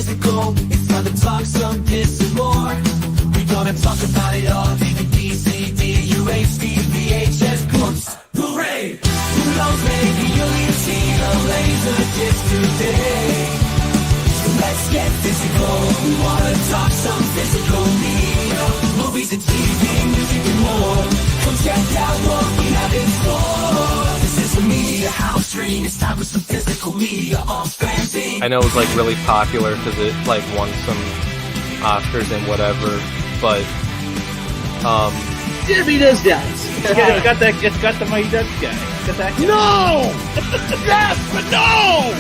physical. It's time to talk some piss and more. We gonna talk about it all. DVD, CD, UHD, VHS, books. Hooray! Who knows, maybe you'll even see a laser disc today. Let's get physical. We wanna talk some physical media. Movies and TV, music and more. Come check out what we have in store. This is the Media House Stream. It's time for some physical media on FanZcene. I know it was like really popular because it like won some Oscars and whatever, but Jimmy does dance. It's got the Mighty Ducks guy. Got that guy. No! Yes, but no!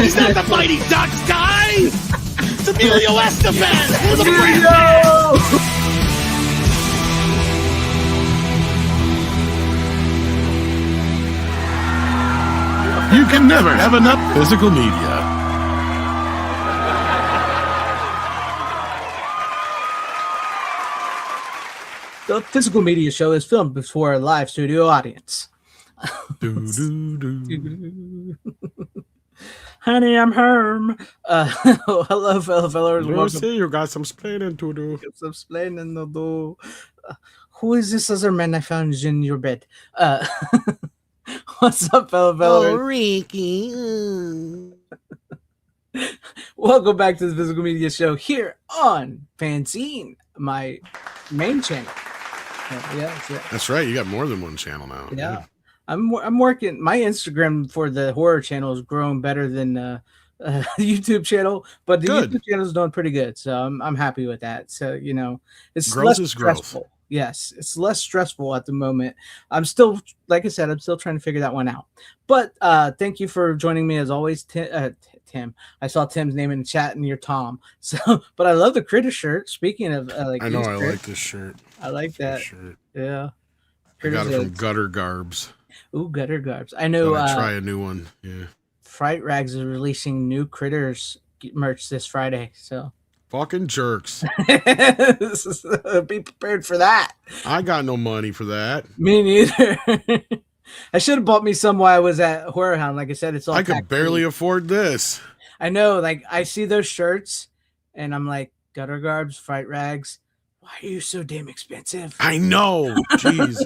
He's not the Mighty Ducks guy! It's Emilio Estevez! We're the You can never have enough physical media. The Physical Media Show is filmed before a live studio audience. Honey, I'm Herm. Hello, fellow fellas. You see, you got some explaining to do. Some explaining to do. Who is this other man I found in your bed? What's up, fellow fellas? Oh, Ricky. Welcome back to the Physical Media Show here on FanZcene, my main channel. Yeah. That's right. You got more than one channel now. Yeah. I'm working. My Instagram for the horror channel is growing better than the YouTube channel, but the YouTube channel is doing pretty good. So I'm happy with that. So, you know, it's growth less is stressful. growth. Yes, it's less stressful at the moment. I'm still, like I said, I'm still trying to figure that one out. But thank you for joining me as always, Tim. I saw Tim's name in the chat, and you're Tom. So, but I love the Critter shirt. Speaking of, like, I know Easter, I like this shirt. I like that shirt. Yeah, I got it from Gutter Garbs. Ooh, Gutter Garbs. I know. Try a new one. Yeah. Fright Rags is releasing new Critters merch this Friday. So fucking jerks. Be prepared for that. I got no money for that. Me neither. I should have bought me some while I was at Horror Hound. Like I said, it's all. I could barely afford this. I know. Like I see those shirts, and I'm like, Gutter Garbs, Fright Rags. Why are you so damn expensive? I know. Jeez.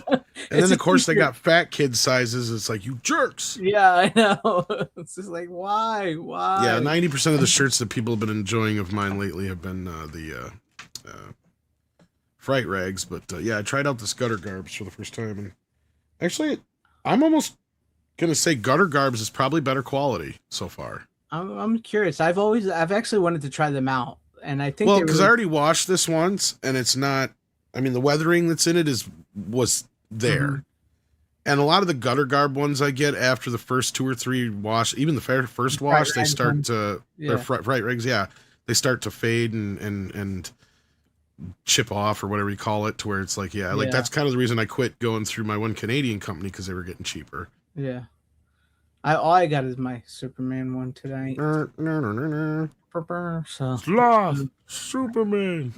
And then, of course, they got fat kid sizes. It's like, you jerks. Yeah, I know. It's just like, why? Yeah, 90% of the shirts that people have been enjoying of mine lately have been the Fright Rags. But, yeah, I tried out the Gutter Garbs for the first time. And actually, I'm almost going to say Gutter Garbs is probably better quality so far. I'm curious. I've actually wanted to try them out. And I think because I already washed this once, and it's not. I mean, the weathering that's in it was there, and a lot of the Gutter Garb ones I get after the first 2 or 3 wash, even the first wash, they start to Fright Rags. Yeah, they start to fade and chip off or whatever you call it, to where it's like that's kind of the reason I quit going through my one Canadian company, because they were getting cheaper. Yeah, all I got is my Superman one tonight. So. Sloth, Superman.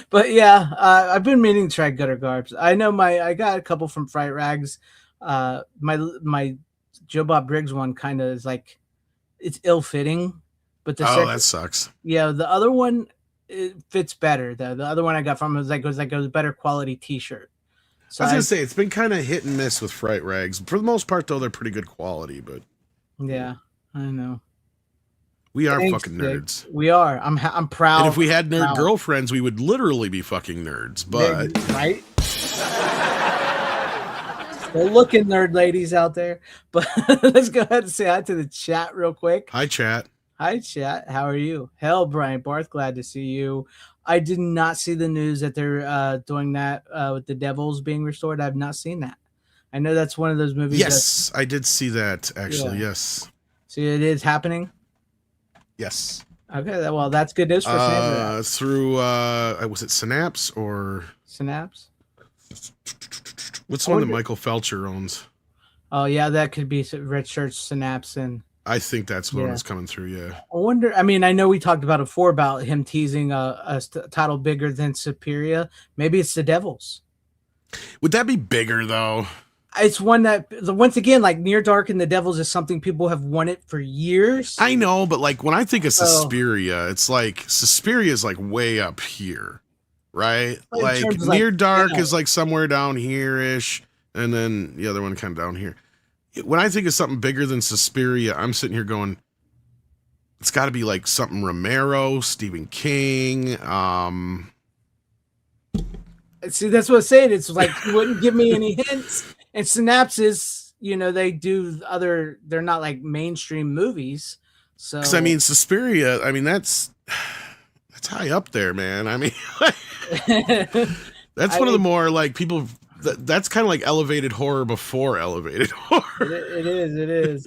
But yeah, I've been meaning to try Gutter Garbs. I know I got a couple from Fright Rags. My Joe Bob Briggs one kind of is like, it's ill-fitting, but that sucks. Yeah, the other one, it fits better though. The other one I got from was a better quality T-shirt. So I was gonna say, it's been kind of hit and miss with Fright Rags. For the most part, though, they're pretty good quality. But yeah, I know. We are fucking nerds. We are. I'm proud. And if we had nerd girlfriends, we would literally be fucking nerds. But right. Well, looking nerd ladies out there. But let's go ahead and say hi to the chat real quick. Hi, chat. Hi, chat. How are you? Hell, Brian Barth, glad to see you. I did not see the news that they're doing that with the Devils being restored. I've not seen that. I know that's one of those movies. Yes, I did see that, actually. Yeah. Yes. So it is happening? Yes. Okay, well, that's good news for through, was it Synapse or? Synapse? What's the one that Michael Felcher owns? Oh, yeah, that could be Red Shirt, Synapse, and I think that's what is coming through, yeah. I wonder, I mean, I know we talked about it before about him teasing a title bigger than Superior. Maybe it's the Devils. Would that be bigger, though? it's one that once again, like Near Dark and the Devils is something people have wanted for years. I know, but like when I think of Suspiria, it's like Suspiria is like way up here, right? Like Near Dark is like somewhere down here-ish, and then the other one kind of down here. When I think of something bigger than Suspiria, I'm sitting here going, it's got to be like something Romero, Stephen King. See, that's what I'm saying. It's like you wouldn't give me any hints. And Synapses, they do they're not like mainstream movies. So, because I mean, Suspiria, I mean, that's high up there, man. I mean, that's one of the more like people. That's kind of like elevated horror before elevated horror. It is.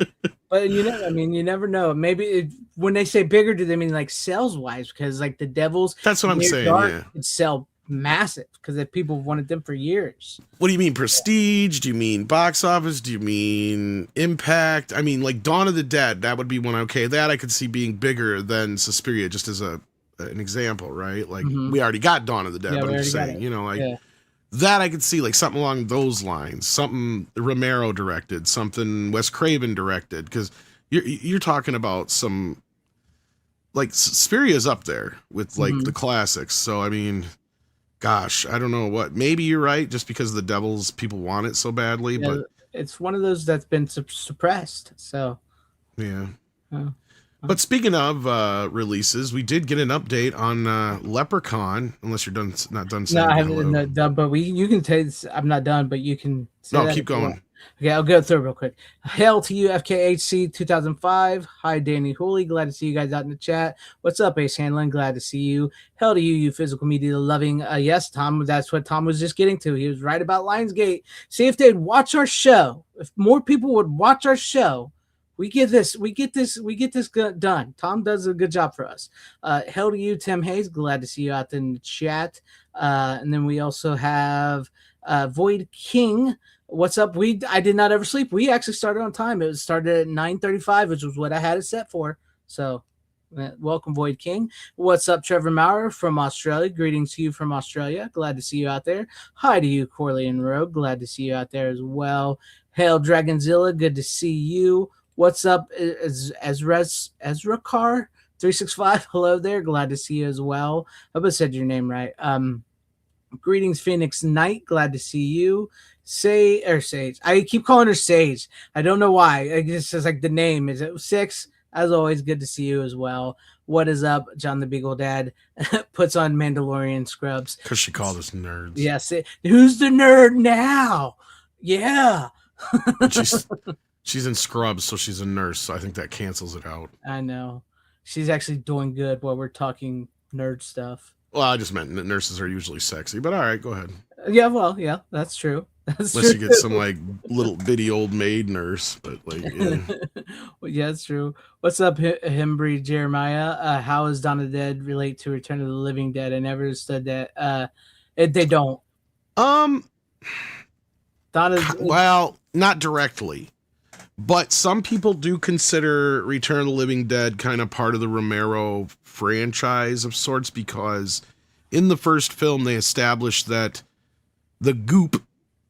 But you never know. Maybe when they say bigger, do they mean like sales wise? Because like the Devils, that's what I'm saying. Yeah, it'd sell massive because if people wanted them for years. What do you mean prestige? Do you mean box office? Do you mean impact? I mean, like Dawn of the Dead, that would be one. Okay, that I could see being bigger than Suspiria, just as an example, right? Like we already got Dawn of the Dead, but I'm just saying, that I could see like something along those lines, something Romero directed, something Wes Craven directed, because you're talking about some like Suspiria is up there with like the classics. So I mean, gosh, I don't know what. Maybe you're right, just because the Devils people want it so badly, but it's one of those that's been suppressed. So yeah. But speaking of releases, we did get an update on Leprechaun. Unless you're not done saying. No, I haven't done. But you can take. I'm not done, but you can. No, keep going. Okay, I'll go through real quick. Hail to you, FKHC 2005. Hi, Danny Hooley. Glad to see you guys out in the chat. What's up, Ace Hanlon? Glad to see you. Hail to you, you physical media loving. Yes, Tom. That's what Tom was just getting to. He was right about Lionsgate. See if they'd watch our show. If more people would watch our show. We get this done. Tom does a good job for us. Hail to you, Tim Hayes. Glad to see you out in the chat. And then we also have Void King. What's up? I did not ever sleep. We actually started on time. It started at 9:35, which was what I had it set for. So welcome, Void King. What's up, Trevor Maurer from Australia? Greetings to you from Australia. Glad to see you out there. Hi to you, Corley and Rogue. Glad to see you out there as well. Hail, Dragonzilla. Good to see you. What's up, Ezracar 365? Hello there. Glad to see you as well. I hope I said your name right. Greetings, Phoenix Knight. Glad to see you. Sage. I keep calling her Sage. I don't know why. It just says like the name. Is it 6? As always, good to see you as well. What is up, John the Beagle Dad? Puts on Mandalorian scrubs. Because she called us nerds. Yes. Who's the nerd now? Yeah. She's in scrubs, so she's a nurse. So I think that cancels it out. I know. She's actually doing good while we're talking nerd stuff. Well, I just meant that nurses are usually sexy, but all right, go ahead. Yeah, well, yeah, that's true. Unless you get some like little bitty old maid nurse, but like, yeah. Well, yeah, that's true. What's up, Hembry Jeremiah? How does Dawn of the Dead relate to Return of the Living Dead? I never understood that. They don't. Well, not directly. But some people do consider Return of the Living Dead kind of part of the Romero franchise of sorts, because in the first film they established that the goop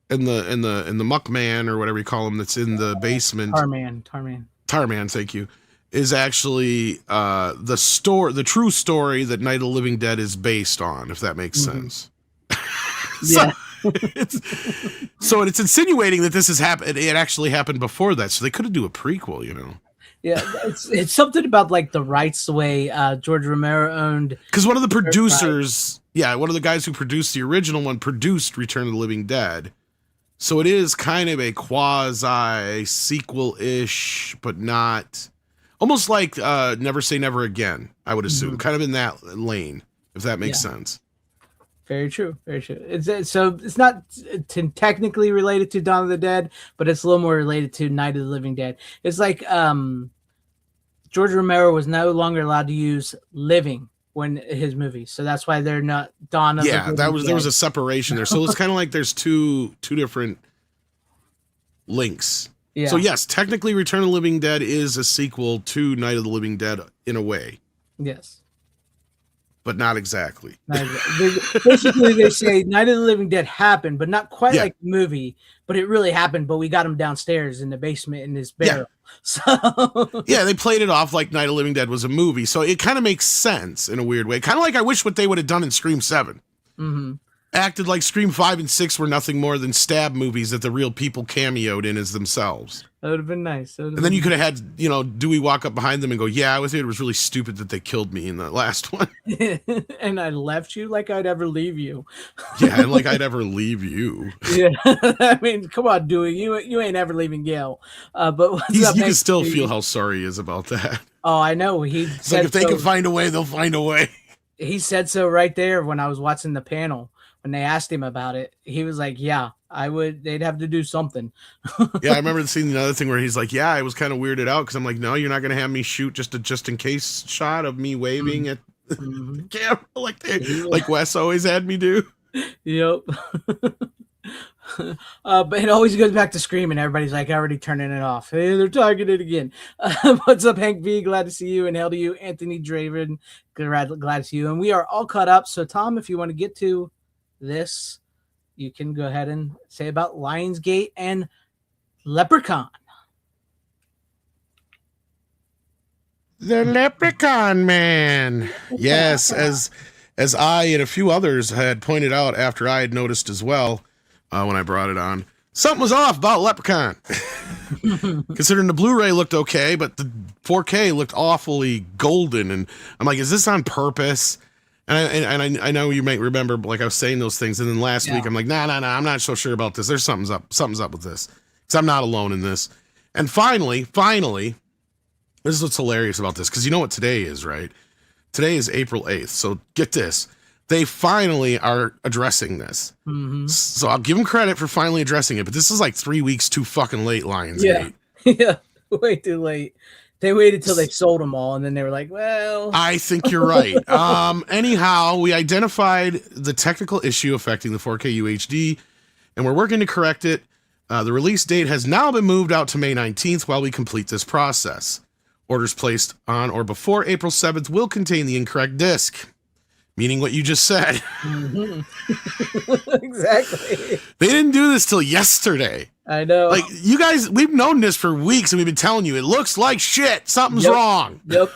and the muckman, or whatever you call him, that's in the basement, Tarman, thank you, is actually the true story that Night of the Living Dead is based on, if that makes sense. Yeah. So it's insinuating that this has happened. It actually happened before that, so they could do a prequel, Yeah, it's something about like the rights the way George Romero owned. Because one of the producers, one of the guys who produced the original one produced Return of the Living Dead, so it is kind of a quasi sequel-ish, but not, almost like Never Say Never Again. I would assume, kind of in that lane, if that makes sense. Very true. Very true. It's not technically related to Dawn of the Dead, but it's a little more related to Night of the Living Dead. It's like George Romero was no longer allowed to use living when his movies, so that's why they're not Dawn of the Living Dead. There was a separation there, so it's kind of like there's two different links. Yeah. So yes, technically, Return of the Living Dead is a sequel to Night of the Living Dead in a way. Yes. but not exactly. Basically, they say Night of the Living Dead happened, but not quite Yeah. like the movie. But it really happened. But we got him downstairs in the basement in his barrel. So Yeah, they played it off like Night of the Living Dead was a movie, so it kind of makes sense in a weird way. Kind of like I wish what they would have done in Scream 7. Mhm. Acted like Scream 5 and 6 were nothing more than stab movies that the real people cameoed in as themselves. That would have been nice. And then you could have had, Dewey walk up behind them and go, yeah, I was here. It was really stupid that they killed me in the last one. And I left you like I'd ever leave you. Yeah, and like I'd ever leave you. Yeah, I mean, come on, Dewey, you ain't ever leaving Gail. But what's up, You can Hank still P? feel how sorry he is about that. Oh, I know. It's like if they can find a way, they'll find a way. He said so right there when I was watching the panel. When they asked him about it, he was like, "Yeah, I would. They'd have to do something." Yeah, I remember seeing another thing where he's like, "Yeah, I was kind of weirded out because I'm like, no, you're not gonna have me shoot just a just in case shot of me waving at the camera like Wes always had me do." Yep. But it always goes back to Scream, and everybody's like already turning it off. Hey, they're targeting it again. What's up, Hank V? Glad to see you, and hail to you, Anthony Draven. Glad to see you, and we are all caught up. So, Tom, if you want to get to this, you can go ahead and say about Lionsgate and Leprechaun. The Leprechaun Man. Yes, as I and a few others had pointed out after I had noticed as well when I brought it on, something was off about Leprechaun. Considering the Blu-ray looked okay, but the 4K looked awfully golden, and I'm like, is this on purpose? And I know you might remember, like I was saying those things, and then last week I'm like, nah, I'm not so sure about this. There's something's up with this, because I'm not alone in this. And finally, this is what's hilarious about this, because you know what today is, right? Today is April 8th, so get this. They finally are addressing this. Mm-hmm. So I'll give them credit for finally addressing it, but this is like 3 weeks too fucking late, Lionsgate. Yeah, way too late. They waited till they sold them all, and then they were like, well... I think you're right. Anyhow, we identified the technical issue affecting the 4K UHD, and we're working to correct it. The release date has now been moved out to May 19th while we complete this process. Orders placed on or before April 7th will contain the incorrect disc, meaning what you just said. Mm-hmm. Exactly. They didn't do this till yesterday. I know. Like, you guys, we've known this for weeks, and we've been telling you, it looks like shit. Something's wrong. Yep.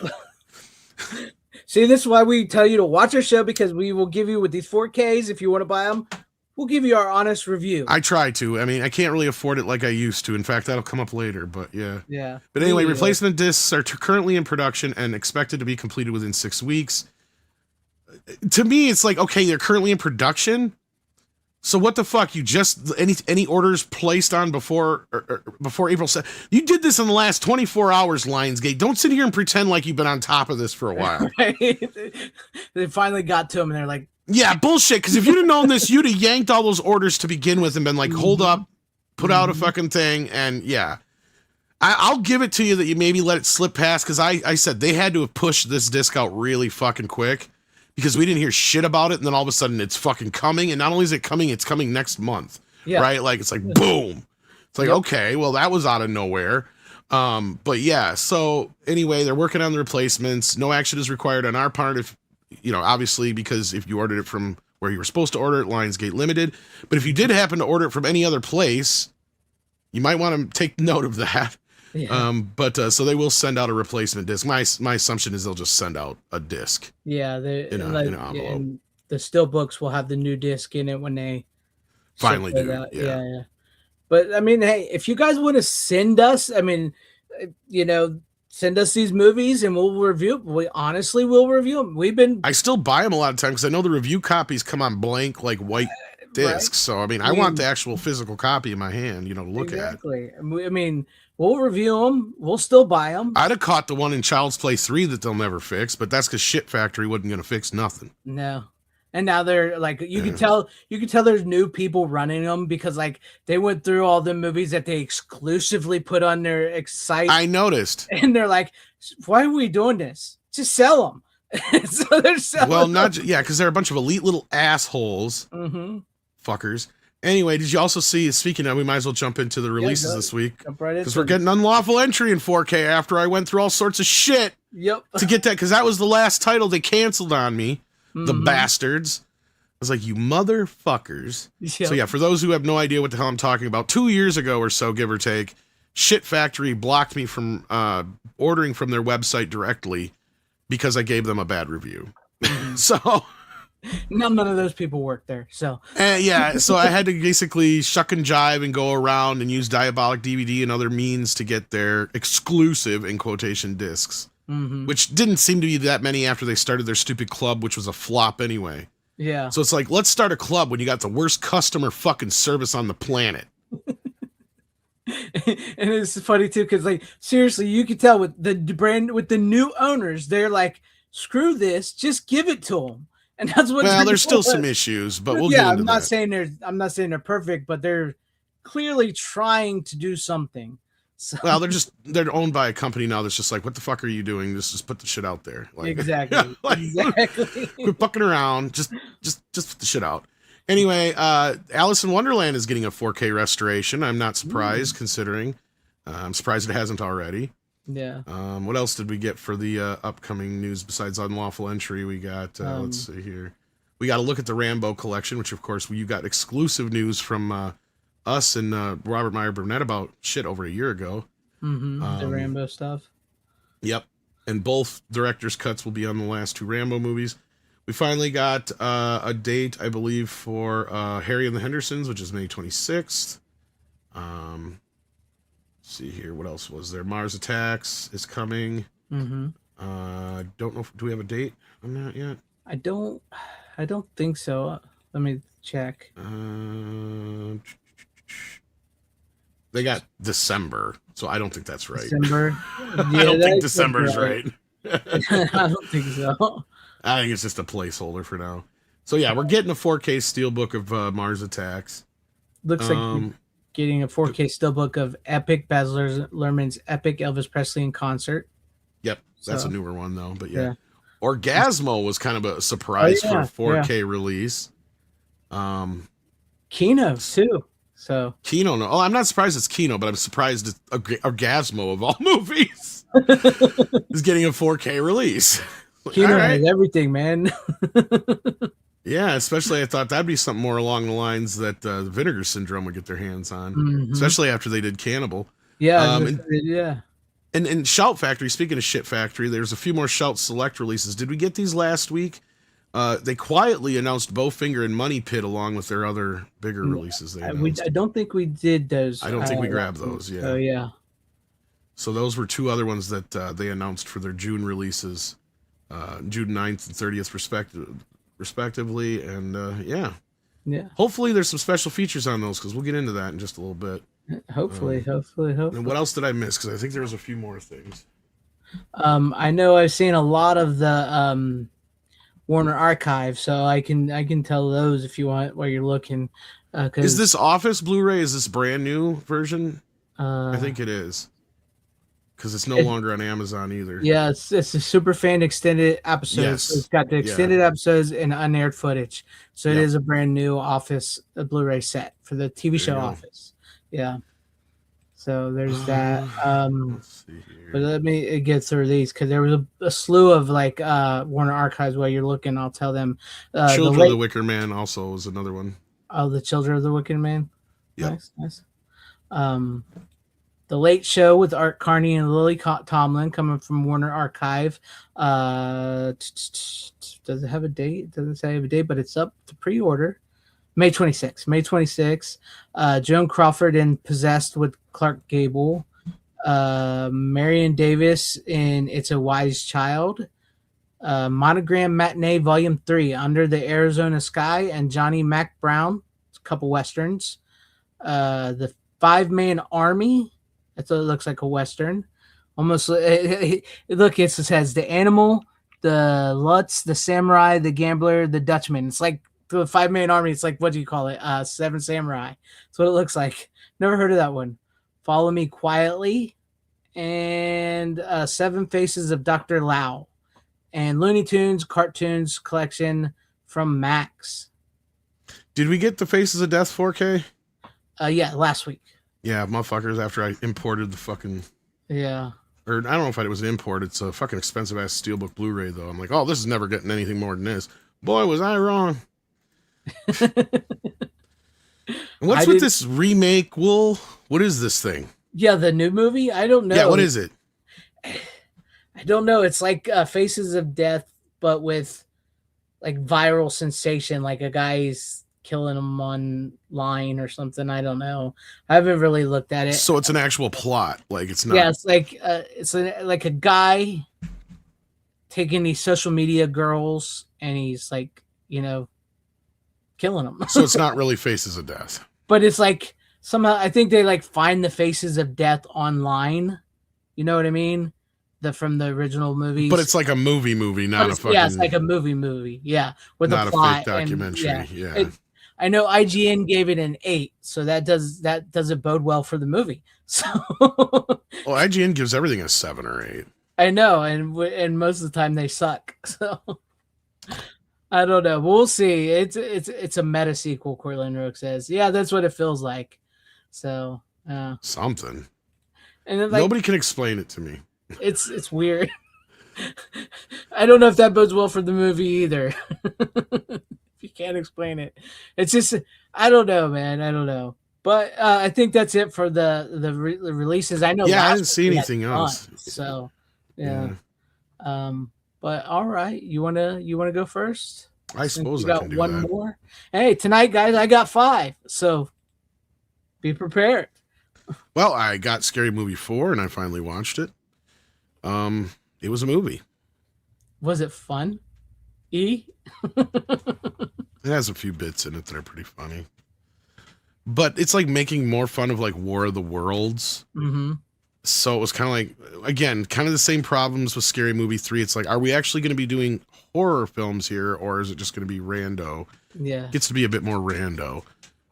See, this is why we tell you to watch our show, because we will give you with these 4Ks, if you want to buy them, we'll give you our honest review. I try to. I mean, I can't really afford it like I used to. In fact, that'll come up later, but yeah. Yeah. But anyway, replacement discs are currently in production and expected to be completed within 6 weeks. To me, it's like, okay, they're currently in production. So what the fuck? You just any orders placed on before April 7th? You did this in the last 24 hours, Lionsgate. Don't sit here and pretend like you've been on top of this for a while. They finally got to them, and they're like, yeah, bullshit. Because if you'd have known this, you'd have yanked all those orders to begin with and been like, hold up, put out a fucking thing, and yeah. I'll give it to you that you maybe let it slip past, because I said they had to have pushed this disc out really fucking quick, because we didn't hear shit about it, and then all of a sudden it's fucking coming, and not only is it coming, it's coming next month, right? Like, it's like, boom. It's like, okay, well, that was out of nowhere. But yeah, so anyway, they're working on the replacements. No action is required on our part, if, obviously, because if you ordered it from where you were supposed to order it, Lionsgate Limited. But if you did happen to order it from any other place, you might want to take note of that. Yeah. So they will send out a replacement disc. My assumption is they'll just send out a disc. Yeah, in an envelope. And the steelbooks will have the new disc in it when they finally do. Yeah. But I mean, hey, if you guys want to send us, I mean, send us these movies and we'll review. We honestly will review them. I still buy them a lot of times because I know the review copies come on blank, like white discs. Right? So I mean, I want the actual physical copy in my hand, to look at. Exactly. I mean, we'll review them. We'll still buy them. I'd have caught the one in Child's Play 3 that they'll never fix, but that's because Shit Factory wasn't going to fix nothing. No. And now they're like, you can tell there's new people running them, because like they went through all the movies that they exclusively put on their site. I noticed. And they're like, why are we doing this? Just sell them. So they're selling them. Because they're a bunch of elite little assholes. Mm-hmm. Fuckers. Anyway, did you also see, speaking of, we might as well jump into the releases this week. Because we're getting unlawful entry in 4K after I went through all sorts of shit to get that, because that was the last title they canceled on me. The bastards. I was like, you motherfuckers. Yep. So yeah, for those who have no idea what the hell I'm talking about, 2 years ago or so, give or take, Shit Factory blocked me from ordering from their website directly because I gave them a bad review. So none of those people work there. So yeah, so I had to basically shuck and jive and go around and use Diabolic DVD and other means to get their exclusive, in quotation, discs, which didn't seem to be that many after they started their stupid club, which was a flop anyway. yeah. So it's like, let's start a club when you got the worst customer fucking service on the planet. And it's funny too, because like seriously, you can tell with the brand with the new owners, they're like, screw this, just give it to them. And that's what. Well, there's still some issues, but we'll get into I'm not that. I'm not saying they're perfect, but they're clearly trying to do something. So, Well, they're owned by a company now that's just like, what the fuck are you doing? Just put the shit out there. Like, exactly. like, Exactly. quit fucking around. Just put the shit out. Anyway, Alice in Wonderland is getting a 4K restoration. I'm not surprised, considering. I'm surprised it hasn't already. Yeah. What else did we get for the upcoming news besides Unlawful Entry? We got, let's see here. We got to look at the Rambo collection, which, of course, you got exclusive news from us and Robert Meyer Burnett about shit over a year ago. The Rambo stuff. Yep. And both director's cuts will be on the last 2 Rambo movies. We finally got a date, I believe, for Harry and the Hendersons, which is May 26th. Let's see here. What else was there? Mars Attacks is coming. Don't know. Do we have a date on that yet? I don't think so. Let me check. They got December, so I don't think that's right. December. I don't think December's right. I don't think so. I think it's just a placeholder for now. So yeah, we're getting a 4K steelbook of Mars Attacks. Looks like you're getting a 4K steelbook of Epic Baz Luhrmann's Epic Elvis Presley in Concert. Yep, that's So, a newer one though. But yeah. Orgasmo was kind of a surprise for a 4K release. Kino too. So Kino, no. Oh, I'm not surprised it's Kino, but I'm surprised it's Orgasmo of all movies is getting a 4K release. Kino has everything, man. Yeah, especially I thought that'd be something more along the lines that Vinegar Syndrome would get their hands on, especially after they did Cannibal. Yeah, yeah. And Shout Factory, speaking of Shit Factory, there's a few more Shout Select releases. Did we get these last week? They quietly announced Bowfinger and Money Pit along with their other bigger releases. I don't think we did those. I don't think we grabbed those, yeah. Oh, yeah. So those were 2 other ones that they announced for their June releases. June 9th and 30th respectively, and yeah. Hopefully there's some special features on those, because we'll get into that in just a little bit. Hopefully. And what else did I miss? Because I think there was a few more things. I know I've seen a lot of the Warner Archive, so I can tell those if you want while you're looking. Is this Office Blu-ray? Is this brand new version? I think it is. Because it's no longer on Amazon either. Yeah, it's a super fan extended episode. Yes. So it's got the extended episodes and unaired footage. So it is a brand new Office Blu-ray set for the TV show Office. Yeah. So there's that. Let's see here. But let me get through these, because there was a slew of like Warner Archives while you're looking. I'll tell them. Children of the Wicker Man also was another one. Oh, the Children of the Wicker Man. Yep. Nice. The Late Show with Art Carney and Lily Tomlin, coming from Warner Archive. Does it have a date? Doesn't say have a date, but it's up to pre-order. May 26th. May 26th. Joan Crawford in Possessed with Clark Gable. Marion Davis in It's a Wise Child. Monogram Matinee Volume 3, Under the Arizona Sky, and Johnny Mac Brown. It's a couple Westerns. The 5-Man Army. That's what it looks like, a Western. Almost, look, it says The Animal, the Lutz, the Samurai, the Gambler, the Dutchman. It's like the 5-Man Army. It's like, what do you call it? 7 Samurai. That's what it looks like. Never heard of that one. Follow Me Quietly, and 7 Faces of Dr. Lau, and Looney Tunes cartoons collection from Max. Did we get the Faces of Death 4K? Yeah, last week. Yeah, motherfuckers, after I imported the fucking... Yeah. Or I don't know if it was an import. It's a fucking expensive-ass Steelbook Blu-ray, though. I'm like, oh, this is never getting anything more than this. Boy, was I wrong. And what's I with did- this remake? Wool? What is this thing? Yeah, the new movie. I don't know. Yeah, what is it? I don't know. It's like Faces of Death, but with like viral sensation, like a guy's killing him online or something. I don't know. I haven't really looked at it. So it's an actual plot. Like it's not. Yeah, it's like like a guy taking these social media girls and he's like, killing them. So it's not really Faces of Death. But it's like somehow I think they like find the faces of death online. You know what I mean? From the original movies. But it's like a movie, not a fucking. Yeah, it's like a movie. Yeah, with not a plot fake documentary. And, yeah. I know IGN gave it an 8, so that doesn't bode well for the movie. So. Well, IGN gives everything a 7 or 8. I know, and most of the time they suck. So. I don't know. We'll see. It's a meta sequel. Cortland Rook says, "Yeah, that's what it feels like." So Something. and then, Nobody can explain it to me. It's weird. I don't know if that bodes well for the movie either. If you can't explain it, it's just I don't know, man. I don't know. But I think that's it for the releases. I know. Yeah, I last didn't see week we had anything else. tons, so yeah. But all right, you wanna go first? I Since suppose you I got can do one that. more. Hey, tonight, guys, I got 5. So be prepared. Well, I got Scary Movie 4 and I finally watched it. It was a movie. Was it fun? E? It has a few bits in it that are pretty funny. But it's like making more fun of like War of the Worlds. Mm-hmm. So it was kind of like, again, kind of the same problems with Scary Movie 3. It's like, are we actually going to be doing horror films here, or is it just going to be rando? Yeah. It gets to be a bit more rando.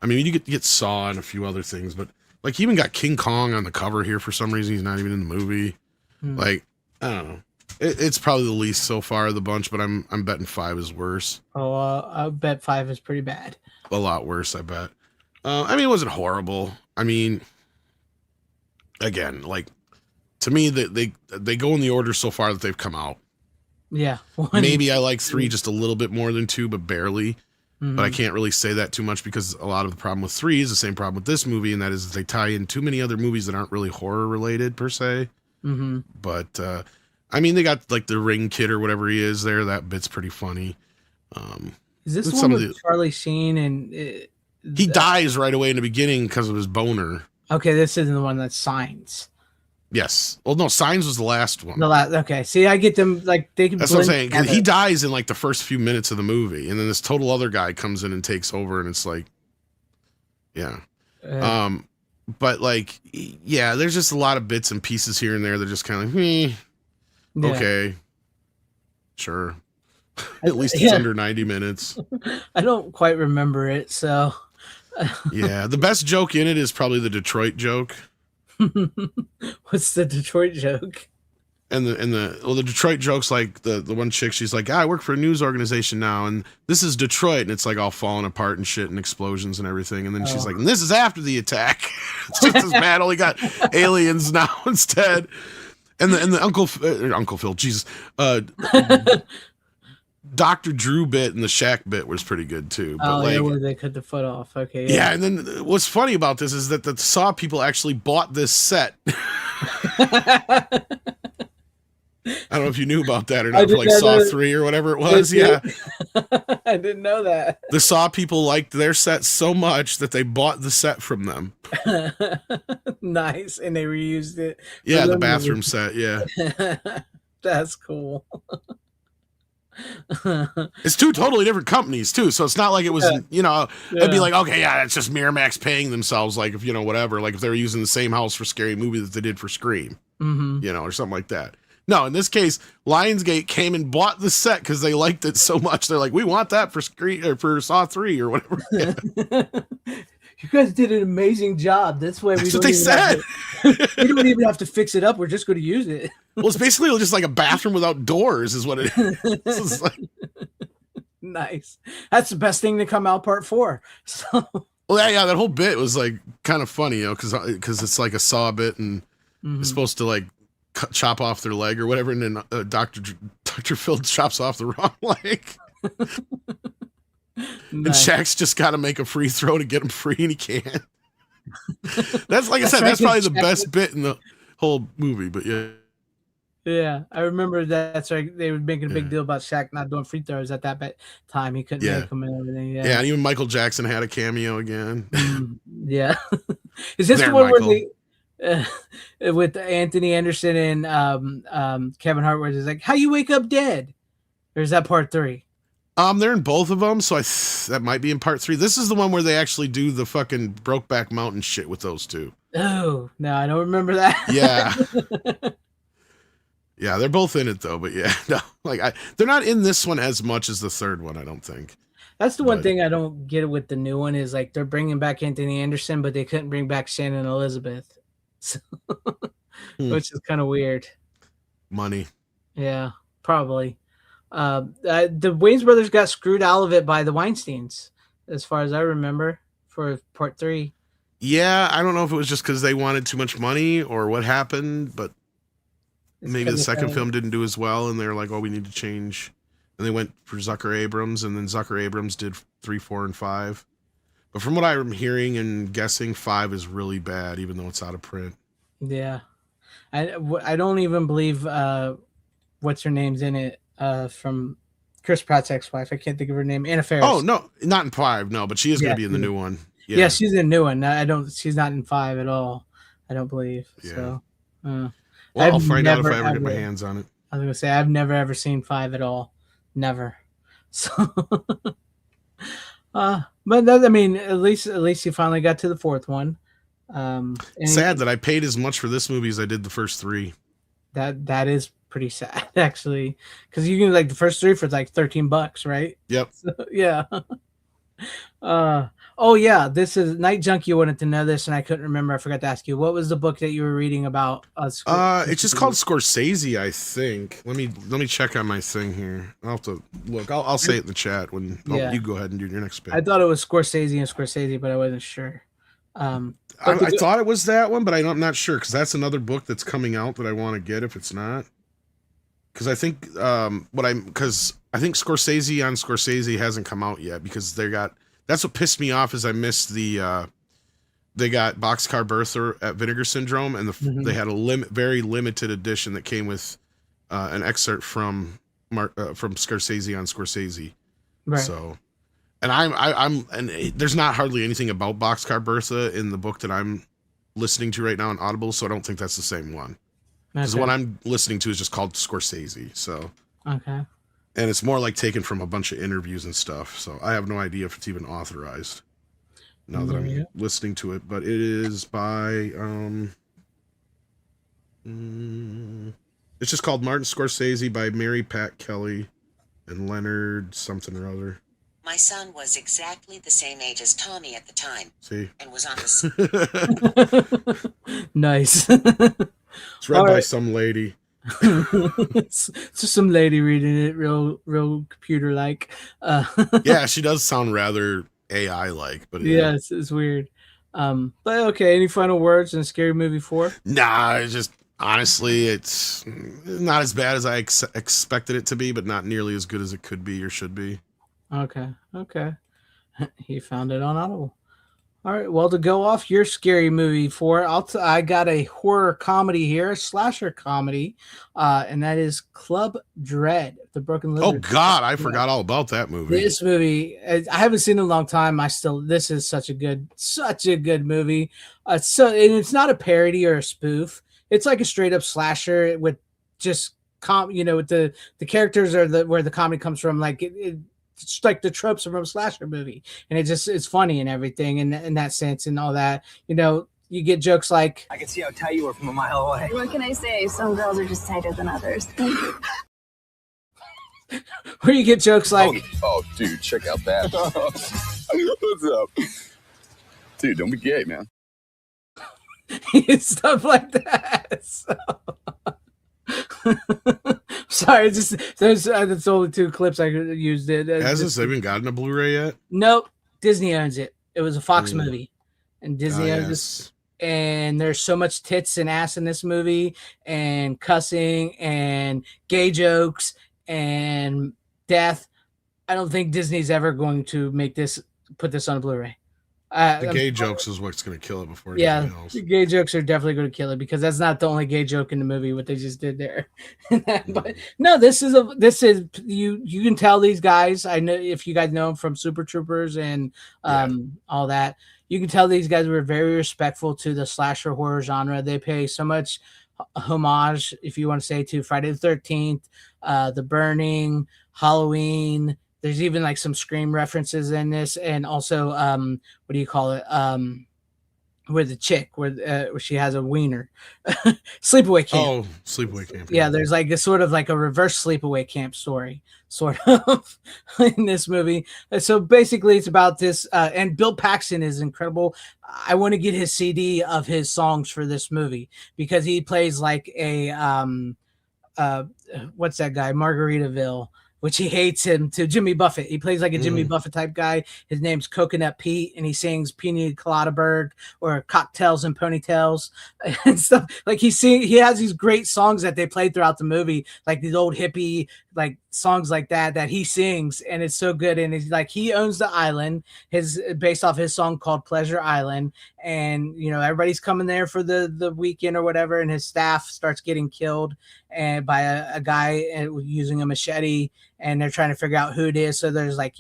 I mean, you get Saw and a few other things, but like he even got King Kong on the cover here for some reason. He's not even in the movie. Like, I don't know. It's probably the least so far of the bunch, but I'm betting 5 is worse. Oh, I bet 5 is pretty bad. A lot worse, I bet. I mean, it wasn't horrible. I mean, again, like to me, they go in the order so far that they've come out. Yeah. Maybe I like 3 just a little bit more than 2, but barely. But I can't really say that too much because a lot of the problem with 3 is the same problem with this movie, and that is they tie in too many other movies that aren't really horror related per se. Mm-hmm. But I mean, they got like the Ring Kid or whatever he is there. That bit's pretty funny. Is this with one some of with Charlie Sheen and he dies right away in the beginning because of his boner. Okay, this isn't the one that Signs. Yes. Well, no, Signs was the last one. Okay, see, I get them like they can. That's what I'm saying. 'Cause together. he dies in like the first few minutes of the movie, and then this total other guy comes in and takes over, and it's like, yeah. But like, yeah, there's just a lot of bits and pieces here and there that are just kind of like, Yeah. okay, sure. At least it's under 90 minutes. I don't quite remember it, so. Yeah, the best joke in it is probably the Detroit joke. What's the Detroit joke? And the Detroit joke's like the one chick, she's like, I work for a news organization now, and this is Detroit, and it's like all falling apart and shit and explosions and everything. And then she's like, and this is after the attack. It's just as bad, only got aliens now instead. And the Uncle Phil, Jesus, Dr. Drew bit and the Shaq bit was pretty good too. But yeah, where they cut the foot off. Okay. Yeah, and then what's funny about this is that the Saw people actually bought this set. I don't know if you knew about that or not, for like Saw 3 or whatever it was. Yeah. I didn't know that. The Saw people liked their set so much that they bought the set from them. Nice. And they reused it. Yeah, the bathroom set. Yeah. That's cool. It's 2 totally different companies too. So it's not like it was, it'd be like, okay, yeah, it's just Miramax paying themselves. Like if, whatever, like if they were using the same house for Scary Movie that they did for Scream, or something like that. No, in this case, Lionsgate came and bought the set because they liked it so much. They're like, we want that for Scream or for Saw 3 or whatever. Yeah. You guys did an amazing job. That's why That's what they said. We don't even have to fix it up. We're just going to use it. Well, it's basically just like a bathroom without doors is what it is. It's like, nice. That's the best thing to come out part 4. So. Well, yeah, that whole bit was like kind of funny, because it's like a Saw bit and it's supposed to like chop off their leg or whatever, and then Dr. Phil chops off the wrong leg. And Nice. Shaq's just got to make a free throw to get him free, and he can't. That's like I said. right, That's probably the 'cause Shaq best bit in the whole movie. But yeah, Yeah, I remember that. That's right. They were making a big Yeah. deal about Shaq not doing free throws at that time. He couldn't Yeah. make them and everything. yeah, Yeah. and even Michael Jackson had a cameo again. Yeah. Is this There, the one Michael. where with Anthony Anderson and Kevin Hart, where it's like, "How you wake up dead"? Or is that part 3? They're in both of them, so that might be in part 3. This is the one where they actually do the fucking Brokeback Mountain shit with those two. Oh no, I don't remember that. Yeah. Yeah, they're both in it though, but yeah, no, they're not in this one as much as the third one, I don't think. That's the one But- thing I don't get with the new one is like they're bringing back Anthony Anderson, but they couldn't bring back Shannon Elizabeth, so, which is kind of weird. Money. Yeah, probably. The Wayans brothers got screwed out of it by the Weinsteins, as far as I remember, for part 3. Yeah, I don't know if it was just because they wanted too much money or what happened, but maybe the second film didn't do as well, and they're like, "Oh, we need to change." And they went for Zucker Abrams, and then Zucker Abrams did 3, 4, and 5. But from what I'm hearing and guessing, 5 is really bad, even though it's out of print. Yeah, I don't even believe what's her name's in it from Chris Pratt's ex-wife. I can't think of her name. Anna Faris. Oh no, not in 5, no, but she is going to be in the new one. Yeah, she's in the new one. She's not in 5 at all. I don't believe. Yeah. So, Well, I'll find out if I ever get my ever- hands on it. I was gonna say I've never ever seen 5 at all. Never. So, but that, I mean, at least you finally got to the 4th one. And Sad that I paid as much for this movie as I did the first 3. that is pretty sad actually, because you can like the first 3 for like $13, right? Yep. So, yeah. Oh yeah, this is Night Junkie wanted to know this, and I couldn't remember. I forgot to ask you. What was the book that you were reading about? It's just called Scorsese, I think. Let me check on my thing here. I'll have to look. I'll say it in the chat when you go ahead and do your next bit. I thought it was Scorsese, but I wasn't sure. I thought it was that one, but I'm not sure because that's another book that's coming out that I want to get if it's not. Because I think I think Scorsese on Scorsese hasn't come out yet because that's what pissed me off is I missed they got Boxcar Bertha at Vinegar Syndrome, and they had a very limited edition that came with an excerpt from Scorsese on Scorsese. Right. So, and there's not hardly anything about Boxcar Bertha in the book that I'm listening to right now on Audible, so I don't think that's the same one. Because the one I'm listening to is just called Scorsese. So. Okay. And it's more like taken from a bunch of interviews and stuff. So I have no idea if it's even authorized now that I'm listening to it. But it is by it's just called Martin Scorsese by Mary Pat Kelly and Leonard something or other. My son was exactly the same age as Tommy at the time. See? And was on the Nice. It's read by right. some lady. It's just some lady reading it real computer like. Yeah, she does sound rather AI like, but yeah, it's weird. But okay, any final words on Scary Movie 4? Nah, it's just honestly, it's not as bad as I expected it to be, but not nearly as good as it could be or should be. Okay. He found it on Audible. All right. Well, to go off your Scary Movie 4, I got a horror comedy here, a slasher comedy, and that is Club Dread, The Broken Lizard. Oh God, I forgot all about that movie. This movie, I haven't seen it in a long time. This is such a good movie. And it's not a parody or a spoof. It's like a straight up slasher with just with the characters are where the comedy comes from. Like it's like the tropes from a slasher movie, and it's funny and everything in that sense and all that. You get jokes like, I can see how tight you were from a mile away. What can I say? Some girls are just tighter than others. where you get jokes like, oh, dude, check out that. What's up? Dude, don't be gay, man. stuff like that. So. Sorry, that's only 2 clips I used it. Has this even gotten a Blu-ray yet? Nope. Disney owns it. It was a Fox movie, and Disney owns yes. it. And there's so much tits and ass in this movie, and cussing, and gay jokes, and death. I don't think Disney's ever going to put this on Blu-ray. The I'm gay jokes is what's going to kill it before Yeah, anything else. the gay jokes are definitely going to kill it because that's not the only gay joke in the movie. What they just did there, but no, this is you can tell these guys. I know if you guys know them from Super Troopers and all that, you can tell these guys were very respectful to the slasher horror genre. They pay so much homage, if you want to say, to Friday the 13th, The Burning, Halloween. There's even like some Scream references in this, and also what do you call it? With the chick where she has a wiener. Sleepaway Camp. Oh, Sleepaway Camp. Yeah, there's like a sort of like a reverse Sleepaway Camp story, sort of, in this movie. So basically, it's about this, and Bill Paxton is incredible. I want to get his CD of his songs for this movie because he plays like a what's that guy, Margaritaville, which he hates him, to Jimmy Buffett. He plays like a Jimmy Buffett type guy. His name's Coconut Pete, and he sings Pina Colada Bird or Cocktails and Ponytails and stuff. Like he has these great songs that they play throughout the movie, like these old hippie like songs like that he sings, and it's so good. And it's like he owns the island, based off his song called Pleasure Island, and everybody's coming there for the weekend or whatever, and his staff starts getting killed and by a guy using a machete, and they're trying to figure out who it is. So there's like,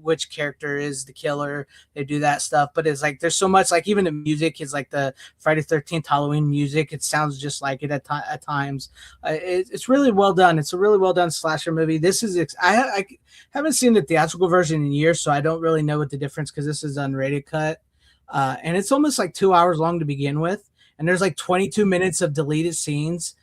which character is the killer. They do that stuff, but it's like there's so much, like even the music is like the Friday 13th Halloween music. It sounds just like it at times. It's really well done. It's a really well done slasher movie. This is I haven't seen the theatrical version in years, so I don't really know what the difference, because this is unrated cut, and it's almost like 2 hours long to begin with, and there's like 22 minutes of deleted scenes.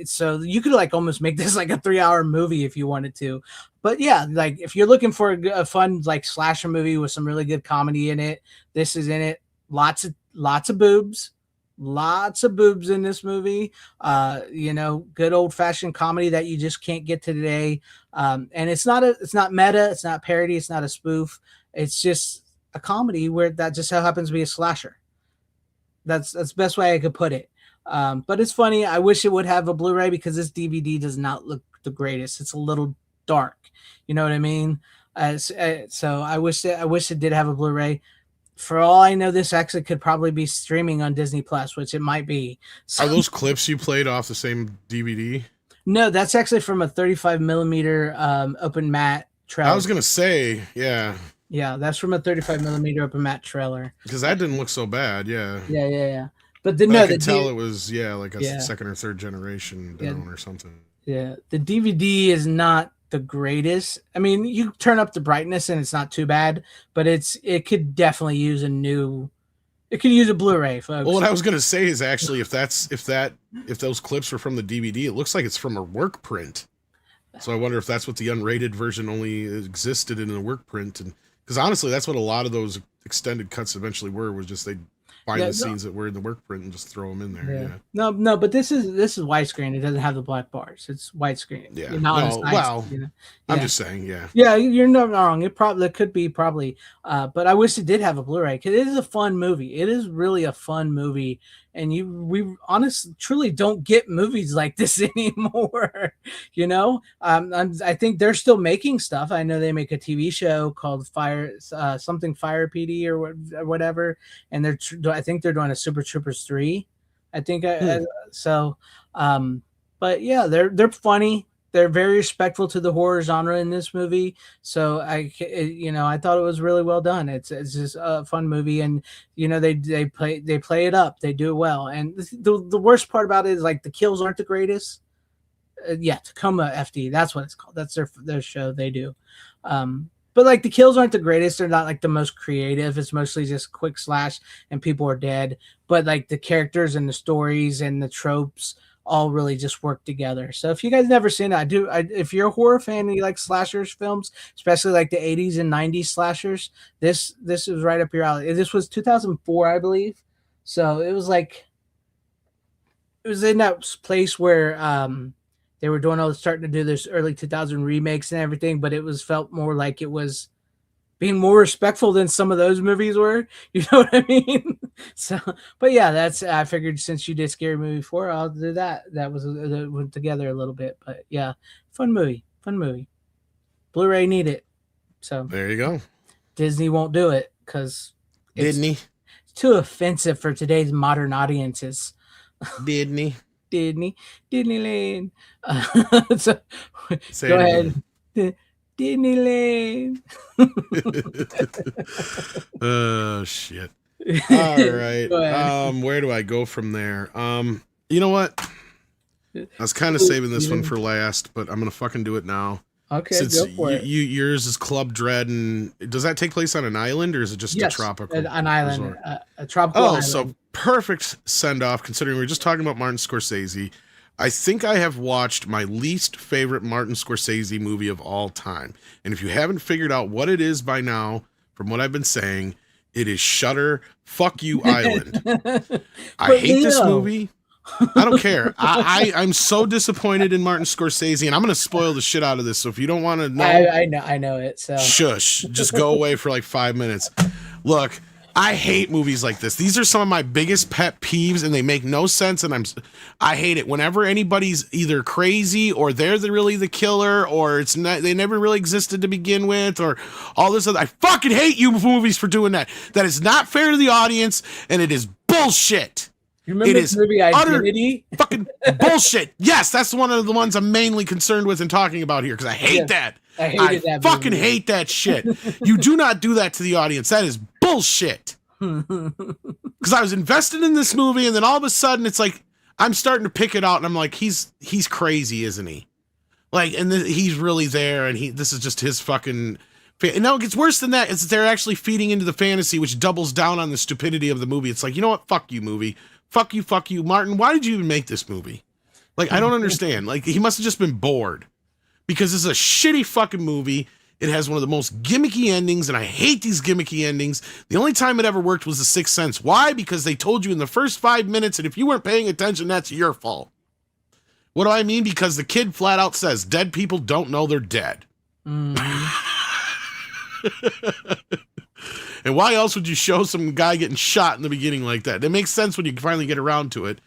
So you could like almost make this like a 3-hour movie if you wanted to. But yeah, like if you're looking for a fun like slasher movie with some really good comedy in it, this is in it. Lots of boobs. Lots of boobs in this movie. Good old fashioned comedy that you just can't get to today. And it's not meta, it's not parody, it's not a spoof. It's just a comedy where that just so happens to be a slasher. That's the best way I could put it. But it's funny. I wish it would have a Blu-ray because this DVD does not look the greatest. It's a little dark. You know what I mean? So I wish it did have a Blu-ray. For all I know, this actually could probably be streaming on Disney Plus, which it might be. So, are those clips you played off the same DVD? No, that's actually from a 35 millimeter open matte trailer. I was gonna say, yeah. Yeah, that's from a 35 millimeter open matte trailer. Because that didn't look so bad, yeah. Yeah. But I could tell it was like a second or third generation down or something. Yeah, the DVD is not the greatest. I mean, you turn up the brightness and it's not too bad, but it could definitely use it could use a Blu-ray, folks. Well, what I was gonna say is actually if those clips were from the DVD, it looks like it's from a work print. So I wonder if that's what the unrated version only existed in a work print, and because honestly, that's what a lot of those extended cuts eventually were, was just they find the scenes that were in the work print and just throw them in there. Yeah. No, but this is widescreen. It doesn't have the black bars. It's widescreen. Yeah. I'm just saying. Yeah. Yeah, you're not wrong. It could be, but I wish it did have a Blu-ray because it is a fun movie. It is really a fun movie, and we honestly truly don't get movies like this anymore. I think they're still making stuff. I know they make a TV show called Fire PD or whatever, and I think they're doing a Super Troopers 3. I think so. But yeah, they're funny. They're very respectful to the horror genre in this movie. So I thought it was really well done. It's just a fun movie, and they play it up. They do it well. And the worst part about it is like the kills aren't the greatest. Tacoma FD, that's what it's called. That's their show they do. But like the kills aren't the greatest. They're not like the most creative. It's mostly just quick slash and people are dead. But like the characters and the stories and the tropes all really just work together. So if you guys never seen it, if you're a horror fan and you like slashers films, especially like the 80s and 90s slashers, this is right up your alley. This was 2004, I believe. So it was in that place where they were starting to do this early 2000 remakes and everything, but it felt more like it was being more respectful than some of those movies were. You know what I mean? So, but yeah, I figured since you did Scary Movie 4, I'll do that. That went together a little bit, but yeah, fun movie. Blu-ray need it. So There you go. Disney won't do it because Disney. it's too offensive for today's modern audiences. Disney. Disneyland. So, Say go it ahead. Disneyland. Oh shit. All right. Where do I go from there? You know what? I was kind of saving this one for last, but I'm gonna fucking do it now. Okay, Since go for it. yours is Club Dread, and does that take place on an island or is it just a tropical? An island, resort? a tropical island. So perfect send off. Considering we were just talking about Martin Scorsese, I think I have watched my least favorite Martin Scorsese movie of all time, and if you haven't figured out what it is by now, from what I've been saying, it is Shutter. Fuck you, Island. I hate this movie. I don't care. I'm so disappointed in Martin Scorsese, and I'm going to spoil the shit out of this. So if you don't want to know, I know it. So shush, just go away for like 5 minutes. Look, I hate movies like this. These are some of my biggest pet peeves, and they make no sense. And I hate it whenever anybody's either crazy or they're really the killer, or it's not, they never really existed to begin with, or all this other. I fucking hate you movies for doing that. That is not fair to the audience, and it is bullshit. You remember this movie Identity? Fucking bullshit. Yes, that's one of the ones I'm mainly concerned with and talking about here because I hate that. I fucking hate that shit. You do not do that to the audience. That is bullshit. Because I was invested in this movie, and then all of a sudden it's like I'm starting to pick it out, and I'm like, he's crazy, isn't he? Like, and he's really there, and this is just his fucking. And now it gets worse than that. It's they're actually feeding into the fantasy, which doubles down on the stupidity of the movie. It's like, you know what? Fuck you, movie. Fuck you, Martin. Why did you even make this movie? Like, I don't understand. Like, he must have just been bored. Because it's a shitty fucking movie. It has one of the most gimmicky endings, and I hate these gimmicky endings. The only time it ever worked was The Sixth Sense. Why? Because they told you in the first 5 minutes, and if you weren't paying attention, that's your fault. What do I mean? Because the kid flat out says, dead people don't know they're dead. And why else would you show some guy getting shot in the beginning like that? It makes sense when you finally get around to it.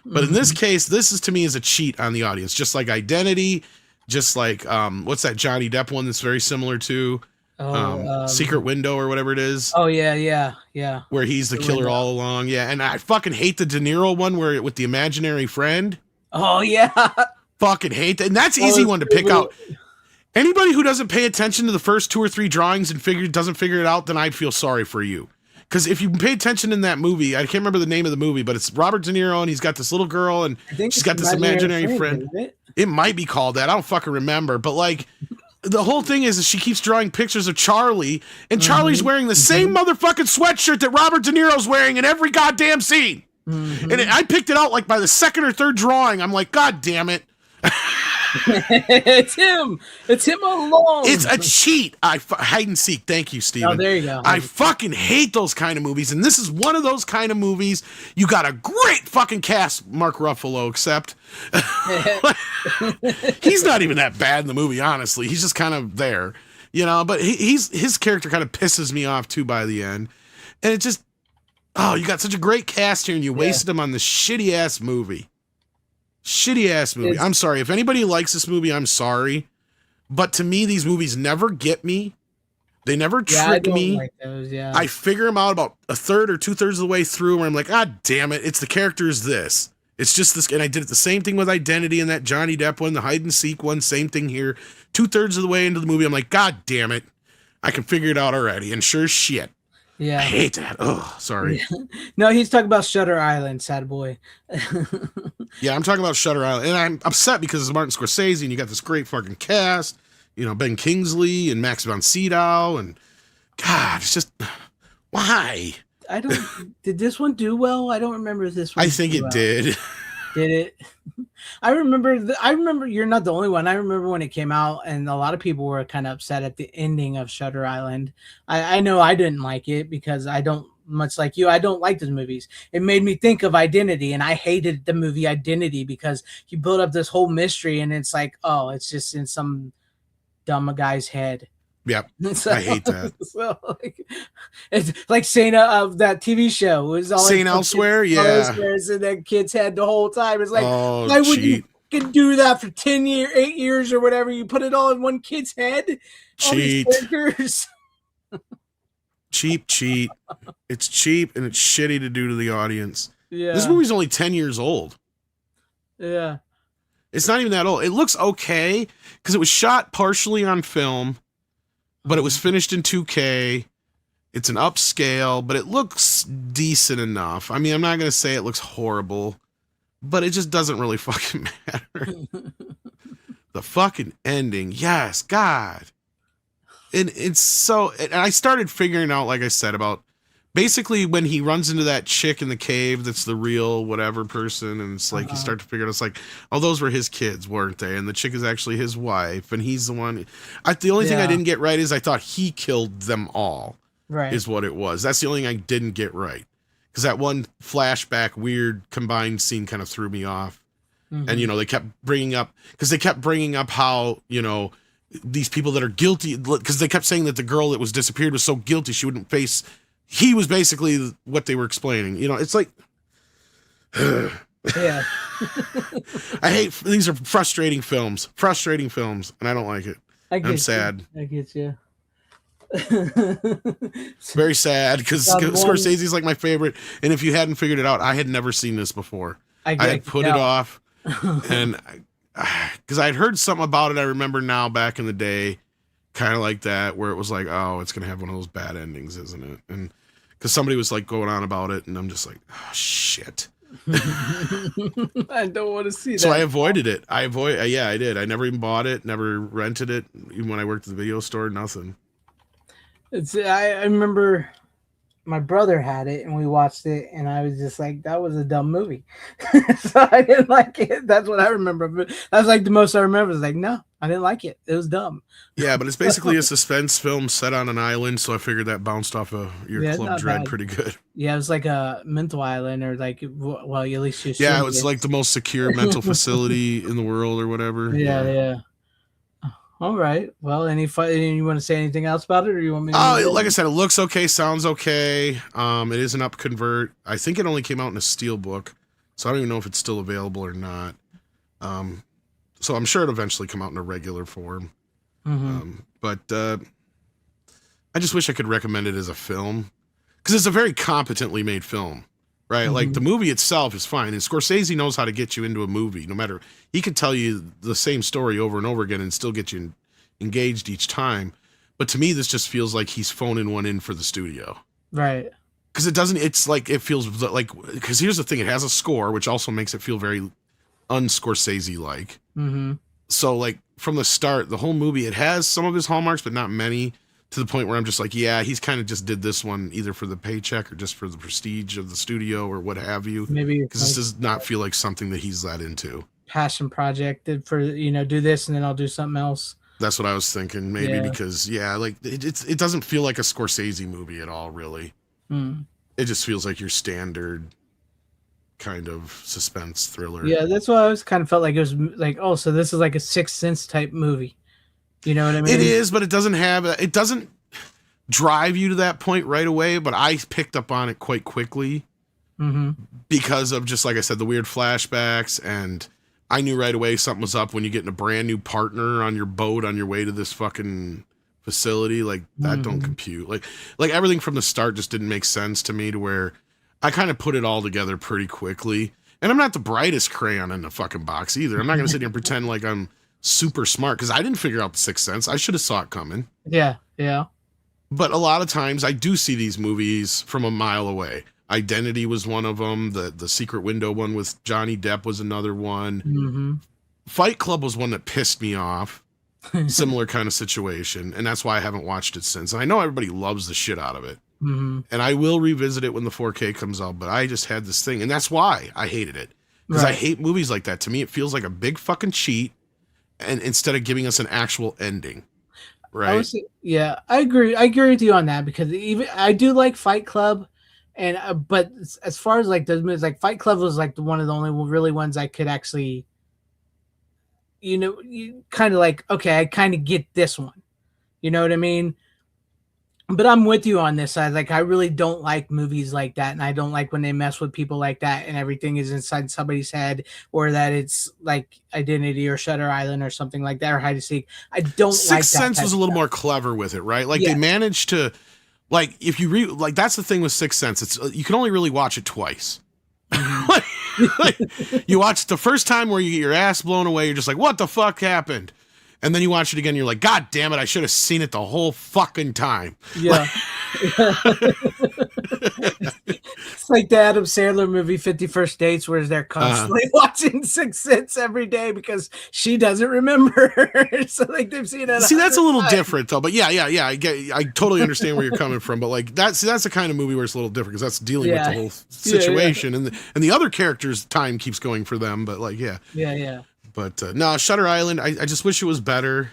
But in this case, this is to me is a cheat on the audience. Just like Identity, just like what's that Johnny Depp one that's very similar to Secret Window or whatever it is. Oh yeah. Where he's the killer all along. Yeah, and I fucking hate the De Niro one where with the imaginary friend. Oh yeah. Fucking hate that. And that's easy one to pick out. Anybody who doesn't pay attention to the first 2 or 3 drawings and doesn't figure it out, then I'd feel sorry for you. Because if you pay attention in that movie, I can't remember the name of the movie, but it's Robert De Niro, and he's got this little girl, and she's got this imaginary friend. It might be called that. I don't fucking remember. But, like, the whole thing is she keeps drawing pictures of Charlie, and Charlie's wearing the same motherfucking sweatshirt that Robert De Niro's wearing in every goddamn scene. And I picked it out, like, by the second or third drawing. I'm like, God damn it. It's him alone. It's a cheat. Hide and seek. Thank you, Steven. Oh, there you go. I fucking hate those kind of movies, and this is one of those kind of movies. You got a great fucking cast, Mark Ruffalo, except he's not even that bad in the movie, honestly. He's just kind of there, you know, but his character kind of pisses me off too by the end. And it just, you got such a great cast here, and you wasted him on this shitty ass movie. Shitty ass movie. I'm sorry. If anybody likes this movie, I'm sorry. But to me, these movies never get me. They never trick me. Like those, I figure them out about a third or 2/3 of the way through where I'm like, God damn it. It's the character is this. It's just this. And I did it the same thing with Identity and that Johnny Depp one, the hide and seek one. Same thing here. 2/3 of the way into the movie, I'm like, God damn it. I can figure it out already. And sure as shit. Yeah. I hate that. Oh, sorry. No, he's talking about Shutter Island, sad boy. Yeah, I'm talking about Shutter Island. And I'm upset because it's Martin Scorsese and you got this great fucking cast. You know, Ben Kingsley and Max von Sydow. And God, it's just, why? Did this one do well? I don't remember this one. I think it did. Did it? I remember you're not the only one. I remember when it came out and a lot of people were kind of upset at the ending of Shutter Island. I know I didn't like it because I don't, much like you, I don't like those movies. It made me think of Identity, and I hated the movie Identity because you build up this whole mystery and it's like, oh, it's just in some dumb guy's head. Yep. So, I hate that. So, it's like Saint of that TV show. It was all Saint Elsewhere, yeah. It's in that kid's head the whole time. It's like, can do that for 8 years or whatever. You put it all in one kid's head. All these Cheat. characters. Cheat. It's cheap and it's shitty to do to the audience. Yeah. This movie's only 10 years old. Yeah. It's not even that old. It looks okay because it was shot partially on film, but it was finished in 2K. It's an upscale, but it looks decent enough. I mean, I'm not going to say it looks horrible, but it just doesn't really fucking matter. The fucking ending. Yes, God. And it's so, and I started figuring out, like I said, about basically when he runs into that chick in the cave that's the real whatever person, and it's like you start to figure out, it's like, oh, those were his kids, weren't they? And the chick is actually his wife, and he's the one. The only thing I didn't get right is I thought he killed them all. Right. Is what it was. That's the only thing I didn't get right. Because that one flashback, weird combined scene kind of threw me off. Mm-hmm. And, they kept bringing up how, these people that are guilty, because they kept saying that the girl that was disappeared was so guilty she wouldn't face. He was basically what they were explaining. It's like, yeah. I hate these are frustrating films, and I don't like it. I'm sad. I get you. Very sad because Scorsese's like my favorite, and if you hadn't figured it out, I had never seen this before. I had put it off, and because I had heard something about it, I remember now back in the day, kind of like that, where it was like, oh, it's gonna have one of those bad endings, isn't it? And because somebody was like going on about it, and I'm just like, oh shit. I don't want to see that. So I avoided it. I did. I never even bought it, never rented it, even when I worked at the video store, nothing. I remember my brother had it and we watched it and I was just like, that was a dumb movie. So I didn't like it. That's what I remember. But that's like the most I remember. It's like, no, I didn't like it. It was dumb. Yeah, but it's basically a suspense film set on an island. So I figured that bounced off of your Club Dread pretty good. Yeah, it was like a mental island or like, well, at least you. Yeah, it was like the most secure mental facility in the world or whatever. Yeah. All right. Well, you want to say anything else about it, or you want me to? Like I said, it looks okay, sounds okay. It is an up convert. I think it only came out in a steelbook, so I don't even know if it's still available or not. So I'm sure it'll eventually come out in a regular form. Mm-hmm. But I just wish I could recommend it as a film because it's a very competently made film. Right, mm-hmm. Like the movie itself is fine, and Scorsese knows how to get you into a movie. No matter, he could tell you the same story over and over again and still get you engaged each time. But to me, this just feels like he's phoning one in for the studio, right? Because it doesn't. It's like it feels like because here's the thing: it has a score, which also makes it feel very un-Scorsese like. Mm-hmm. So like from the start, the whole movie, it has some of his hallmarks, but not many. To the point where I'm just like, yeah, he's kind of just did this one either for the paycheck or just for the prestige of the studio or what have you. Maybe because this does not feel like something that he's that into. Passion project for do this and then I'll do something else. That's what I was thinking. Maybe because like it doesn't feel like a Scorsese movie at all, really. Mm. It just feels like your standard kind of suspense thriller. Yeah, that's why I was kind of felt like it was like, oh, so this is like a Sixth Sense type movie. You know what I mean? It is, but it doesn't drive you to that point right away. But I picked up on it quite quickly because of just like I said, the weird flashbacks, and I knew right away something was up when you get a brand new partner on your boat on your way to this fucking facility. Like that don't compute. Like everything from the start just didn't make sense to me. To where I kind of put it all together pretty quickly. And I'm not the brightest crayon in the fucking box either. I'm not gonna sit here and pretend like I'm super smart because I didn't figure out the Sixth Sense. I should have saw it coming. Yeah. But a lot of times I do see these movies from a mile away. Identity was one of them. The Secret Window one with Johnny Depp was another one. Mm-hmm. Fight Club was one that pissed me off. Similar kind of situation, and that's why I haven't watched it since. And I know everybody loves the shit out of it, and I will revisit it when the 4K comes out. But I just had this thing, and that's why I hated it because I hate movies like that. To me, it feels like a big fucking cheat. And instead of giving us an actual ending, right? I agree. I agree with you on that because even I do like Fight Club, and but as far as like those movies, like Fight Club was like one of the only really ones I could actually, you kind of like, okay, I kind of get this one, you know what I mean? But I'm with you on this side. Like, I really don't like movies like that, and I don't like when they mess with people like that, and everything is inside somebody's head, or that it's like Identity or Shutter Island or something like that, or Hide and Seek. I don't like Sixth that Sense type was a of little stuff. more clever with it, right? Like they Yes. managed to, like if you like that's the thing with Sixth Sense. It's you can only really watch it twice. Like, you watch it the first time where you get your ass blown away. You're just like, what the fuck happened? And then you watch it again. You're like, God damn it! I should have seen it the whole fucking time. Yeah. It's like the Adam Sandler movie 51st Dates, where they're constantly watching Sixth Sense every day because she doesn't remember. So like they've seen it. See, that's a little 100 times. different though. But yeah. I totally understand where you're coming from. But like that's the kind of movie where it's a little different because that's dealing with the whole situation, and the other characters' time keeps going for them. But like, yeah. But no, Shutter Island. I just wish it was better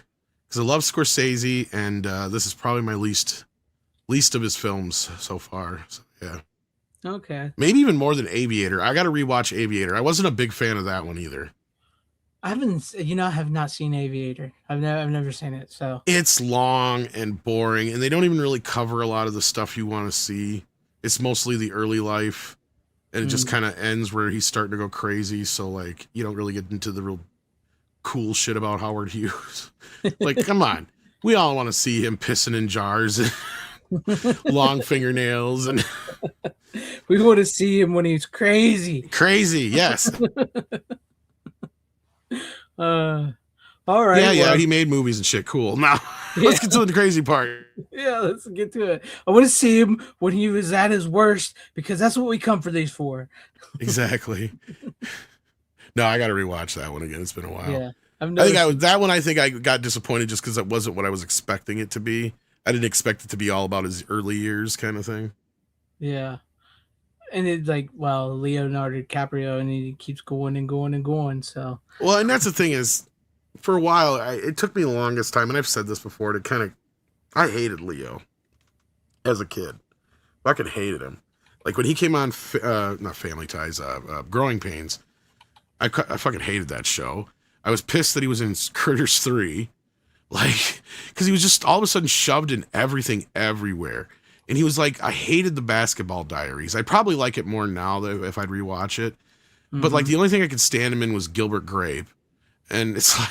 because I love Scorsese, and this is probably my least of his films so far. So, yeah. Okay. Maybe even more than Aviator. I got to rewatch Aviator. I wasn't a big fan of that one either. I have not seen Aviator. I've never seen it. So It's long and boring, and they don't even really cover a lot of the stuff you want to see. It's mostly the early life, and it just kind of ends where he's starting to go crazy. So like, you don't really get into the real cool shit about Howard Hughes. Like, come on. We all want to see him pissing in jars and long fingernails and we want to see him when he's crazy. crazy. Yes. All right. Yeah. He made movies and shit. Cool. Now let's get to the crazy part. Yeah, let's get to it. I want to see him when he was at his worst because that's what we come for these for. Exactly. No, I got to rewatch that one again. It's been a while. Yeah. I think I got disappointed just because it wasn't what I was expecting it to be. I didn't expect it to be all about his early years kind of thing. Yeah. And it's like, well, Leonardo DiCaprio, and he keeps going and going and going. So, well, and that's the thing is, for a while, it took me the longest time, and I've said this before, I hated Leo as a kid. Fucking hated him. Like when he came on, not Family Ties, Growing Pains, I fucking hated that show. I was pissed that he was in Critters 3. Like, because he was just all of a sudden shoved in everything everywhere. And he was like, I hated the Basketball Diaries. I'd probably like it more now if I'd rewatch it. But like the only thing I could stand him in was Gilbert Grape. And it's like,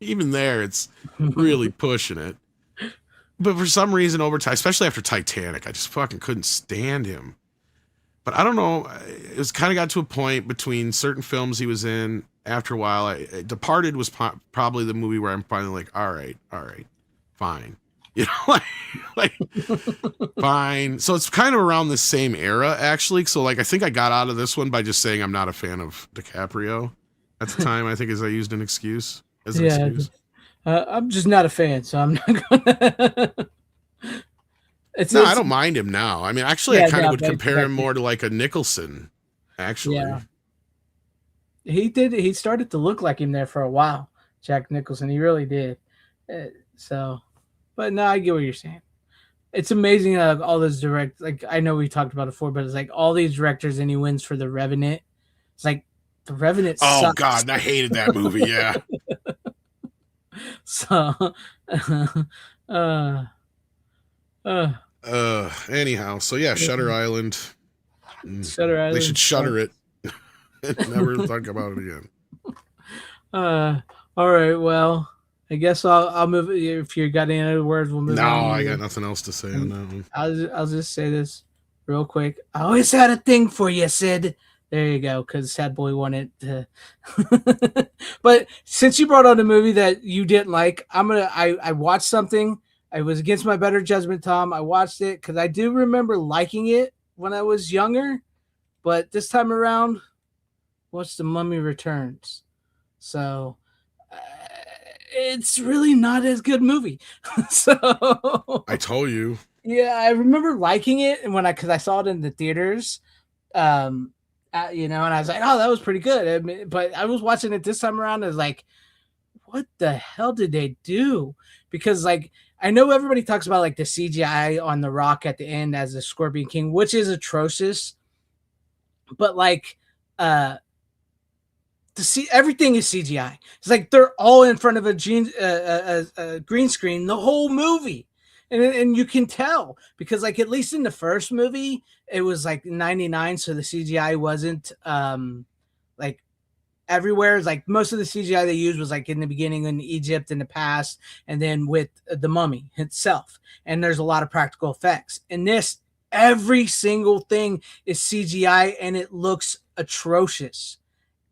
even there, it's really pushing it. But for some reason over time, especially after Titanic, I just fucking couldn't stand him. But I don't know. It was kind of got to a point between certain films he was in. After a while, Departed was probably the movie where I'm finally like, all right, fine. You know, like fine. So it's kind of around the same era, actually. So like, I think I got out of this one by just saying I'm not a fan of DiCaprio at the time. I think as I used an excuse as an excuse. I'm just not a fan, so I'm not gonna. I don't mind him now. I mean, actually, I kind of would compare him more to like a Nicholson. Actually, yeah. He started to look like him there for a while, Jack Nicholson. He really did. But no, I get what you're saying. It's amazing all those like I know we talked about it before, but it's like all these directors and he wins for The Revenant. It's like The Revenant sucks. Oh God, I hated that movie. Yeah. So, anyhow, so yeah, Shutter Island. Shutter Island. They should shutter it. Never talk about it again. All right. Well, I guess I'll move. If you got any other words, we'll move on. No, I got nothing else to say on that one. I'll just say this real quick. I always had a thing for you, Sid. There you go, because Sad Boy wanted to. But since you brought on a movie that you didn't like, I watched something. I was against my better judgment, Tom. I watched it because I do remember liking it when I was younger, but this time around, watched The Mummy Returns. So it's really not as good movie. So I told you. Yeah, I remember liking it, and because I saw it in the theaters, and I was like, oh, that was pretty good. But I was watching it this time around, and I was like, what the hell did they do? Because like I know everybody talks about like the CGI on the Rock at the end as the Scorpion King, which is atrocious. But like everything is CGI. It's like they're all in front of a green screen the whole movie. And you can tell because like at least in the first movie it was like 99, so the CGI wasn't like everywhere. Like most of the CGI they used was like in the beginning in Egypt in the past, and then with the mummy itself. And there's a lot of practical effects. In this, every single thing is CGI and it looks atrocious.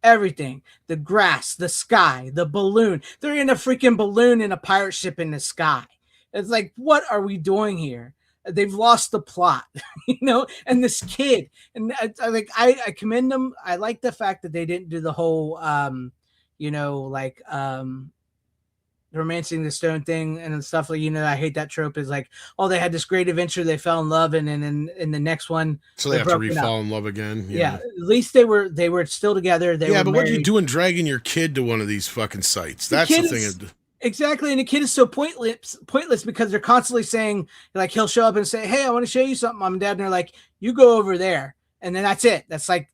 Everything, the grass, the sky, the balloon. They're in a freaking balloon in a pirate ship in the sky. It's like, what are we doing here? They've lost the plot, and this kid, and I commend them. I like the fact that they didn't do the whole romancing the stone thing and stuff. Like, I hate that trope. Is like, oh, they had this great adventure, they fell in love, and then in the next one, so they have to fall in love again. Yeah, at least they were still together. They were but married. what are you doing dragging your kid to one of these fucking sites? That's the thing. Exactly, and the kid is so pointless because they're constantly saying, like, he'll show up and say, "Hey, I want to show you something, Mom and Dad," and they're like, "You go over there," and then that's it. That's like,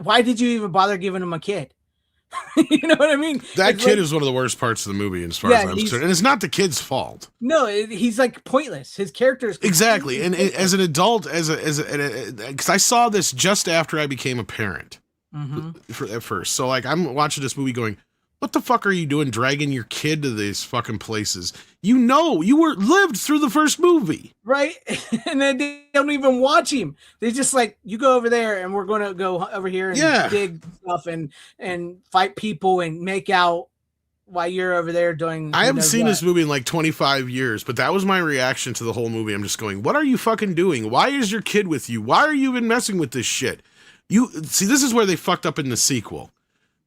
why did you even bother giving him a kid? You know what I mean? That kid is one of the worst parts of the movie, as far as I'm concerned, and it's not the kid's fault. No, he's like pointless. His character is exactly, and as an adult, because I saw this just after I became a parent, at first. So like, I'm watching this movie going, what the fuck are you doing dragging your kid to these fucking places? You lived through the first movie. Right? And then they don't even watch him. They just like, you go over there and we're going to go over here and dig stuff and fight people and make out while you're over there doing. I haven't seen this movie in like 25 years, but that was my reaction to the whole movie. I'm just going, what are you fucking doing? Why is your kid with you? Why are you even messing with this shit? See, this is where they fucked up in the sequel.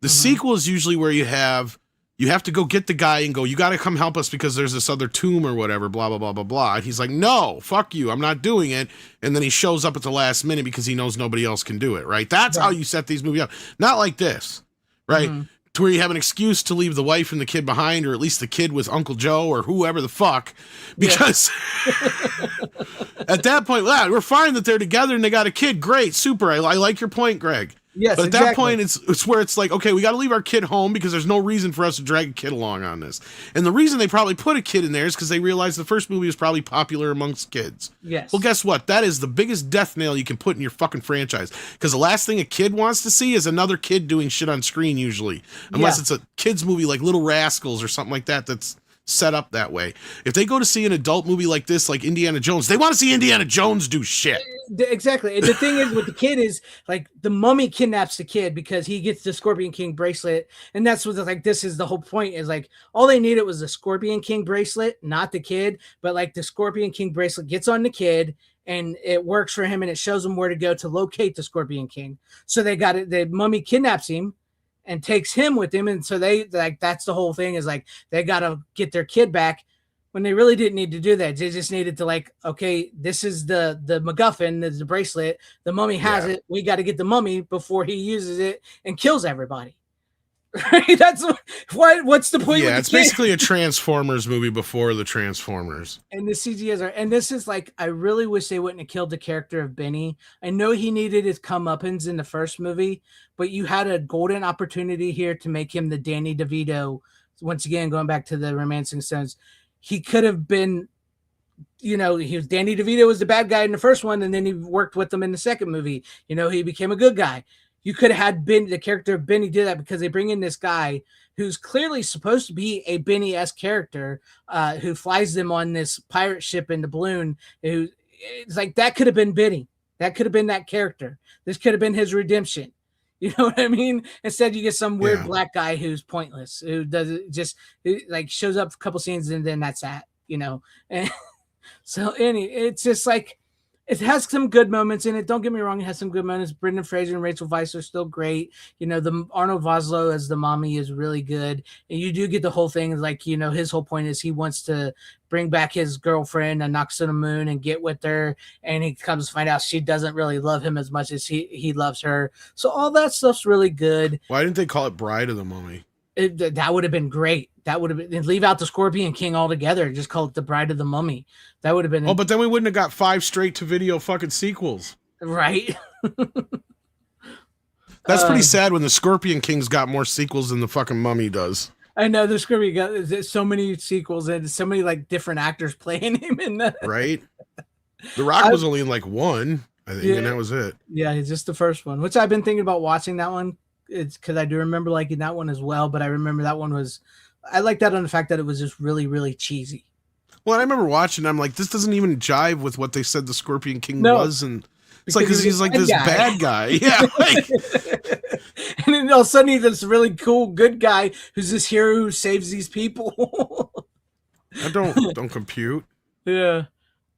The sequel is usually where you have to go get the guy and go, you got to come help us because there's this other tomb or whatever, blah, blah, blah, blah, blah. And he's like, no, fuck you. I'm not doing it. And then he shows up at the last minute because he knows nobody else can do it, right? That's how you set these movies up. Not like this, right? To where you have an excuse to leave the wife and the kid behind, or at least the kid with Uncle Joe or whoever the fuck. Because at that point, we're fine that they're together and they got a kid. Great, super. I like your point, Greg. Yes, but at that point, it's where it's like, okay, we got to leave our kid home because there's no reason for us to drag a kid along on this. And the reason they probably put a kid in there is because they realized the first movie was probably popular amongst kids. Yes. Well, guess what? That is the biggest death nail you can put in your fucking franchise. Because the last thing a kid wants to see is another kid doing shit on screen, usually. Unless it's a kid's movie like Little Rascals or something like that that's set up that way. If they go to see an adult movie like this, like Indiana Jones, they want to see Indiana Jones do shit. Exactly. And the thing is with the kid is like the mummy kidnaps the kid because he gets the Scorpion King bracelet. And that's what like, this is the whole point is like, all they needed was the Scorpion King bracelet, not the kid, but like the Scorpion King bracelet gets on the kid and it works for him and it shows him where to go to locate the Scorpion King. So they got it. The mummy kidnaps him and takes him with him. And so they like, that's the whole thing is like, they got to get their kid back when they really didn't need to do that. They just needed to like, okay, this is the MacGuffin, this is the bracelet. The mummy has it. We got to get the mummy before he uses it and kills everybody. Right? That's what's the point? Yeah, it's basically a Transformers movie before the Transformers. And the CGIs are, and this is like, I really wish they wouldn't have killed the character of Benny. I know he needed his comeuppance in the first movie, but you had a golden opportunity here to make him the Danny DeVito. Once again, going back to the Romancing Stones, he could have been, he was Danny DeVito was the bad guy in the first one, and then he worked with them in the second movie. He became a good guy. You could have had the character of Benny do that because they bring in this guy who's clearly supposed to be a Benny-esque character who flies them on this pirate ship in the balloon. It's like that could have been Benny. That could have been that character. This could have been his redemption. You know what I mean? Instead, you get some weird black guy who's pointless, who does it just like shows up for a couple scenes and then that's that. And so it's just like it has some good moments in it. Don't get me wrong; it has some good moments. Brendan Fraser and Rachel Weisz are still great. The Arnold Vosloo as the mommy is really good, and you do get the whole thing. Like his whole point is he wants to bring back his girlfriend and knocks on the moon and get with her, and he comes to find out she doesn't really love him as much as he loves her. So all that stuff's really good. Why didn't they call it Bride of the Mummy? That would have been great. That would have been, and leave out the Scorpion King altogether. Just call it the Bride of the Mummy. That would have been. Oh, but then we wouldn't have got 5 straight-to-video fucking sequels. Right. That's pretty sad when the Scorpion King's got more sequels than the fucking Mummy does. I know there's gonna be there's so many sequels and so many like different actors playing him in that. Right? The Rock was only in like one, I think, Yeah. and that was it. Yeah, it's just the first one, which I've been thinking about watching that one. It's because I do remember liking that one as well, but I remember that one was I like that on the fact that it was just really, really cheesy. Well, I remember watching. I'm like, this doesn't even jive with what they said the Scorpion King No, was, and it's like because because he's like this bad guy. Yeah, like, and then all of a sudden he's this really cool good guy who's this hero who saves these people. I don't compute. Yeah.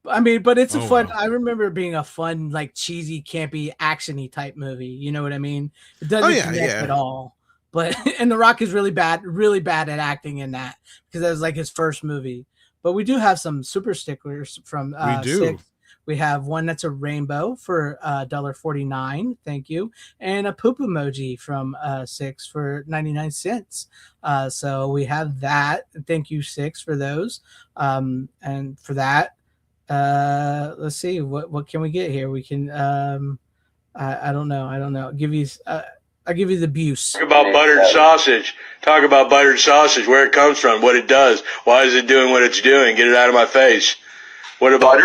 I mean, but it's a fun. Wow. I remember it being a fun, like cheesy, campy, actiony type movie. You know what I mean? It doesn't connect at all. But and The Rock is really bad at acting in that because that was like his first movie. But we do have some super stickers from We do. 6. We have one that's a rainbow for $1.49. Thank you, and a poop emoji from 6 for 99 cents. So we have that. Thank you, 6, for those. And for that. Let's see what can we get here. We can I don't know. I'll give you the buse. Talk about buttered sausage. Talk about buttered sausage, where it comes from, what it does, why is it doing what it's doing. Get it out of my face. What about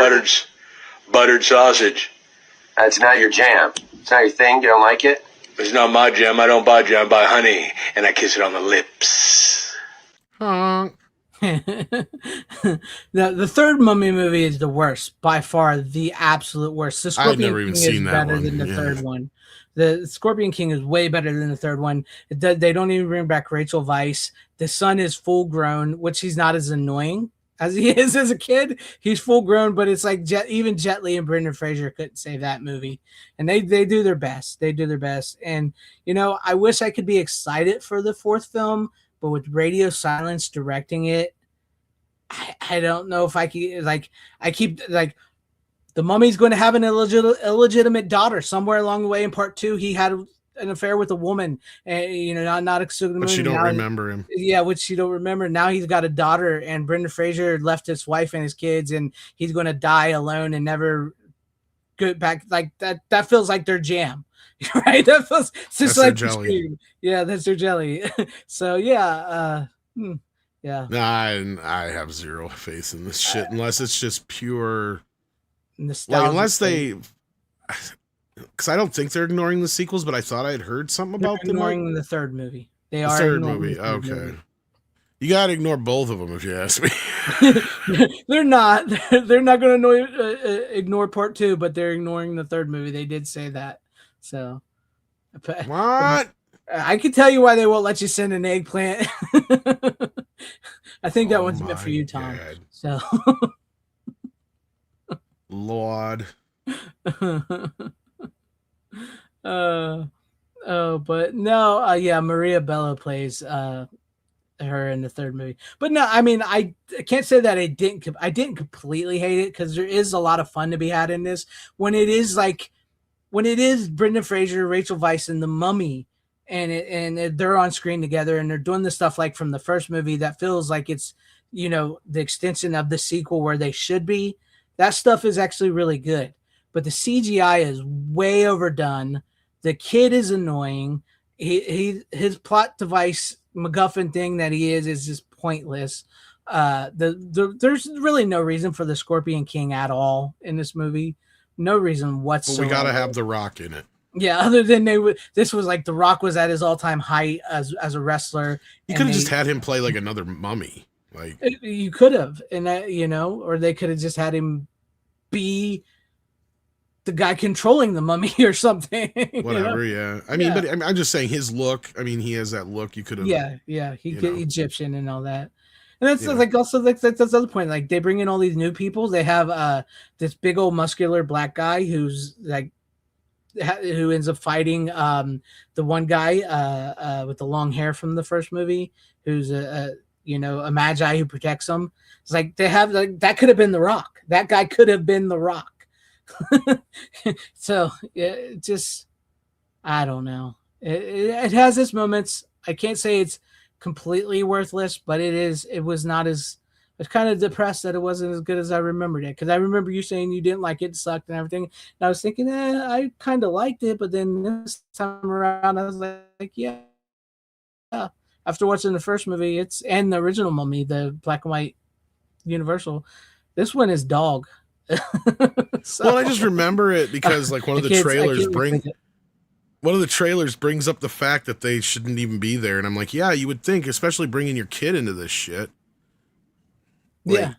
buttered sausage? That's not your jam. It's not your thing. You don't like it? It's not my jam. I don't buy jam. I buy honey, and I kiss it on the lips. The third Mummy movie is the worst, by far the absolute worst. The Scorpion I've never even King seen is that better one. than the Yeah. third one. The Scorpion King is way better than the third one. They don't even bring back Rachel Weisz. The son is full grown, which he's not as annoying as he is as a kid. He's full grown, but it's like even Jet Li and Brendan Fraser couldn't save that movie. And they do their best. They do their best. And you know, I wish I could be excited for the fourth film, but with Radio Silence directing it, I don't know if I can I keep the Mummy's going to have an illegitimate daughter somewhere along the way in part 2. He had an affair with a woman, and you know, not But she don't remember him. Yeah, which she don't remember. Now he's got a daughter, and Brendan Fraser left his wife and his kids, and he's going to die alone and never go back. Like that feels like their jam, right? That feels it's just like their jelly. Yeah, that's their jelly. So yeah. Yeah. Nah, I have zero faith in this shit unless it's just pure nostalgia. Like, unless they, because I don't think they're ignoring the sequels, but I thought I had heard something about them. Ignoring the third movie. They the are third ignoring movie. the third Okay. movie. You gotta ignore both of them if you ask me. They're not. They're not going to ignore part 2, but they're ignoring the third movie. They did say that. So what? I can tell you why they won't let you send an eggplant. I think that one's meant for you, Tom. God. So, Lord. But no, yeah, Maria Bello plays her in the third movie. But no, I mean, I can't say that I didn't completely hate it, because there is a lot of fun to be had in this when it is Brendan Fraser, Rachel Weisz, and the Mummy. And they're on screen together, and they're doing the stuff like from the first movie that feels like it's, you know, the extension of the sequel where they should be. That stuff is actually really good, but the CGI is way overdone. The kid is annoying. His plot device MacGuffin thing that he is just pointless. There's really no reason for the Scorpion King at all in this movie. No reason whatsoever. But we gotta have The Rock in it. Yeah, other than this was like The Rock was at his all-time height as a wrestler. You could have just had him play like another mummy. Like you could have, and that, you know, or they could have just had him be the guy controlling the mummy or something. Whatever, you know? Yeah. I mean, but I'm just saying his look. I mean, he has that look. You could have. Yeah. He get Egyptian and all that. And that's like also like that's the other point. Like they bring in all these new people. They have this big old muscular black guy who's like, who ends up fighting the one guy with the long hair from the first movie, who's a magi who protects them. It's like they have that could have been The Rock. That guy could have been The Rock. So yeah, just I don't know. It has its moments. I can't say it's completely worthless, but it was not as. I was kind of depressed that it wasn't as good as I remembered it, because I remember you saying you didn't like it, sucked and everything. And I was thinking, I kind of liked it, but then this time around, I was like, yeah, after watching the first movie, and the original Mummy, the black and white Universal, this one is dog. So, Well, I just remember it because like one of the trailers brings up the fact that they shouldn't even be there, and I'm like, yeah, you would think, especially bringing your kid into this shit. Like, yeah,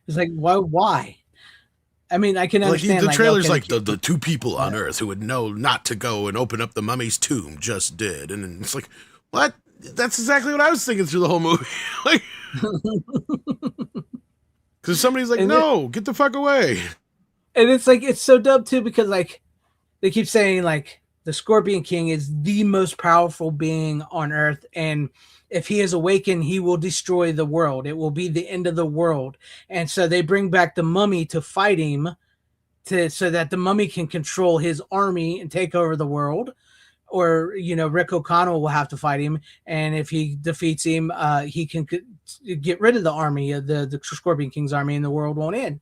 it's like why? I mean, I can understand. The trailer's like the two people on Earth who would know not to go and open up the mummy's tomb just did, and it's like, what? That's exactly what I was thinking through the whole movie. Like, because somebody's like, no, get the fuck away. And it's like, it's so dumb too, because like they keep saying like the Scorpion King is the most powerful being on Earth, and if he is awakened, he will destroy the world. It will be the end of the world. And so they bring back the mummy to fight him, so that the mummy can control his army and take over the world. Or, you know, Rick O'Connell will have to fight him. And if he defeats him, he can get rid of the army, the Scorpion King's army, and the world won't end.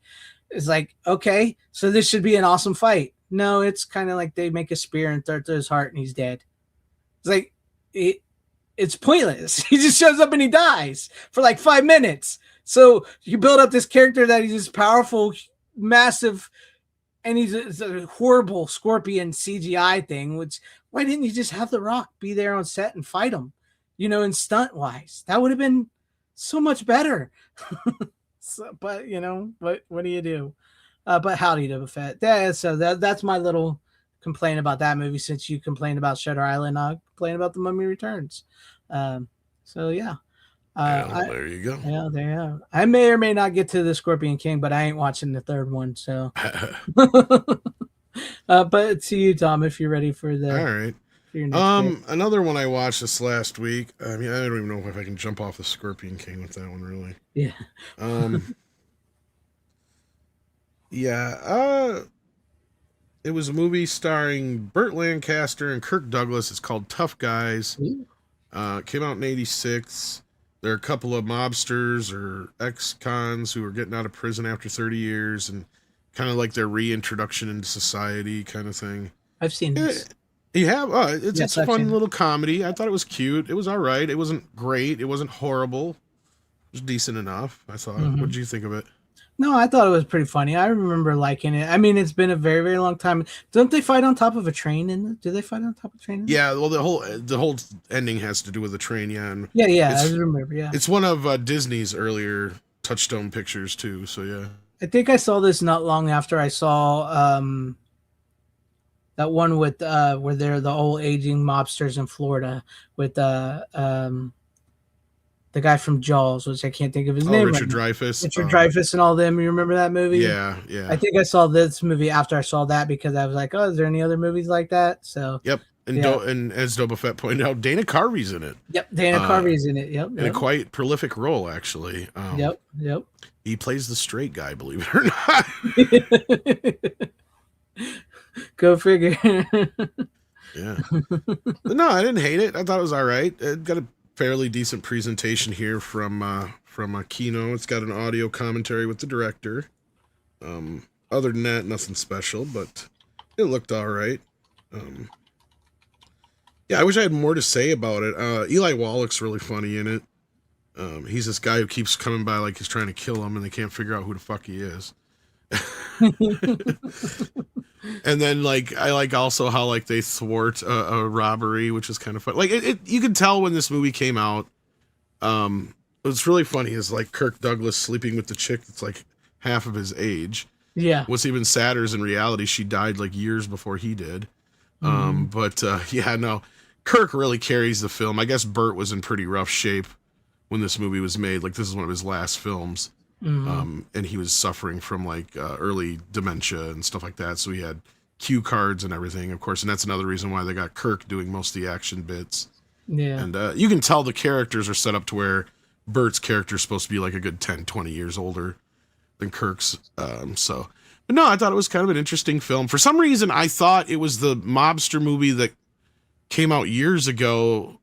It's like, okay, so this should be an awesome fight. No, it's kind of like they make a spear and throw it to his heart and he's dead. It's like, it's pointless. He just shows up and he dies for like 5 minutes. So you build up this character that he's this powerful, massive, and he's a horrible scorpion CGI thing, which, why didn't you just have The Rock be there on set and fight him, you know, in stunt wise? That would have been so much better. So, but, you know, what do you do? But howdy to Buffett. That's my little complaint about that movie. Since you complained about Shutter Island, I'll complain about The Mummy Returns. So yeah. There you go. Yeah, there you go. I may or may not get to the Scorpion King, but I ain't watching the third one. So, but to you, Tom, if you're ready for the. All right. Another one I watched this last week. I mean, I don't even know if I can jump off the Scorpion King with that one, really. Yeah. Yeah. It was a movie starring Burt Lancaster and Kirk Douglas. It's called Tough Guys. Came out in '86. There are a couple of mobsters or ex-cons who are getting out of prison after 30 years and kind of like their reintroduction into society kind of thing. I've seen this. You have? It's a fun little comedy. I thought it was cute. It was all right. It wasn't great. It wasn't horrible. It was decent enough, I thought. What did you think of it? No, I thought it was pretty funny. I remember liking it. I mean, it's been a very, very long time. Don't they fight on top of a train? Do they fight on top of a train? Yeah, well, the whole ending has to do with the train, yeah. And yeah, I remember, yeah. It's one of Disney's earlier Touchstone pictures, too, so yeah. I think I saw this not long after I saw that one with where they're the old aging mobsters in Florida with the guy from Jaws, which I can't think of his name. Richard Dreyfuss. Richard Dreyfuss and all them. You remember that movie? Yeah. I think I saw this movie after I saw that because I was like, oh, is there any other movies like that? So. Yep. And as Doba Fett pointed out, Dana Carvey's in it. Yep, Dana Carvey's in it. Yep. In a quite prolific role, actually. Yep. He plays the straight guy, believe it or not. Go figure. Yeah. But no, I didn't hate it. I thought it was all right. It got a fairly decent presentation here from Kino. It's got an audio commentary with the director. Other than that, nothing special, but it looked all right. Yeah, I wish I had more to say about it. Eli Wallach's really funny in it. He's this guy who keeps coming by like he's trying to kill him, and they can't figure out who the fuck he is. And then like I like also how like they thwart a robbery, which is kind of fun. Like you could tell when this movie came out. What's really funny is like Kirk Douglas sleeping with the chick that's like half of his age. Yeah. What's even sadder is in reality she died like years before he did. But yeah, no, Kirk really carries the film. I guess Burt was in pretty rough shape when this movie was made. Like this is one of his last films. And he was suffering from like early dementia and stuff like that. So he had cue cards and everything, of course. And that's another reason why they got Kirk doing most of the action bits. Yeah. And you can tell the characters are set up to where Bert's character is supposed to be like a good 10, 20 years older than Kirk's. But no, I thought it was kind of an interesting film. For some reason, I thought it was the mobster movie that came out years ago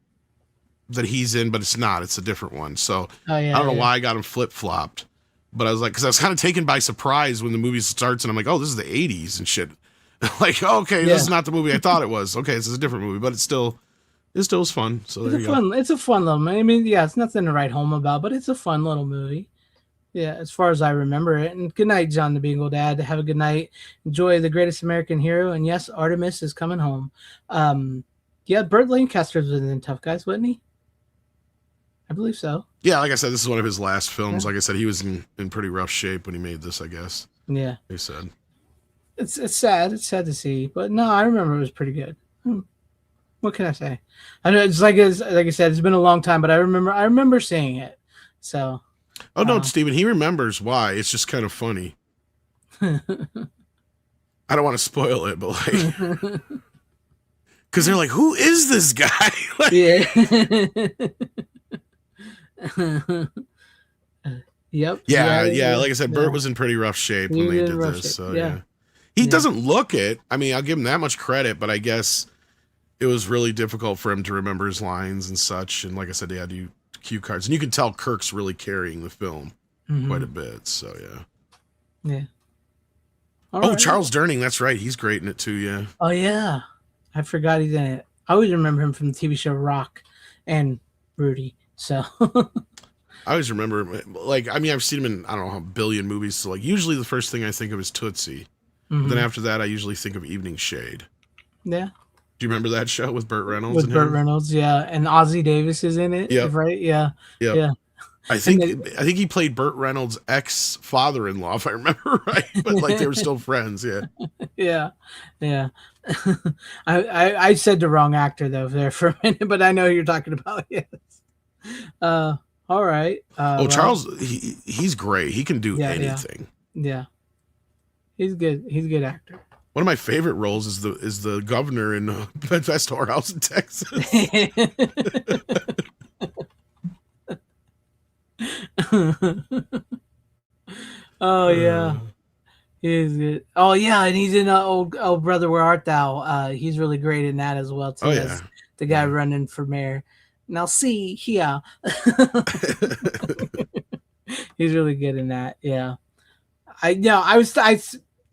that he's in, but it's not. It's a different one. So I don't know why I got him flip-flopped. But I was like, because I was kind of taken by surprise when the movie starts, and I'm like, oh, this is the 80s and shit. Like, okay, this is not the movie I thought it was. Okay, this is a different movie, but it's still It still was fun. So there you go. It's a fun little movie. I mean, yeah, it's nothing to write home about, but it's a fun little movie. Yeah, as far as I remember it. And good night, John the Beagle Dad. Have a good night. Enjoy The Greatest American Hero. And yes, Artemis is coming home. Yeah, Burt Lancaster was in Tough Guys, wasn't he? I believe so. Yeah, like I said, this is one of his last films. Like I said, he was in pretty rough shape when he made this, I guess. Yeah. They said. It's sad. It's sad to see. But no, I remember it was pretty good. What can I say? I know it's like I said, it's been a long time, but I remember seeing it. So Oh no, Steven, he remembers why. It's just kind of funny. I don't want to spoil it, but like because they're like, who is this guy? Like, Yep. Yeah. Like I said, Burt was in pretty rough shape when they did this. So yeah. He doesn't look it. I mean, I'll give him that much credit, but I guess it was really difficult for him to remember his lines and such. And like I said, they had to do cue cards. And you can tell Kirk's really carrying the film quite a bit. So yeah. Yeah. Right. Charles Durning, that's right. He's great in it too, yeah. Oh yeah. I forgot he's in it. I always remember him from the TV show Rock and Rudy. So I always remember, like, I mean, I've seen him in, I don't know, a billion movies. So, like, usually the first thing I think of is Tootsie. Then after that, I usually think of Evening Shade. Yeah. Do you remember that show with Burt Reynolds? With Burt Reynolds, yeah. And Ozzie Davis is in it, right? Yeah. Yeah. I think he played Burt Reynolds' ex-father-in-law, if I remember right. But, like, they were still friends, yeah. Yeah. I said the wrong actor, though, there for a minute, but I know who you're talking about, yes. All right. Charles, he's great. He can do anything. Yeah. He's good. He's a good actor. One of my favorite roles is the governor in Best Whorehouse in Texas. Oh yeah, he's good. Oh yeah, and he's in old Brother Where Art Thou. He's really great in that as well too. Oh yeah, the guy running for mayor. Now see here, he's really good in that. Yeah, I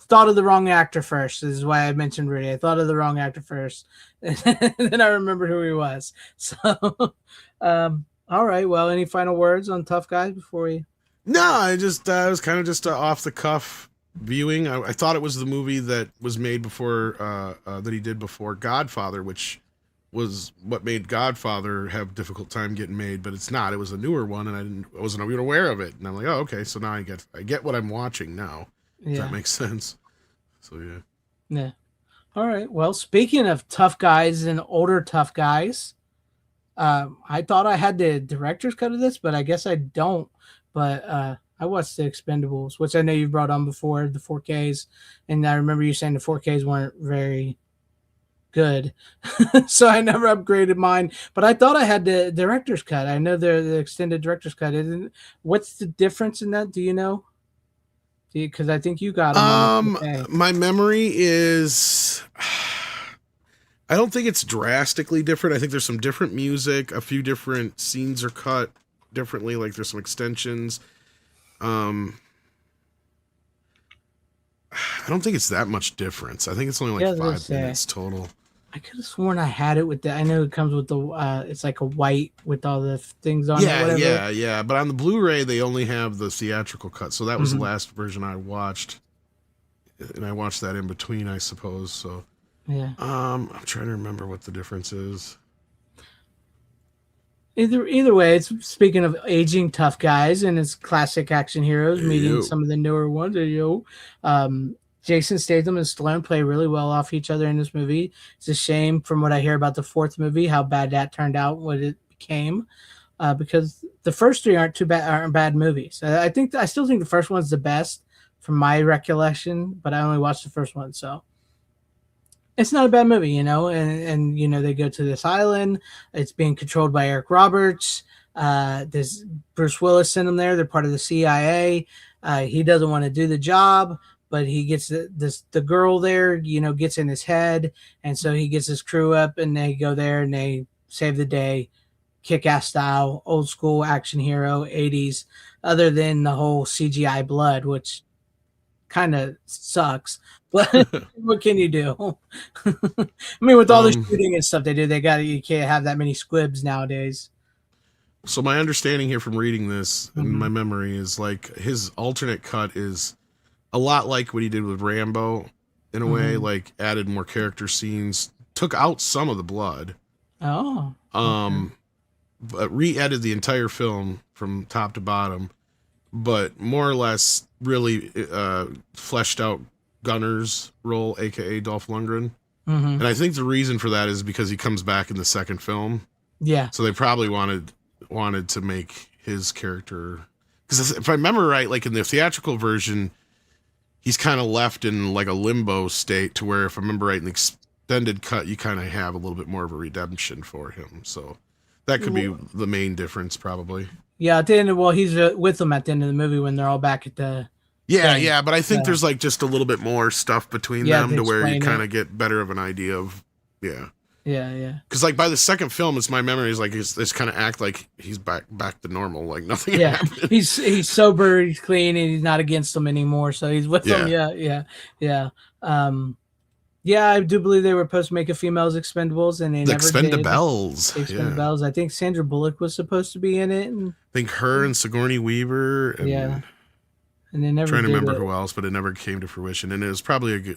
thought of the wrong actor first. This is why I mentioned Rudy. I thought of the wrong actor first, and then I remembered who he was. So, all right. Well, any final words on Tough Guys before we? No, I was kind of just off the cuff viewing. I thought it was the movie that was made before that he did before Godfather, which was what made Godfather have difficult time getting made, but it's not. It was a newer one, and I wasn't even aware of it. And I'm like, oh, okay, so now I get what I'm watching now. If that makes sense. So yeah. Yeah. All right. Well, speaking of tough guys and older tough guys, I thought I had the director's cut of this, but I guess I don't. But I watched the Expendables, which I know you brought on before, the 4Ks, and I remember you saying the 4Ks weren't very good, so I never upgraded mine. But I thought I had the director's cut. I know the extended director's cut. What's the difference in that? Do you know? Because I think you got them. My memory is, I don't think it's drastically different. I think there's some different music. A few different scenes are cut differently. Like there's some extensions. I don't think it's that much difference. I think it's only like 5 minutes total. I could have sworn I had it with the. I know it comes with the. It's like a white with all the things on it. Yeah. But on the Blu-ray, they only have the theatrical cut. So that was the last version I watched, and I watched that in between, I suppose. So yeah. I'm trying to remember what the difference is. Either way, it's speaking of aging tough guys and it's classic action heroes meeting some of the newer ones. Jason Statham and Stallone play really well off each other in this movie. It's a shame, from what I hear about the fourth movie, how bad that turned out, what it became, because the first three aren't bad movies. I still think the first one's the best from my recollection, but I only watched the first one, so it's not a bad movie, and they go to this island. It's being controlled by Eric Roberts. There's Bruce Willis sent them there. They're part of the CIA. He doesn't want to do the job, but he gets the girl there, gets in his head. And so he gets his crew up and they go there and they save the day, kick-ass style, old school action hero, 80s, other than the whole CGI blood, which kind of sucks. But what can you do? I mean, with all the shooting and stuff they do, you can't have that many squibs nowadays. So my understanding here from reading this and my memory is like his alternate cut is a lot like what he did with Rambo in a way, like added more character scenes, took out some of the blood. Oh. But re-edited the entire film from top to bottom, but more or less really fleshed out Gunner's role, aka Dolph Lundgren. And I think the reason for that is because he comes back in the second film. Yeah. So they probably wanted to make his character, because if I remember right, like in the theatrical version, he's kind of left in like a limbo state to where, if I remember right, in the extended cut, you kind of have a little bit more of a redemption for him. So that could be the main difference, probably. Yeah, at the end he's with them at the end of the movie when they're all back at the Yeah, but I think there's like just a little bit more stuff between them to where you kind of get better of an idea of, Yeah. Because like by the second film, it's my memory is like it's kind of act like he's back to normal, like nothing happened. He's sober, he's clean, and he's not against them anymore. So he's with them. Yeah. I do believe they were supposed to make a females Expendables, and they never Expendables. did. Expendables. I think Sandra Bullock was supposed to be in it. And I think her and Sigourney Weaver. And and they never. Trying to remember who else, but it never came to fruition, and it was probably a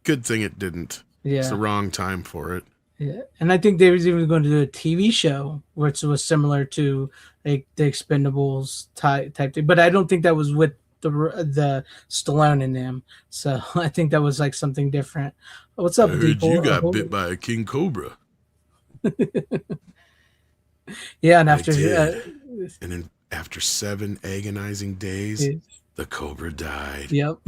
good thing it didn't. Yeah, it's the wrong time for it. Yeah, and I think they was even going to do a TV show which was similar to like the Expendables type thing, but I don't think that was with the Stallone in them. So I think that was like something different. What's up, I heard you got bit by a king cobra. Yeah, and after and then after 7 agonizing days, the cobra died. Yep.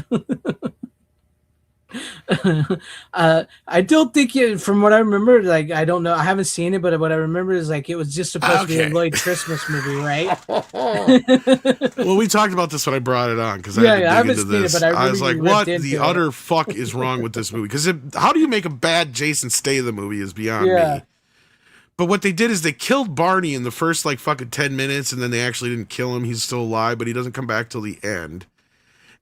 I don't think from what I remember, like I don't know, I haven't seen it, but what I remember is like it was just supposed to be a Lloyd Christmas movie, right? Well, we talked about this when I brought it on because I haven't seen it, but I was like, "What the utter fuck is wrong with this movie?" Because how do you make a bad Jason Statham movie is beyond me. But what they did is they killed Barney in the first like fucking 10 minutes, and then they actually didn't kill him. He's still alive, but he doesn't come back till the end.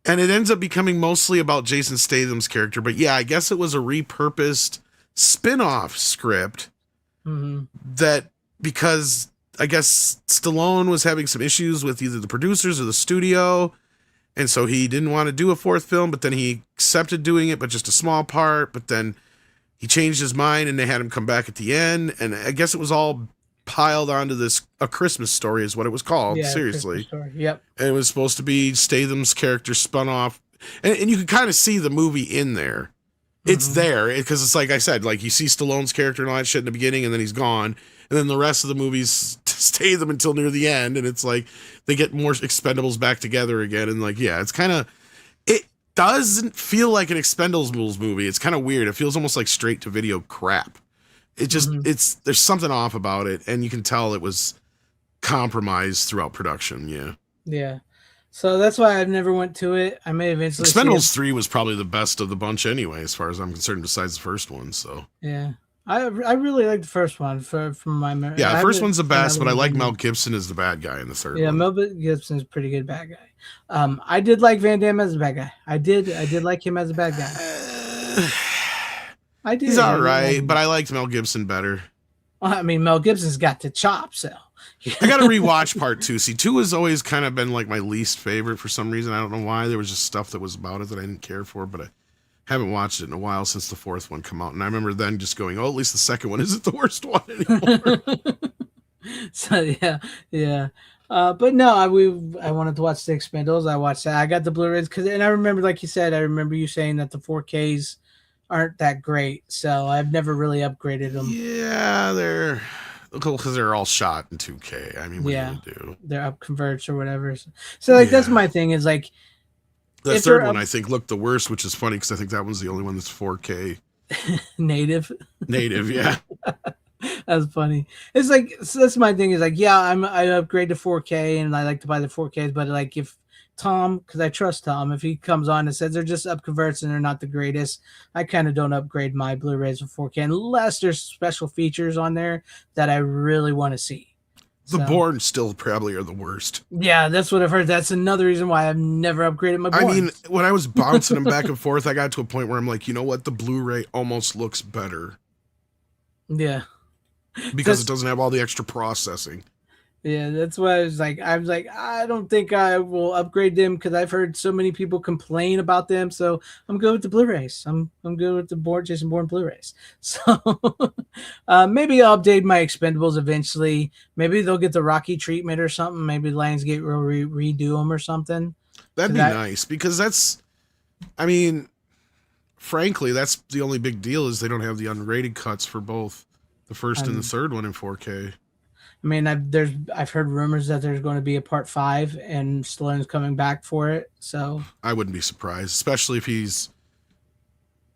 And it ends up becoming mostly about Jason Statham's character. But yeah, I guess it was a repurposed spin-off script that, because I guess Stallone was having some issues with either the producers or the studio. And so he didn't want to do a fourth film, but then he accepted doing it, but just a small part. But then he changed his mind and they had him come back at the end. And I guess it was all piled onto this A Christmas Story is what it was called. Seriously. Yep. And it was supposed to be Statham's character spun off. And you can kind of see the movie in there. It's there because it's like I said, like you see Stallone's character and all that shit in the beginning and then he's gone. And then the rest of the movies Statham until near the end. And it's like they get more Expendables back together again. And like, yeah, it's kind of, it doesn't feel like an Expendables movie. It's kind of weird. It feels almost like straight to video crap. It just, there's something off about it, and you can tell it was compromised throughout production. Yeah. So that's why I've never went to it. I may eventually. Expendables 3 was probably the best of the bunch anyway, as far as I'm concerned, besides the first one. So yeah, I really like the first one from my memory. Yeah, the first one's the best, but I like Mel Gibson as the bad guy in the third one. Yeah, Mel Gibson is a pretty good bad guy. I did like Van Damme as a bad guy. I did like him as a bad guy. I did. He's all right, but I liked Mel Gibson better. Well, I mean, Mel Gibson's got the chops, so. I got to rewatch part 2. See, 2 has always kind of been like my least favorite for some reason. I don't know why. There was just stuff that was about it that I didn't care for, but I haven't watched it in a while since the fourth one come out. And I remember then just going, oh, at least the second one isn't the worst one anymore. So, yeah. But no, I wanted to watch the Expendables. I watched that. I got the Blu-rays and I remember, like you said, I remember you saying that the 4Ks aren't that great, so I've never really upgraded them. Yeah, they're because they're all shot in 2K. I mean, what are you gonna do? They're up converts or whatever. So like that's my thing is like the third one I think looked the worst, which is funny because I think that one's the only one that's 4K native. Yeah. That's funny. It's like so that's my thing is like I upgrade to 4K and I like to buy the 4Ks, but like if Tom, because I trust Tom, if he comes on and says they're just up converts and they're not the greatest, I kind of don't upgrade my Blu-rays to 4K unless there's special features on there that I really want to see. The Bourne still probably are the worst. Yeah, that's what I've heard. That's another reason why I've never upgraded my Bourne. I mean, when I was bouncing them back and forth, I got to a point where I'm like, you know what? The Blu-ray almost looks better. Yeah. Because it doesn't have all the extra processing. Yeah, that's why I was like, I don't think I will upgrade them because I've heard so many people complain about them. So I'm good with the Blu-rays. I'm good with the Jason Bourne Blu-rays. So maybe I'll update my Expendables eventually. Maybe they'll get the Rocky treatment or something. Maybe Lionsgate will redo them or something. That'd be nice because that's, I mean, frankly, that's the only big deal is they don't have the unrated cuts for both the first and the third one in 4K. I mean, I've heard rumors that there's going to be a part 5 and Stallone's coming back for it. So I wouldn't be surprised, especially if he's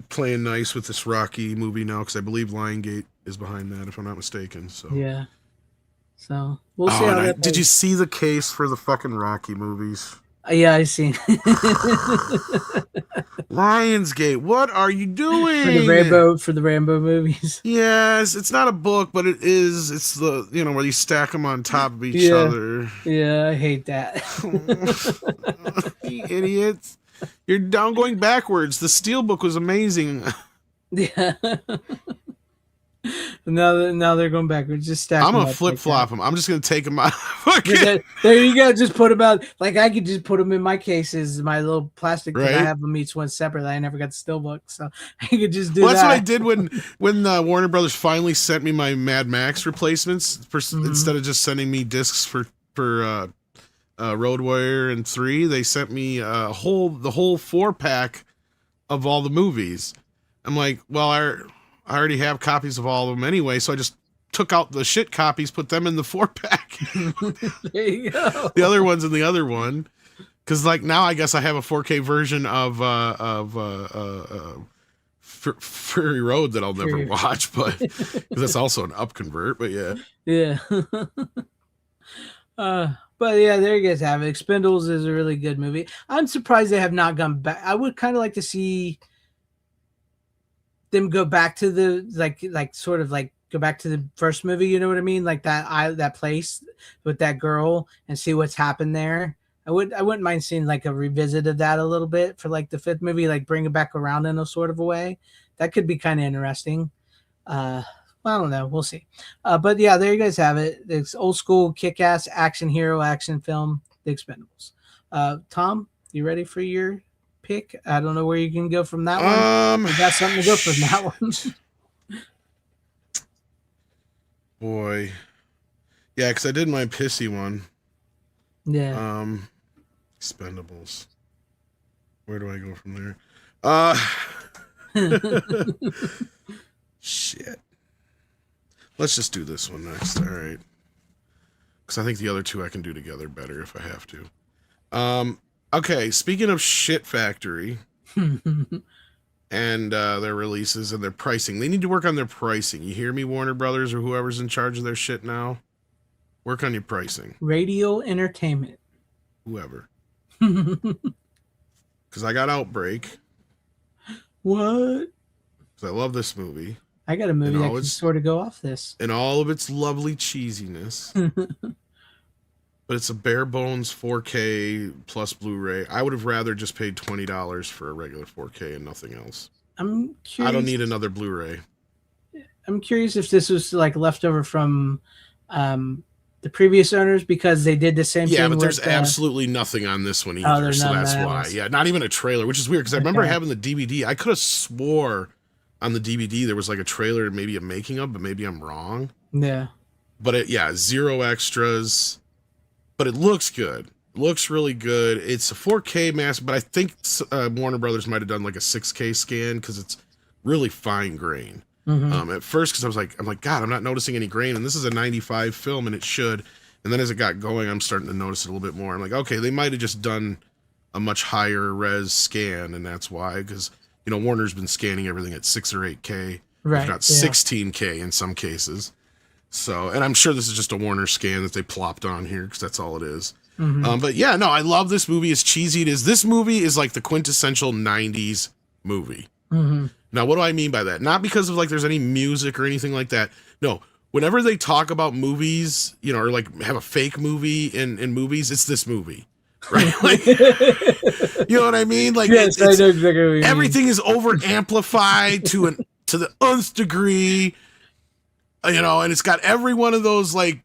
playing nice with this Rocky movie now, because I believe Lionsgate is behind that, if I'm not mistaken. So yeah. So we'll see how that did you see the case for the fucking Rocky movies? Yeah, I see. Lionsgate, what are you doing? For the Rambo movies. Yes, it's not a book, but it is. It's the, where you stack them on top of each other. Yeah, I hate that. You idiots. You're down going backwards. The Steelbook was amazing. Yeah. Now they're going backwards. Just stack. I'm gonna flip flop them. I'm just gonna take them out. There you go. Just put them out. Like I could just put them in my cases, my little plastic. Right. I have them each one separate. I never got the Steelbook, so I could just do that. That's what I did when Warner Brothers finally sent me my Mad Max replacements instead of just sending me discs for Road Warrior and 3. They sent me the whole 4-pack of all the movies. I'm like, well, I already have copies of all of them anyway, so I just took out the shit copies, put them in the 4-pack. There you go. The other one's in the other one, because like now I guess I have a 4K version of Fury Road that I'll never watch, but that's also an upconvert. But yeah. But yeah, there you guys have it. Expendables is a really good movie. I'm surprised they have not gone back. I would kind of like to see them go back to the go back to the first movie, you know what I mean? Like that place with that girl and see what's happened there. I wouldn't mind seeing like a revisit of that a little bit for like the 5th movie, like bring it back around in a sort of a way. That could be kind of interesting. I don't know. We'll see. But yeah, there you guys have it. It's old school kick-ass action hero action film, The Expendables. Tom, you ready for your pick? I don't know where you can go from that one. You got something to go from that one. boy, yeah, because I did my pissy one. Yeah. Expendables. Where do I go from there? Shit. Let's just do this one next. All right. Because I think the other two I can do together better if I have to. Okay, speaking of Shit Factory and their releases and their pricing, they need to work on their pricing. You hear me, Warner Brothers or whoever's in charge of their shit now? Work on your pricing. Radio Entertainment. Whoever. Because I got Outbreak. What? Because I love this movie. I got a movie that can sort of go off this. And all of its lovely cheesiness. But it's a bare bones 4K plus Blu-ray. I would have rather just paid $20 for a regular 4K and nothing else. I'm curious. I don't need another Blu-ray. I'm curious if this was like leftover from the previous owners because they did the same thing. Yeah, but there's absolutely nothing on this one either, so that's why. Yeah, not even a trailer, which is weird because I remember having the DVD. I could have swore on the DVD there was like a trailer and maybe a making of, but maybe I'm wrong. Yeah. But zero extras. But it looks good. Looks really good. It's a 4K mask, but I think Warner Brothers might have done like a 6K scan because it's really fine grain. Mm-hmm. At first, because I'm like, God, I'm not noticing any grain, and this is a 95 film, and it should. And then as it got going, I'm starting to notice it a little bit more. I'm like, okay, they might have just done a much higher res scan, and that's why. Because Warner's been scanning everything at 6 or 8K, right? If not 16K in some cases. So, and I'm sure this is just a Warner scan that they plopped on here because that's all it is. Mm-hmm. But yeah, no, I love this movie. As cheesy it is, this movie is like the quintessential 90s movie. Mm-hmm. Now, what do I mean by that? Not because of like there's any music or anything like that. No, whenever they talk about movies, you know, or like have a fake movie in movies, it's this movie. Right? Like, you know what I mean? Like, yes, I know exactly what you mean. Everything is over amplified to the nth degree, you know, and it's got every one of those like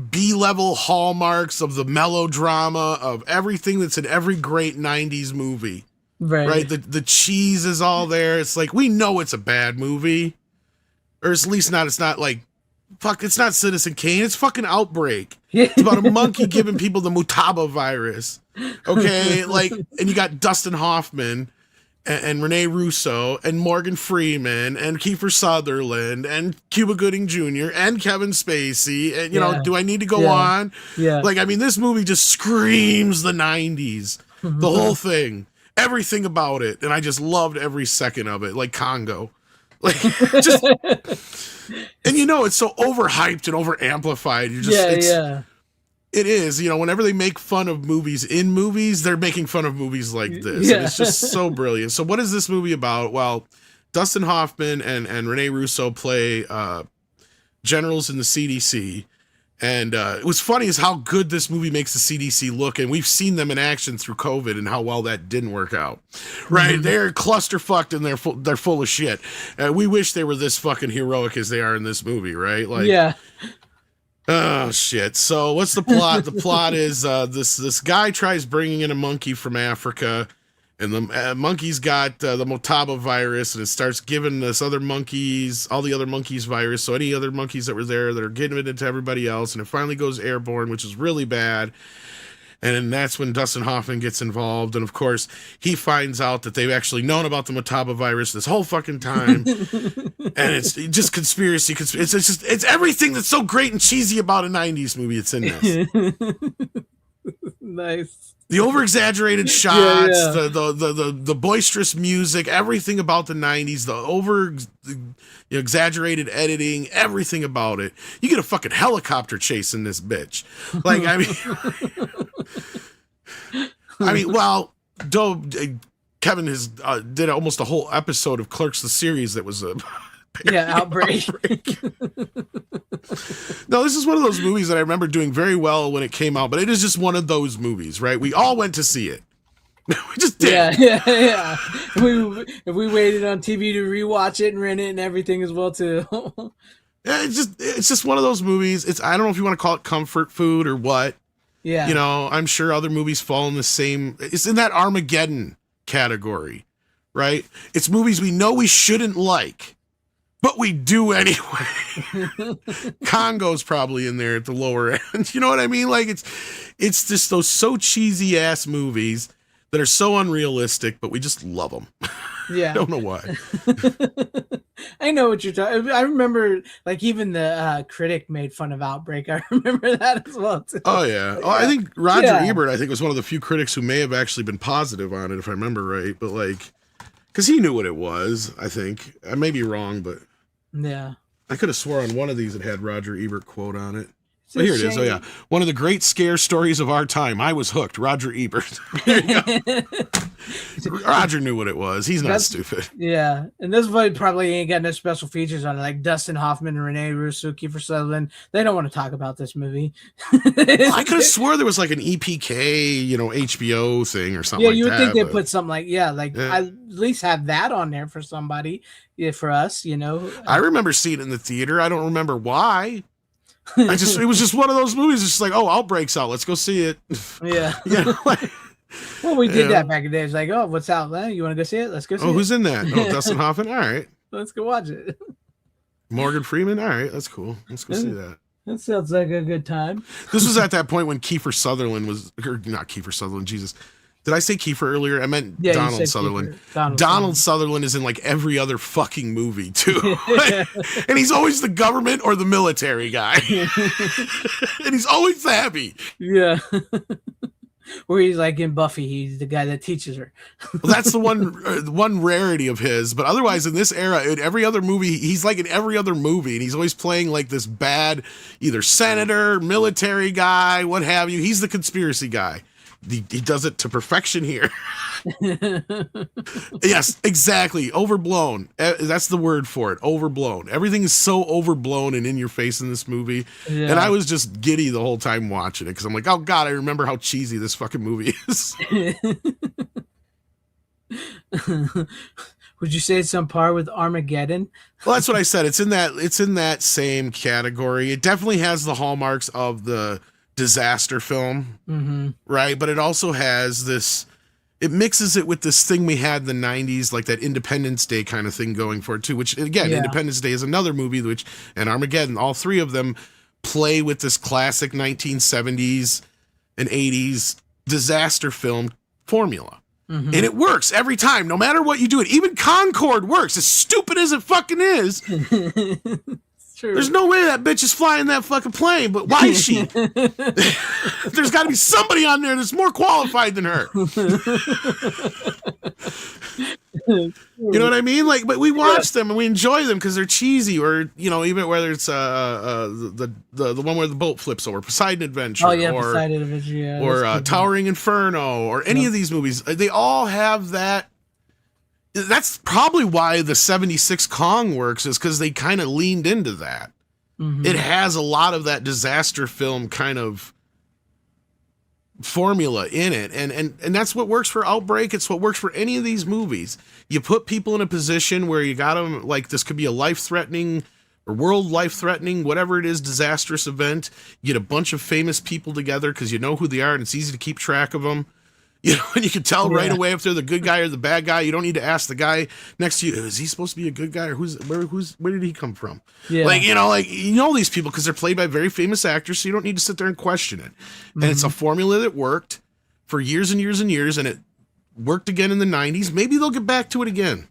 B-level hallmarks of the melodrama of everything that's in every great 90s movie. Right? The cheese is all there. It's like, we know it's a bad movie. Or at least it's not like, fuck, it's not Citizen Kane. It's fucking Outbreak. It's about a monkey giving people the Mutaba virus. Okay? Like, and you got Dustin Hoffman and Rene Russo and Morgan Freeman and Kiefer Sutherland and Cuba Gooding Jr. and Kevin Spacey. And, you know, do I need to go on? Yeah. Like, I mean, this movie just screams the 90s. The whole thing. Everything about it. And I just loved every second of it. Like Congo. Like, just... And you know, it's so overhyped and over amplified. You just, it is, you know, whenever they make fun of movies in movies, they're making fun of movies like this. And it's just so brilliant. So what is this movie about? Well, Dustin Hoffman and Rene Russo play generals in the CDC. And it was funny is how good this movie makes the CDC look. And we've seen them in action through COVID and how well that didn't work out. Right? Mm-hmm. They're clusterfucked and they're full of shit. We wish they were this fucking heroic as they are in this movie, right? Like, oh, shit. So what's the plot? The plot is this guy tries bringing in a monkey from Africa. And the monkey's got the Motaba virus, and it starts giving this other monkeys, all the other monkeys virus. So any other monkeys that were there that are giving it to everybody else, and it finally goes airborne, which is really bad. And then that's when Dustin Hoffman gets involved. And of course, he finds out that they've actually known about the Motaba virus this whole fucking time. And it's just conspiracy. It's everything that's so great and cheesy about a 90s movie. It's in this. Nice. The over-exaggerated shots, the boisterous music, everything about the 90s, the exaggerated editing, everything about it. You get a fucking helicopter chasing this bitch. Like, I mean, well, Kevin has did almost a whole episode of Clerks the series that was a Outbreak. No, this is one of those movies that I remember doing very well when it came out, but it is just one of those movies, right? We all went to see it. We just did. Yeah. If we waited on TV to rewatch it and rent it and everything as well too. Yeah, it's just one of those movies. I don't know if you want to call it comfort food or what. Yeah. You know, I'm sure other movies fall in the same. It's in that Armageddon category, right? It's movies we know we shouldn't like, but we do anyway. Congo's probably in there at the lower end. You know what I mean? Like it's just those so cheesy ass movies that are so unrealistic, but we just love them. Yeah. I don't know why. I know what you're talking. I remember, like, even the critic made fun of Outbreak. I remember that as well too. Oh yeah. Oh, I think Roger Ebert, I think, was one of the few critics who may have actually been positive on it, if I remember right. But like, because he knew what it was. I think I may be wrong, but yeah, I could have swore on one of these it had Roger Ebert quote on it. Oh, here it is. Oh yeah, one of the great scare stories of our time. I was hooked. Roger Ebert. There you go. Roger knew what it was. He's not stupid. Yeah, and this one probably ain't got no special features on it, like Dustin Hoffman and Rene Russo, Kiefer Sutherland. They don't want to talk about this movie. I could have swore there was like an EPK, HBO thing or something. Yeah, like you would that, think they put something like I at least have that on there for somebody. Yeah, for us, I remember seeing it in the theater. I don't remember why. It was just one of those movies. It's just like, oh, Outbreak's out. Let's go see it. Yeah. Like, well, we did that back in the day. It's like, oh, what's out there? You want to go see it? Let's go see it. Oh, who's in that? Oh, Dustin Hoffman. All right. Let's go watch it. Morgan Freeman. All right. That's cool. Let's go see that. That sounds like a good time. This was at that point when Kiefer Sutherland was, or not Kiefer Sutherland, Jesus. Did I say Kiefer earlier? I meant Donald Sutherland. Donald Sutherland is in like every other fucking movie too. And he's always the government or the military guy. And he's always happy. Yeah. Where he's like in Buffy, he's the guy that teaches her. Well, that's the one rarity of his. But otherwise, in this era, in every other movie, he's like in every other movie, and he's always playing like this bad, either senator, military guy, what have you. He's the conspiracy guy. he does it to perfection here. Yes, exactly. Overblown. That's the word for it. Overblown. Everything is so overblown and in your face in this movie. Yeah. And I was just giddy the whole time watching it because I'm like, oh God, I remember how cheesy this fucking movie is. Would you say it's on par with Armageddon? Well, that's what I said. It's in that same category. It definitely has the hallmarks of the disaster film, right? But it also has this. It mixes it with this thing we had in the 90s, like that Independence Day kind of thing going for it too, which again, Independence Day is another movie, and Armageddon, all three of them play with this classic 1970s and 80s disaster film formula. And it works every time, no matter what you do it. Even Concorde works, as stupid as it fucking is. True. There's no way that bitch is flying that fucking plane, but why is she? There's got to be somebody on there that's more qualified than her. You know what I mean? Like, but we watch them and we enjoy them because they're cheesy, or even whether it's the one where the boat flips over, Poseidon Adventure, or Poseidon Adventure, or Towering Inferno, or any of these movies. They all have that. That's probably why the 76 Kong works, is because they kind of leaned into that. It has a lot of that disaster film kind of formula in it. And that's what works for Outbreak. It's what works for any of these movies. You put people in a position where you got them, like, this could be a life-threatening or world life-threatening, whatever it is, disastrous event. You get a bunch of famous people together because you know who they are and it's easy to keep track of them. And you can tell right away if they're the good guy or the bad guy. You don't need to ask the guy next to you, is he supposed to be a good guy, or where did he come from? Yeah. Like these people because they're played by very famous actors, so you don't need to sit there and question it. And it's a formula that worked for years and years and years, and it worked again in the 90s. Maybe they'll get back to it again.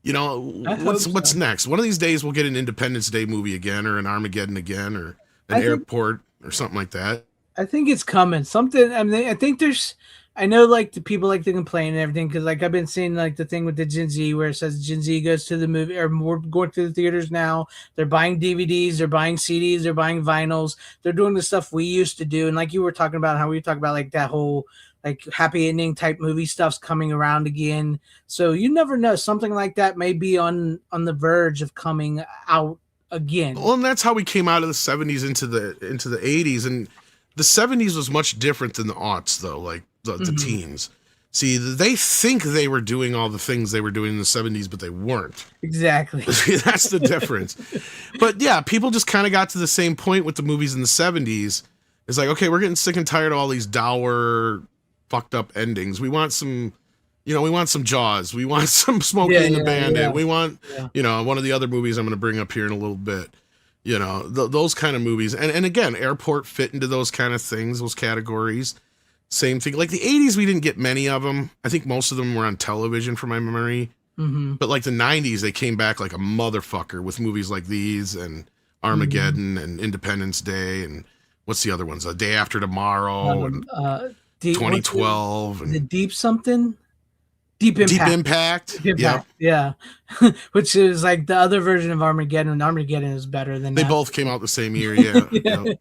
What's next? One of these days we'll get an Independence Day movie again, or an Armageddon again, or an airport or something like that. I think it's coming. I think there's. I know, like, the people like to complain and everything because, like, I've been seeing, like, the thing with the Gen Z where it says Gen Z goes to the movie, or we're going to the theaters now. They're buying DVDs, they're buying CDs, they're buying vinyls. They're doing the stuff we used to do. And like you were talking about, how we talk about, like, that whole, like, happy ending type movie stuff's coming around again. So you never know. Something like that may be on the verge of coming out again. Well, and that's how we came out of the 70s into the 80s. And the 70s was much different than the aughts, though. Like, the teens. See, they think they were doing all the things they were doing in the 70s, but they weren't. Exactly. That's the difference. But yeah, people just kind of got to the same point with the movies in the 70s. It's like, okay, we're getting sick and tired of all these dour, fucked up endings. We want some, we want some Jaws. We want some Smokey and the Bandit. Yeah. We want, one of the other movies I'm going to bring up here in a little bit. Those kind of movies. And again, Airport fit into those kind of things, those categories. Same thing. Like the 80s, we didn't get many of them. I think most of them were on television from my memory. But like the 90s, they came back like a motherfucker with movies like these and Armageddon and Independence Day and what's the other ones? A Day After Tomorrow and 2012. The Deep something? Deep Impact. Yep. Yeah. Which is like the other version of Armageddon, and Armageddon is better than they that. both came out the same year, yeah. Yep.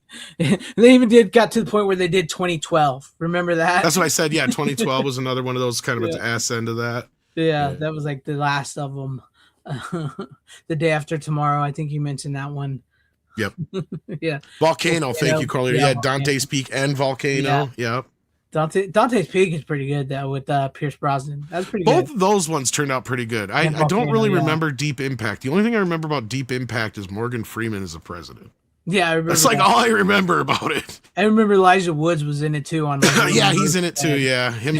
They even got to the point where they did 2012. Remember that? That's what I said. Yeah, 2012 was another one of those kind of at the ass end of that. Yeah, that was like the last of them. The Day After Tomorrow, I think you mentioned that one. Yep. Yeah. Volcano, thank you, Corleone. Yeah, Dante's Peak and Volcano. Yep. Dante's Peak is pretty good though with Pierce Brosnan. That's pretty good. Both good. of those ones turned out pretty good. I don't really remember Deep Impact. The only thing I remember about Deep Impact is Morgan Freeman as the president. Yeah, I remember. That's like all I remember about it. I remember Elijah Woods was in it too. Yeah, he's in it too. Yeah, him.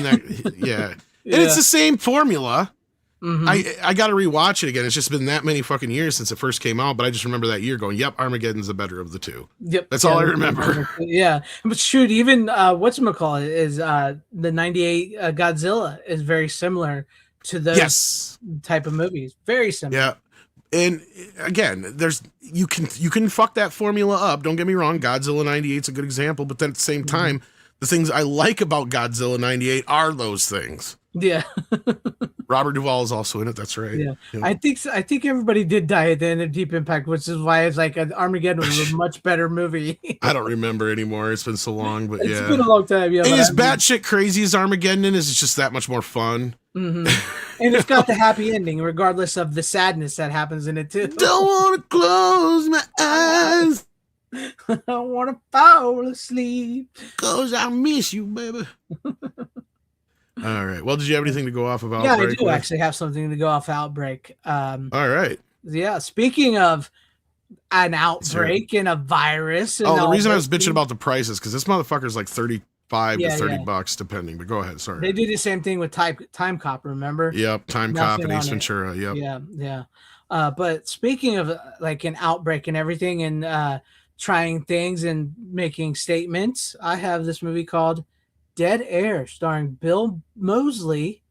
Yeah, and it's the same formula. I got to rewatch it again. It's just been that many fucking years since it first came out, but I just remember that year going, "Yep, Armageddon's the better of the two." Yep, that's all I remember. Yeah, but shoot, even whatchamacallit is the '98 Godzilla is very similar to those type of movies. Very similar. Yeah, and again, you can fuck that formula up. Don't get me wrong. Godzilla '98 is a good example, but then at the same time, the things I like about Godzilla '98 are those things. Yeah. Robert Duvall is also in it. That's right. Yeah. I think everybody did die at the end of Deep Impact, which is why it's like Armageddon was a much better movie. I don't remember anymore. It's been so long, but It's been a long time. Yeah, and but as batshit crazy as Armageddon is, it's just that much more fun. and it's got the happy ending, regardless of the sadness that happens in it too. Don't want to close my eyes. I want to fall asleep. Cause I miss you, baby. All right. Well, did you have anything to go off of Outbreak? Yeah, I do actually have something to go off Outbreak. All right. Yeah, speaking of an outbreak and a virus. And the reason I was bitching about the prices because this motherfucker's like $35 to $30 bucks depending. But go ahead. Sorry. They do the same thing with Time Cop. Remember? Yep. Time Cop and Ace Ventura. Yep. Yeah. But speaking of like an outbreak and everything, and trying things and making statements, I have this movie called Dead Air, starring Bill Moseley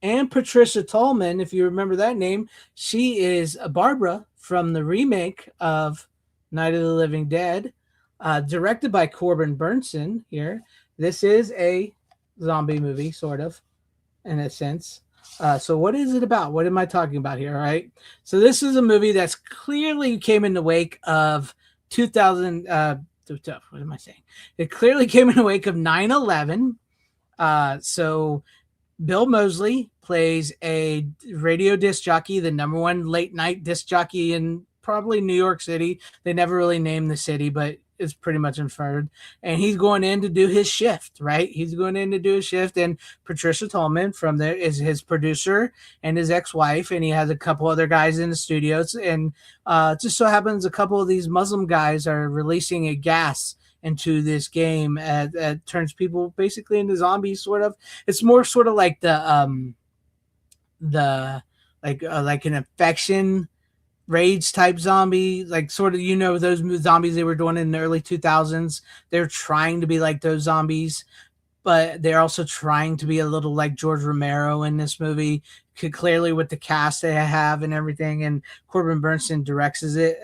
and Patricia Tallman. If you remember that name, she is Barbara from the remake of Night of the Living Dead, directed by Corbin Burnson. Here, this is a zombie movie, sort of, in a sense. So what is it about? What am I talking about here? All right. So this is a movie that's clearly came in the wake of 2000. What am I saying? It clearly came in the wake of 9/11. So Bill Moseley plays a radio disc jockey, the number one late night disc jockey in probably New York City. They never really named the city, but it's pretty much inferred. And he's going in to do his shift, right? He's going in to do his shift. And Patricia Tallman from there is his producer and his ex-wife. And he has a couple other guys in the studios. And just so happens a couple of these Muslim guys are releasing a gas into this game that turns people basically into zombies, sort of. It's more sort of like the like an infection rage type zombie, like sort of, those zombies they were doing in the early 2000s. They're trying to be like those zombies, but they're also trying to be a little like George Romero in this movie, clearly with the cast they have and everything. And Corbin Burnson directs it,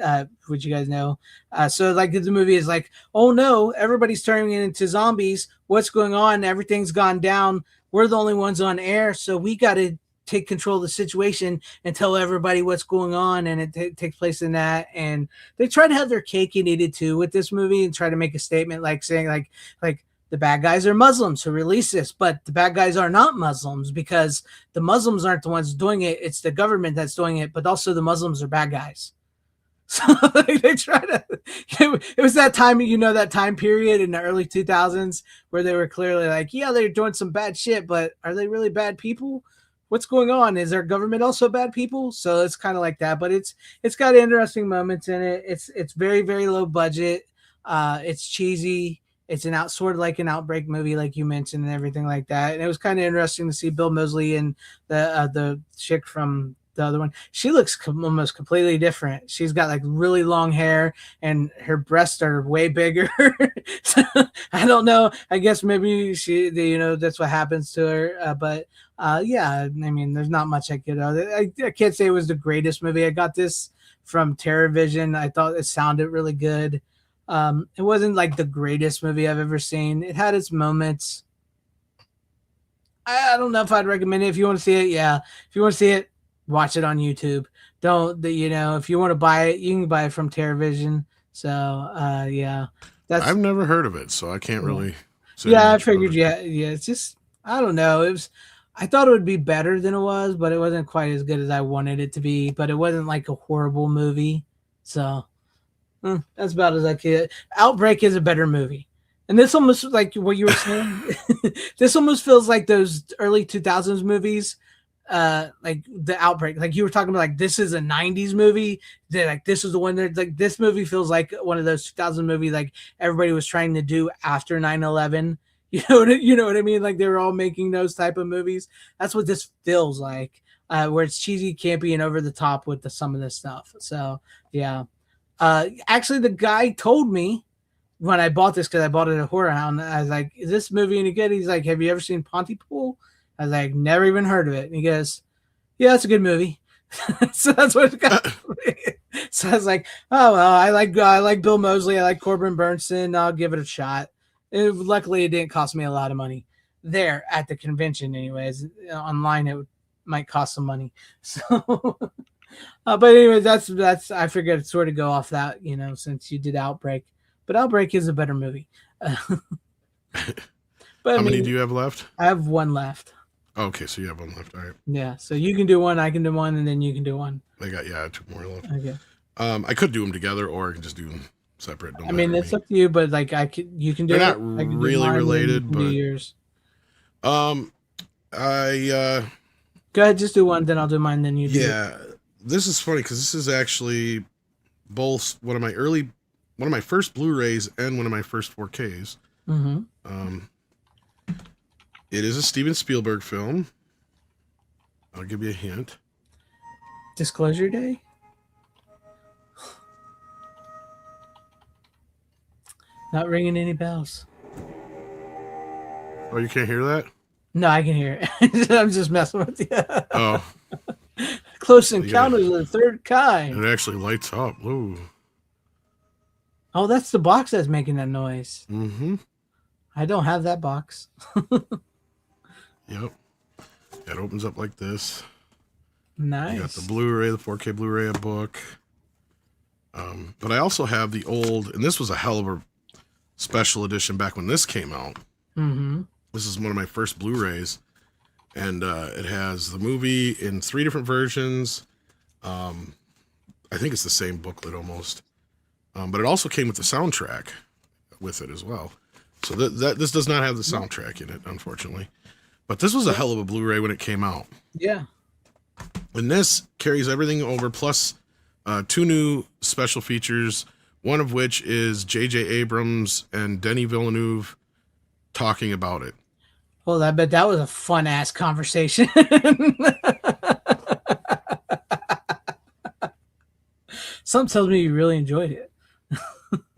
which you guys know. So like the movie is like, oh no, everybody's turning into zombies. What's going on? Everything's gone down. We're the only ones on air, so we got to take control of the situation and tell everybody what's going on. And it takes place in that. And they try to have their cake and eat it too with this movie and try to make a statement like saying like the bad guys are Muslims who release this, but the bad guys are not Muslims because the Muslims aren't the ones doing it. It's the government that's doing it, but also the Muslims are bad guys. So they try to, it was that time, that time period in the early 2000s where they were clearly like, yeah, they're doing some bad shit, but are they really bad people? What's going on? Is our government also bad people? So it's kind of like that, but it's got interesting moments in it. It's very, very low budget. It's cheesy. It's sort of like an outbreak movie, like you mentioned, and everything like that. And it was kind of interesting to see Bill Moseley and the chick from the other one. She looks almost completely different. She's got like really long hair and her breasts are way bigger. So, I don't know. I guess maybe that's what happens to her. But yeah, I mean, there's not much I could. I can't say it was the greatest movie. I got this from TerraVision. I thought it sounded really good. It wasn't like the greatest movie I've ever seen. It had its moments. I don't know if I'd recommend it. If you want to see it, yeah. If you want to see it, watch it on YouTube. If you want to buy it, you can buy it from TerraVision. So, yeah. I've never heard of it, so I can't really say yeah, I much about figured, it. yeah. It's just, I don't know. I thought it would be better than it was, but it wasn't quite as good as I wanted it to be. But it wasn't like a horrible movie. So, that's about as I could. Outbreak is a better movie. And this almost, like what you were saying, this almost feels like those early 2000s movies, like The Outbreak. Like you were talking about, like this is a 90s movie. That like this is the one that like this movie feels like one of those 2000 movies like everybody was trying to do after 9/11. You know what I mean? Like they were all making those type of movies. That's what this feels like, where it's cheesy, campy, and over the top with some of this stuff. So yeah. Actually, the guy told me when I bought this, because I bought it at Horror Hound, I was like, is this movie any good? He's like, have you ever seen Pontypool? I was like, never even heard of it. And he goes, yeah, it's a good movie. So that's what it got. So I was like, oh, well, I like Bill Moseley. I like Corbin Burnson. I'll give it a shot. Luckily, it didn't cost me a lot of money. there at the convention. Anyways, online it might cost some money. So, but anyway, that's I figured I'd sort of go off that, since you did Outbreak, but Outbreak is a better movie. But How many do you have left? I have one left. Okay, so you have one left. All right. Yeah, so you can do one, I can do one, and then you can do one. I got 2 more left. Okay. I could do them together, or I can just do them separate. I mean, it's up to you, but like you can do. They're it. not I can do really mine, related, you can do but yours. I Go ahead, just do one, then I'll do mine, then you do. Yeah, this is funny because this is actually both one of my first Blu-rays and one of my first 4Ks. Mm-hmm. It is a Steven Spielberg film. I'll give you a hint. Disclosure Day. Not ringing any bells. Oh, you can't hear that? No, I can hear it. I'm just messing with you. Oh. Close Encounters of the Third Kind. It actually lights up. Ooh. Oh, that's the box that's making that noise. Mm-hmm. I don't have that box. Yep. It opens up like this. Nice. You got the Blu-ray, the 4K Blu-ray, a book. But I also have the old, and this was a hell of a special edition back when this came out. Mm-hmm. This is one of my first Blu-rays, and it has the movie in 3 different versions. I think it's the same booklet almost, but it also came with the soundtrack with it as well. So this does not have the soundtrack in it, unfortunately. But this was a hell of a Blu-ray when it came out. Yeah. And this carries everything over, plus 2 new special features, one of which is J.J. Abrams and Denis Villeneuve talking about it. Well, I bet that was a fun ass conversation. Something tells me you really enjoyed it.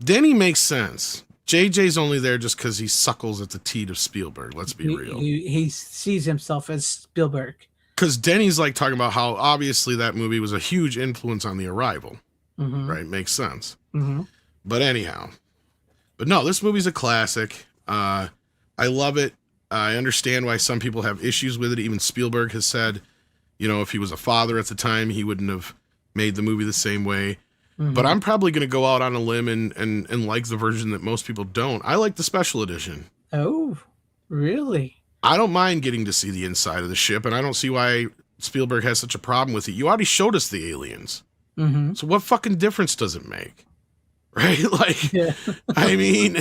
Denny makes sense. JJ's only there just because he suckles at the teat of Spielberg. Let's be real. He sees himself as Spielberg. Because Denny's like talking about how obviously that movie was a huge influence on The Arrival. Mm-hmm. Right? Makes sense. Mm-hmm. But anyhow. But no, this movie's a classic. I love it. I understand why some people have issues with it. Even Spielberg has said, if he was a father at the time, he wouldn't have made the movie the same way. Mm-hmm. But I'm probably going to go out on a limb and like the version that most people don't. I like the special edition. Oh, really? I don't mind getting to see the inside of the ship, and I don't see why Spielberg has such a problem with it. You already showed us the aliens. Mm-hmm. So what fucking difference does it make? Right? Like, yeah. I mean,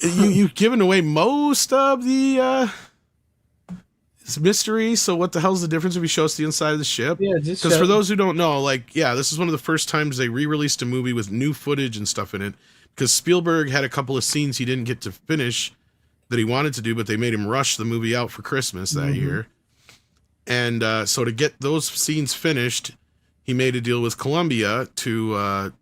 you've given away most of the mystery, so what the hell's the difference if you show us the inside of the ship? Yeah, because for those who don't know, this is one of the first times they re-released a movie with new footage and stuff in it, because Spielberg had a couple of scenes he didn't get to finish that he wanted to do, but they made him rush the movie out for Christmas that year. And so to get those scenes finished, he made a deal with Columbia to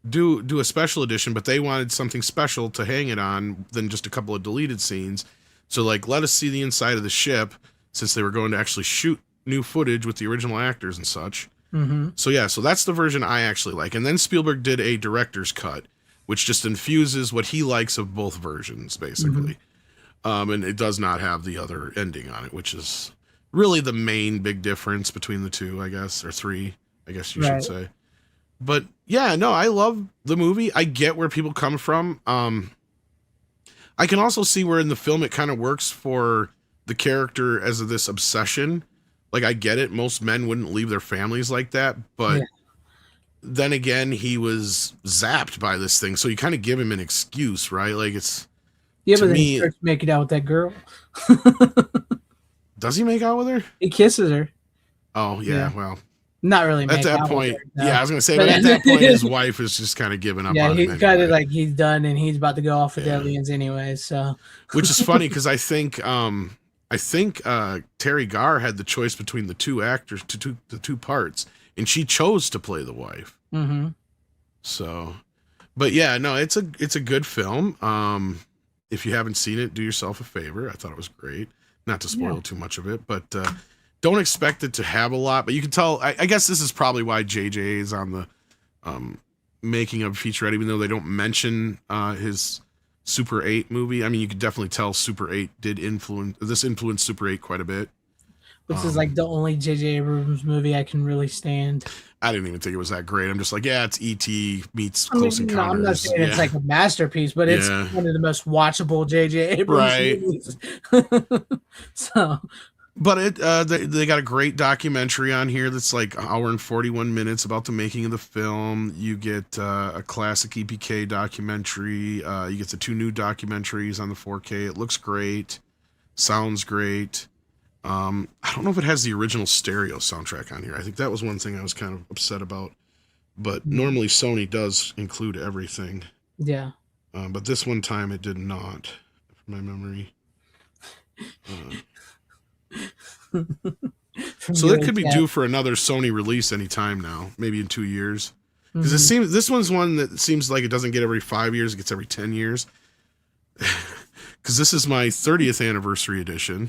do a special edition, but they wanted something special to hang it on than just a couple of deleted scenes. So let us see the inside of the ship, since they were going to actually shoot new footage with the original actors and such. Mm-hmm. So that's the version I actually like. And then Spielberg did a director's cut, which just infuses what he likes of both versions, basically. Mm-hmm. And it does not have the other ending on it, which is really the main big difference between the two, I guess, or 3, I guess you should say. But yeah, no, I love the movie. I get where people come from. I can also see where in the film it kind of works for the character as this obsession. Like, I get it. Most men wouldn't leave their families like that. But then again, he was zapped by this thing. So you kind of give him an excuse, right? Like, it's... Yeah, but then he starts making out with that girl. Does he make out with her? He kisses her. Oh, yeah. Well... Not really. At that point, I was gonna say, but at that point, his wife is just kind of giving up. Yeah, on he's him kind of like he's done, and he's about to go off with aliens anyway. So, which is funny because I think Terry Garr had the choice between the 2 actors, the 2 parts, and she chose to play the wife. Mm-hmm. So, but yeah, no, it's a good film. If you haven't seen it, do yourself a favor. I thought it was great. Not to spoil too much of it, but. Don't expect it to have a lot, but you can tell. I guess this is probably why JJ is on the making of featurette, even though they don't mention his Super 8 movie. I mean, you could definitely tell Super 8 influenced Super 8 quite a bit. Which is like the only J.J. Abrams movie I can really stand. I didn't even think it was that great. I'm just like, yeah, it's E.T. meets I mean, Close Encounters. I'm not saying it's like a masterpiece, but it's one of the most watchable J.J. Abrams movies. So, but they got a great documentary on here that's like an hour and 41 minutes about the making of the film. You get a classic EPK documentary. You get the 2 new documentaries on the 4K. It looks great, sounds great. I don't know if it has the original stereo soundtrack on here. I think that was one thing I was kind of upset about. But normally Sony does include everything. Yeah. But this one time it did not, from my memory. So that could be due for another Sony release anytime now, maybe in 2 years. Because this one's one that seems like it doesn't get every 5 years; it gets every 10 years. Because this is my 30th anniversary edition.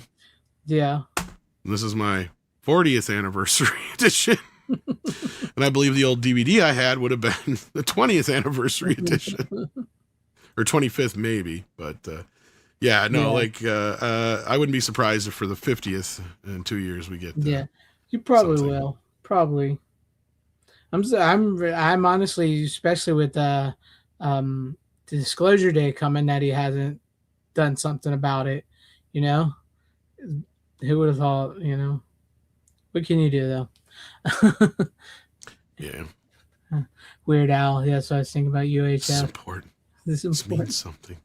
Yeah. And this is my 40th anniversary edition. And I believe the old DVD I had would have been the 20th anniversary edition. Or 25th maybe, but I wouldn't be surprised if for the 50th in 2 years we get you probably will. Probably. I'm honestly, especially with the Disclosure Day coming, that he hasn't done something about it, you know? Who would have thought, you know? What can you do, though? Yeah. Weird Al. Yeah, so I was thinking about UHF. This is important. This means something.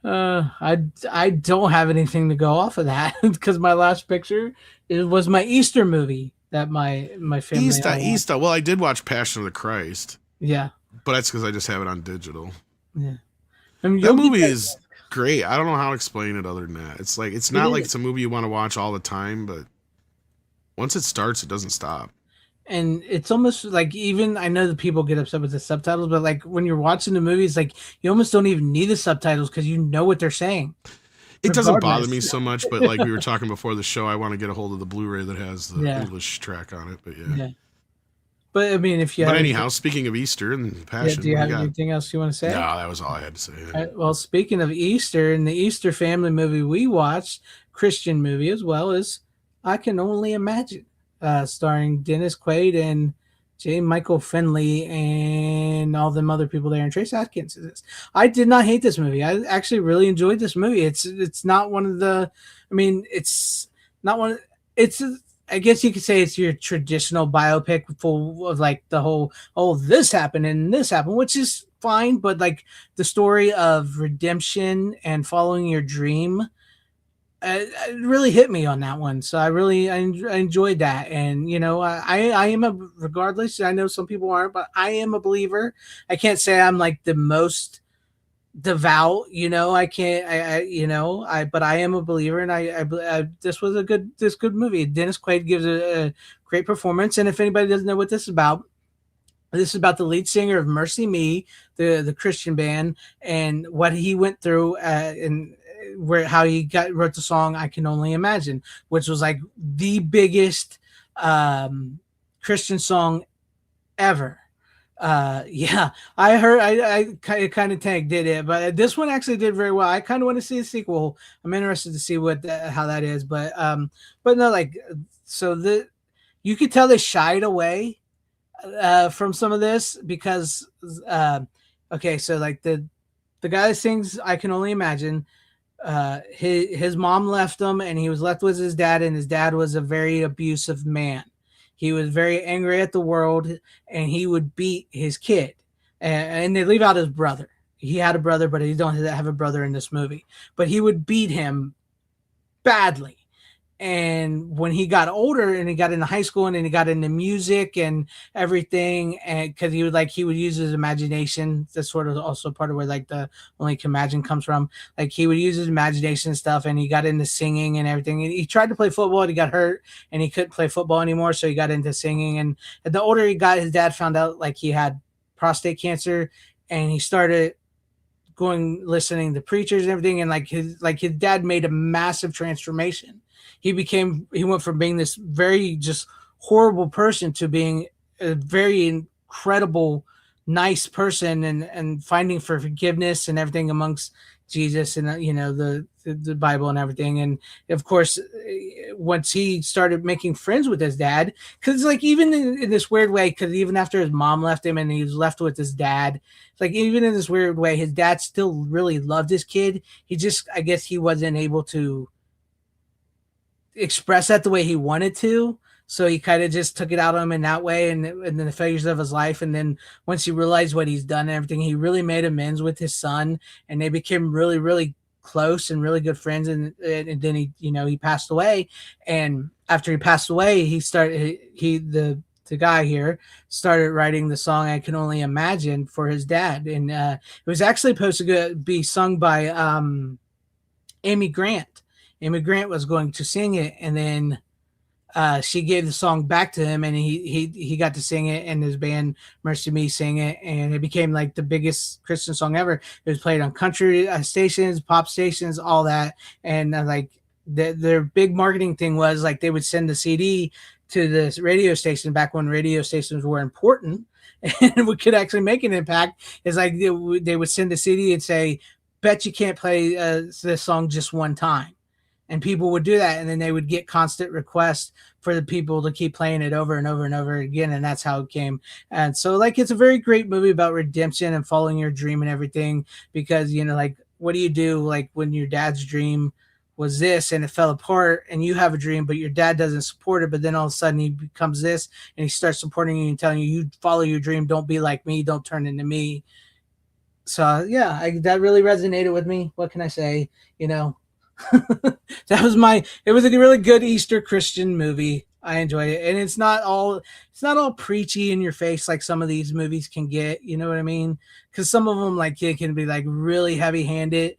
I don't have anything to go off of that because my last picture was my Easter movie that my family. Easter. Well, I did watch Passion of the Christ. Yeah. But that's because I just have it on digital. Yeah. I mean, that movie is great. I don't know how to explain it other than that. It's like it's not like it's a movie you want to watch all the time, but once it starts, it doesn't stop. And it's almost like, even I know that people get upset with the subtitles, but like when you're watching the movie, it's like you almost don't even need the subtitles because you know what they're saying. It doesn't bother me so much, but like we were talking before the show, I want to get a hold of the Blu-ray that has the English track on it. But yeah. But I mean, if you. But anyhow, speaking of Easter and Passion, do you have anything else you want to say? No, that was all I had to say. Yeah. Well, speaking of Easter, and the Easter family movie we watched, Christian movie as well, as I Can Only Imagine, starring Dennis Quaid and J. Michael Finley and all them other people there, and Trace Atkins. I did not hate this movie. I actually really enjoyed this movie. It's not one of the. I mean, it's not one. I guess you could say it's your traditional biopic full of like the whole, this happened and this happened, which is fine. But like the story of redemption and following your dream, it really hit me on that one. So I enjoyed that. And, you know, I am regardless, I know some people aren't, but I am a believer. I can't say I'm like the most devout, you know, I can't, but I am a believer, and I this was a good movie. Dennis Quaid gives a great performance. And if anybody doesn't know what this is about the lead singer of Mercy Me, the Christian band, and what he went through, and how he wrote the song I Can Only Imagine, which was like the biggest Christian song ever. I heard I kind of did it, but this one actually did very well. I kind of want to see a sequel. I'm interested to see how that is, but no, like, so you could tell they shied away from some of this because okay, so like the guy that sings I Can Only Imagine, his mom left him and he was left with his dad, and his dad was a very abusive man. He was very angry at the world, and he would beat his kid. And they leave out his brother. He had a brother, but he don't have a brother in this movie. But he would beat him badly. And when he got older and he got into high school and then he got into music and everything, and because he would use his imagination. That's sort of also part of where like the Only Can Imagine comes from. Like he would use his imagination and stuff, and he got into singing and everything. And he tried to play football and he got hurt and he couldn't play football anymore, so he got into singing. And the older he got, his dad found out like he had prostate cancer, and he started listening to preachers and everything. And his dad made a massive transformation. He went from being this very just horrible person to being a very incredible nice person and finding for forgiveness and everything amongst Jesus and the Bible and everything. And of course, once he started making friends with his dad, because like even in this weird way, because even after his mom left him and he was left with his dad, like even in this weird way, his dad still really loved his kid. He just, I guess, he wasn't able to express that the way he wanted to. So he kind of just took it out on him in that way, and then the failures of his life. And then once he realized what he's done and everything, he really made amends with his son, and they became really, really close and really good friends. And then he passed away. And after he passed away, the guy here started writing the song "I Can Only Imagine" for his dad, and it was actually supposed to be sung by Amy Grant. Amy Grant was going to sing it, and then she gave the song back to him, and he got to sing it, and his band Mercy Me sang it, and it became like the biggest Christian song ever. It was played on country stations, pop stations, all that, and like their big marketing thing was like they would send the CD to this radio station back when radio stations were important and we could actually make an impact. Is like they would send the CD and say, "Bet you can't play this song just one time." And people would do that, and then they would get constant requests for the people to keep playing it over and over and over again, and that's how it came. And so, like, it's a very great movie about redemption and following your dream and everything, because, like, what do you do, like, when your dad's dream was this and it fell apart, and you have a dream, but your dad doesn't support it, but then all of a sudden he becomes this, and he starts supporting you and telling you, you follow your dream, don't be like me, don't turn into me. So, yeah, that really resonated with me. What can I say? It was a really good Easter Christian movie. I enjoyed it. And it's not all preachy in your face like some of these movies can get, you know what I mean? Because some of them, like, it can be like really heavy handed.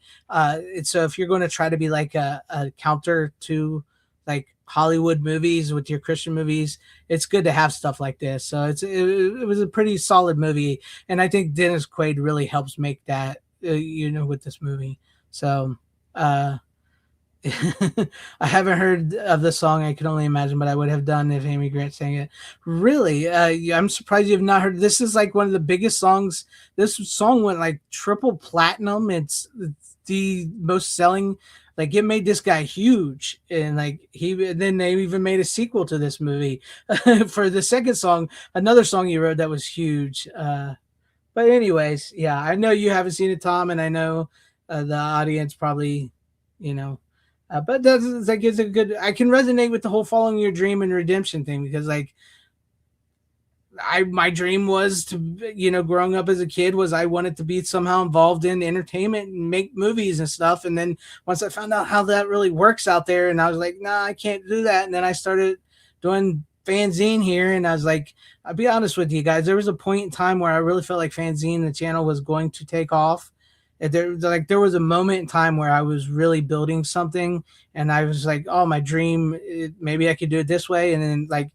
So if you're going to try to be like a counter to like Hollywood movies with your Christian movies, it's good to have stuff like this. So it was a pretty solid movie, and I think Dennis Quaid really helps make that with this movie. So I haven't heard of the song "I Can Only Imagine," but I would have done if Amy Grant sang it. Really, I'm surprised you have not heard. This is like one of the biggest songs. This song went like triple platinum. It's the most selling. Like, it made this guy huge, and like then they even made a sequel to this movie for the second song, another song he wrote that was huge. But anyways, yeah, I know you haven't seen it, Tom, and I know the audience probably, but that's like, it's a good. I can resonate with the whole following your dream and redemption thing, because like my dream was to, growing up as a kid, was I wanted to be somehow involved in entertainment and make movies and stuff. And then once I found out how that really works out there, and I was like, nah, I can't do that. And then I started doing FanZcene here, and I was like, I'll be honest with you guys, there was a point in time where I really felt like FanZcene, the channel, was going to take off. There was a moment in time where I was really building something, and I was like, oh, my dream, maybe I could do it this way. And then, like,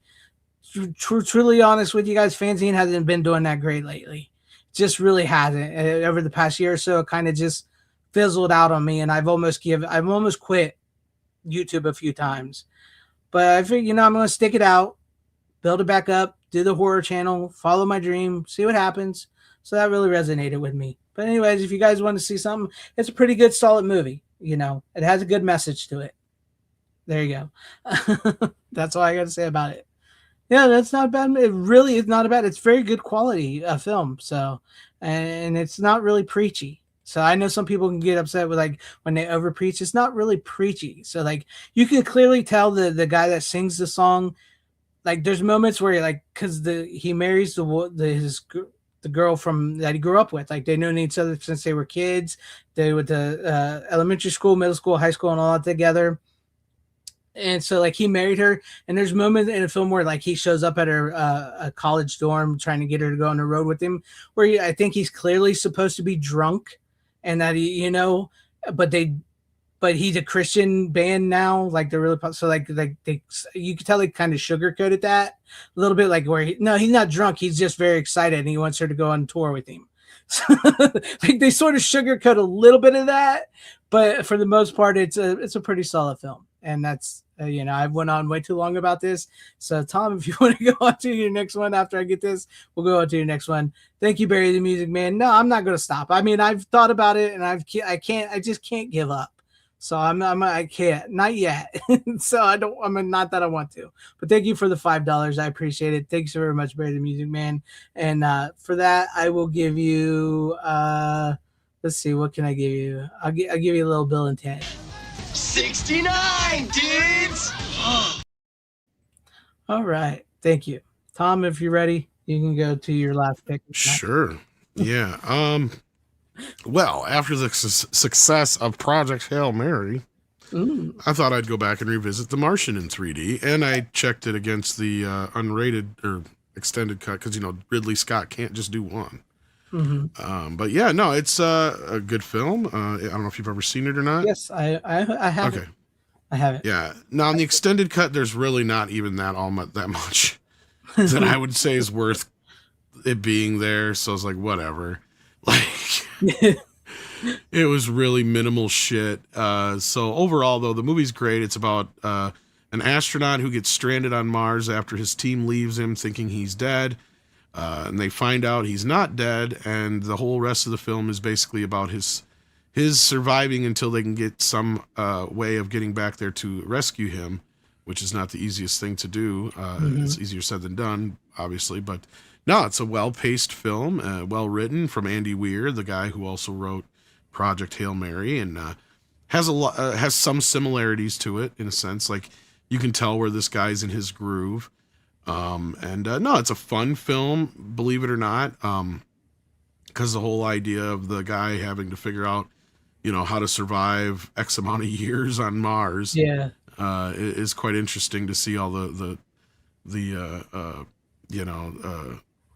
truly honest with you guys, FanZcene hasn't been doing that great lately. Just really hasn't. Over the past year or so, it kind of just fizzled out on me, and I've almost quit YouTube a few times. But I figured, I'm going to stick it out, build it back up, do the horror channel, follow my dream, see what happens. So that really resonated with me. But anyways, if you guys want to see something, it's a pretty good, solid movie. It has a good message to it. There you go. That's all I got to say about it. Yeah, that's not bad. It really is not bad. It's very good quality film. So, and it's not really preachy. So I know some people can get upset with, like, when they over preach. It's not really preachy. So, like, you can clearly tell the guy that sings the song. Like, there's moments where, like, because he marries the girl from that he grew up with. Like, they known each other since they were kids. They went to elementary school, middle school, high school, and all that together. And so, like, he married her, and there's moments in a film where, like, he shows up at her a college dorm trying to get her to go on the road with him, where I think he's clearly supposed to be drunk, and that but he's a Christian band now. Like, they're really, so like you could tell they kind of sugarcoated that a little bit, like, where he's not drunk, he's just very excited, and he wants her to go on tour with him. So, like, they sort of sugarcoat a little bit of that, but for the most part, it's a pretty solid film, and that's I've went on way too long about this. So Tom, if you want to go on to your next one after I get this, we'll go on to your next one. Thank you, Barry the Music Man. No, I'm not going to stop. I mean, I've thought about it, and I just can't give up. So I can't, not yet. So not that I want to, but thank you for the $5. I appreciate it. Thanks very much, Barry the Music Man. And for that, I will give you, let's see, what can I give you? I'll give you a little Bill and Ted. 69, dudes! All right. Thank you. Tom, if you're ready, you can go to your last pick. Sure. Yeah. Well, after the success of Project Hail Mary, I thought I'd go back and revisit The Martian in 3D, and I checked it against the unrated or extended cut because, Ridley Scott can't just do one. But yeah, no, it's a good film. I don't know if you've ever seen it or not. Yes, I have. Okay. It. I have it. Yeah. Now, in the extended cut, there's really not even that much that I would say is worth it being there. So it's like, whatever. Like, it was really minimal shit. So overall, though, the movie's great. It's about an astronaut who gets stranded on Mars after his team leaves him thinking he's dead. And they find out he's not dead. And the whole rest of the film is basically about his surviving until they can get some way of getting back there to rescue him, which is not the easiest thing to do. It's easier said than done, obviously. But no, it's a well-paced film, well-written from Andy Weir, the guy who also wrote Project Hail Mary, and has some similarities to it in a sense. Like, you can tell where this guy's in his groove. No, it's a fun film, believe it or not, because the whole idea of the guy having to figure out, how to survive X amount of years on Mars, is quite interesting to see all the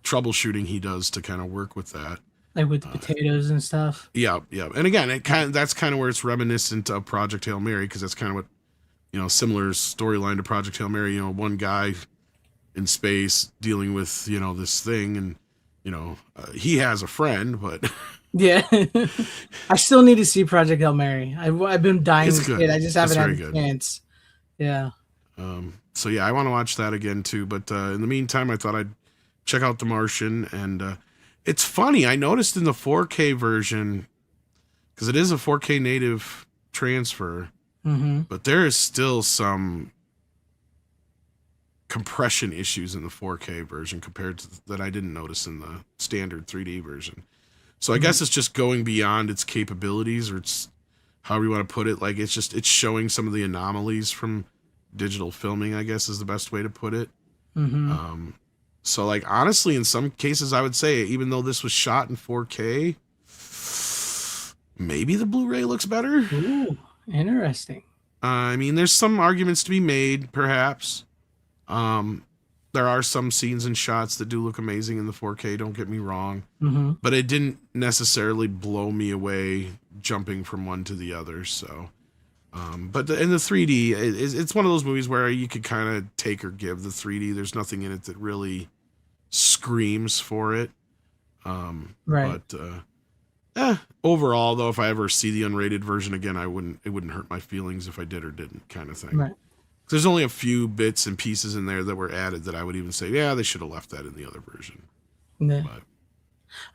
troubleshooting he does to kind of work with that. Like with the potatoes and stuff. Yeah. And again, that's kind of where it's reminiscent of Project Hail Mary, because that's kind of what, similar storyline to Project Hail Mary. One guy in space dealing with, this thing, and, he has a friend, but yeah. I still need to see Project Hail Mary. I've been dying to see it. I just haven't had a chance. Yeah. So yeah, I want to watch that again too. But in the meantime, I thought I'd check out The Martian, and it's funny. I noticed in the 4K version, because it is a 4K native transfer, but there is still some compression issues in the 4K version compared to that I didn't notice in the standard 3D version. So I guess it's just going beyond its capabilities, or it's however you want to put it. Like, it's showing some of the anomalies from digital filming, I guess is the best way to put it. So like, honestly, in some cases I would say, even though this was shot in 4K, maybe the Blu-ray looks better. Ooh, interesting. I mean, there's some arguments to be made, perhaps. There are some scenes and shots that do look amazing in the 4K, don't get me wrong. But it didn't necessarily blow me away jumping from one to the other. So, but in the 3D, it's one of those movies where you could kind of take or give the 3D. There's nothing in it that really screams for it. Right. But overall, though, if I ever see the unrated version again, it wouldn't hurt my feelings if I did or didn't, kind of thing. Right. There's only a few bits and pieces in there that were added that I would even say, yeah, they should have left that in the other version. Yeah. But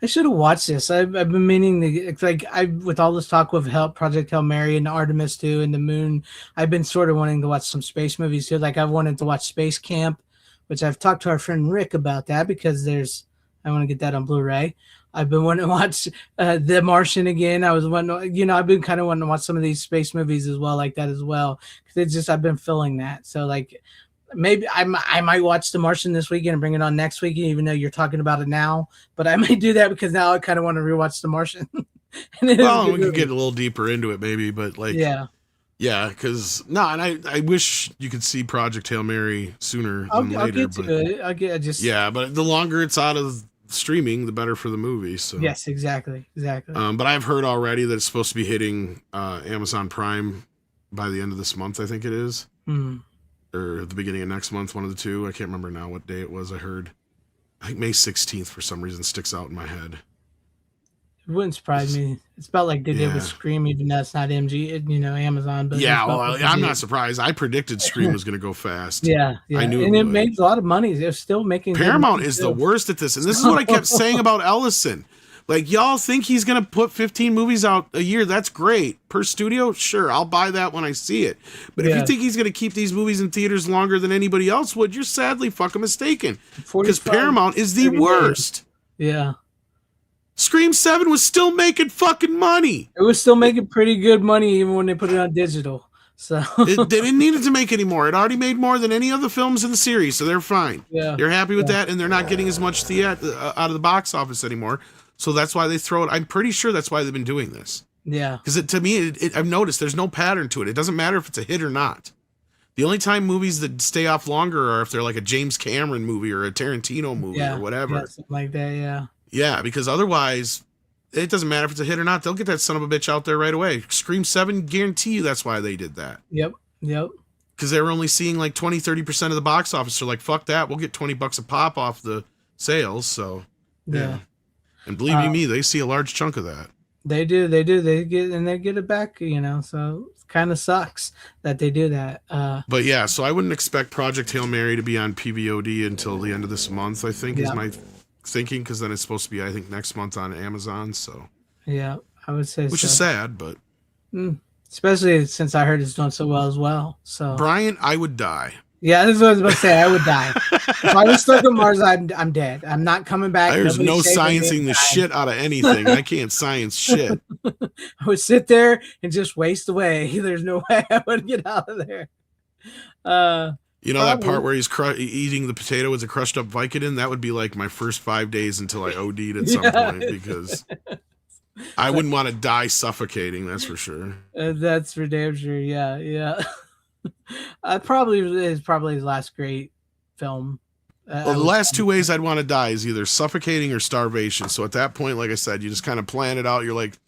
I should have watched this. I've been meaning to. It's like with all this talk with Project Hail Mary and Artemis 2 and the Moon, I've been sort of wanting to watch some space movies too. Like, I've wanted to watch Space Camp, which I've talked to our friend Rick about that, because I want to get that on Blu-ray. I've been wanting to watch The Martian again. I was wanting, I've been kind of wanting to watch some of these space movies as well, like that as well, because I've been feeling that. So like, maybe I might watch The Martian this weekend and bring it on next weekend, even though you're talking about it now. But I might do that because now I kind of want to rewatch The Martian. Well, we could get a little deeper into it, maybe, but like, yeah, because and I wish you could see Project Hail Mary sooner than later. I'll get to it. But the longer it's out of streaming, the better for the movie. So yes, exactly. But I've heard already that it's supposed to be hitting Amazon Prime by the end of this month. I think it is. Or at the beginning of next month, one of the two. I can't remember now what day it was. I think May 16th for some reason sticks out in my head. It wouldn't surprise me. It's about like they did with Yeah. Scream, even though it's not MG, Amazon. But Yeah, it's well, about what they I'm did. not surprised. I predicted Scream was going to go fast. Yeah, I knew and it it would. made a lot of money. It was still making good Paramount money, is too. the worst at this. And this is what I kept saying about Ellison. Like, y'all think he's going to put 15 movies out a year. That's great. Per studio, sure, I'll buy that when I see it. But if Yeah. you think he's going to keep these movies in theaters longer than anybody else would, you're sadly fucking mistaken. Because 45, Paramount is the 30 days. worst. Yeah. Scream 7 was still making fucking money. It was still making pretty good money even when they put it on digital. So They didn't need it to make any more. It already made more than any other films in the series, so they're fine. Yeah. They're happy with that, and they're not getting as much out of the box office anymore. So that's why they throw it. I'm pretty sure that's why they've been doing this. yeah. Because to me, I've noticed there's no pattern to it. It doesn't matter if it's a hit or not. The only time movies that stay off longer are if they're like a James Cameron movie or a Tarantino movie or whatever. Yeah, something like that, yeah. Yeah, because otherwise, it doesn't matter if it's a hit or not. They'll get that son of a bitch out there right away. Scream 7, guarantee you that's why they did that. Yep. Because they were only seeing like 20-30% of the box office. So like, fuck that. We'll get $20 a pop off the sales. So Yeah. And believe you me, they see a large chunk of that. They do. They get it back, so it kind of sucks that they do that. But yeah, so I wouldn't expect Project Hail Mary to be on PVOD until the end of this month, I think, is my thinking, because then it's supposed to be, I think, next month on Amazon. So yeah, I would say which so. is sad, but Especially since I heard it's doing so well as well. So Brian, I would die. yeah, this is what I was about to say. I would die. If I was stuck on Mars, I'm dead. I'm not coming back. There's no Nobody's saving me. sciencing the shit out of anything. I can't science shit. I would sit there and just waste away. There's no way I would get out of there. You know that part where he's eating the potato with a crushed up Vicodin? That would be like my first 5 days until I OD'd at some point, because I wouldn't want to die suffocating, that's for sure. That's for damn sure. Yeah. Probably his last great film. Well, the last two ways I'd want to die is either suffocating or starvation. So at that point, like I said, you just kind of plan it out. You're like,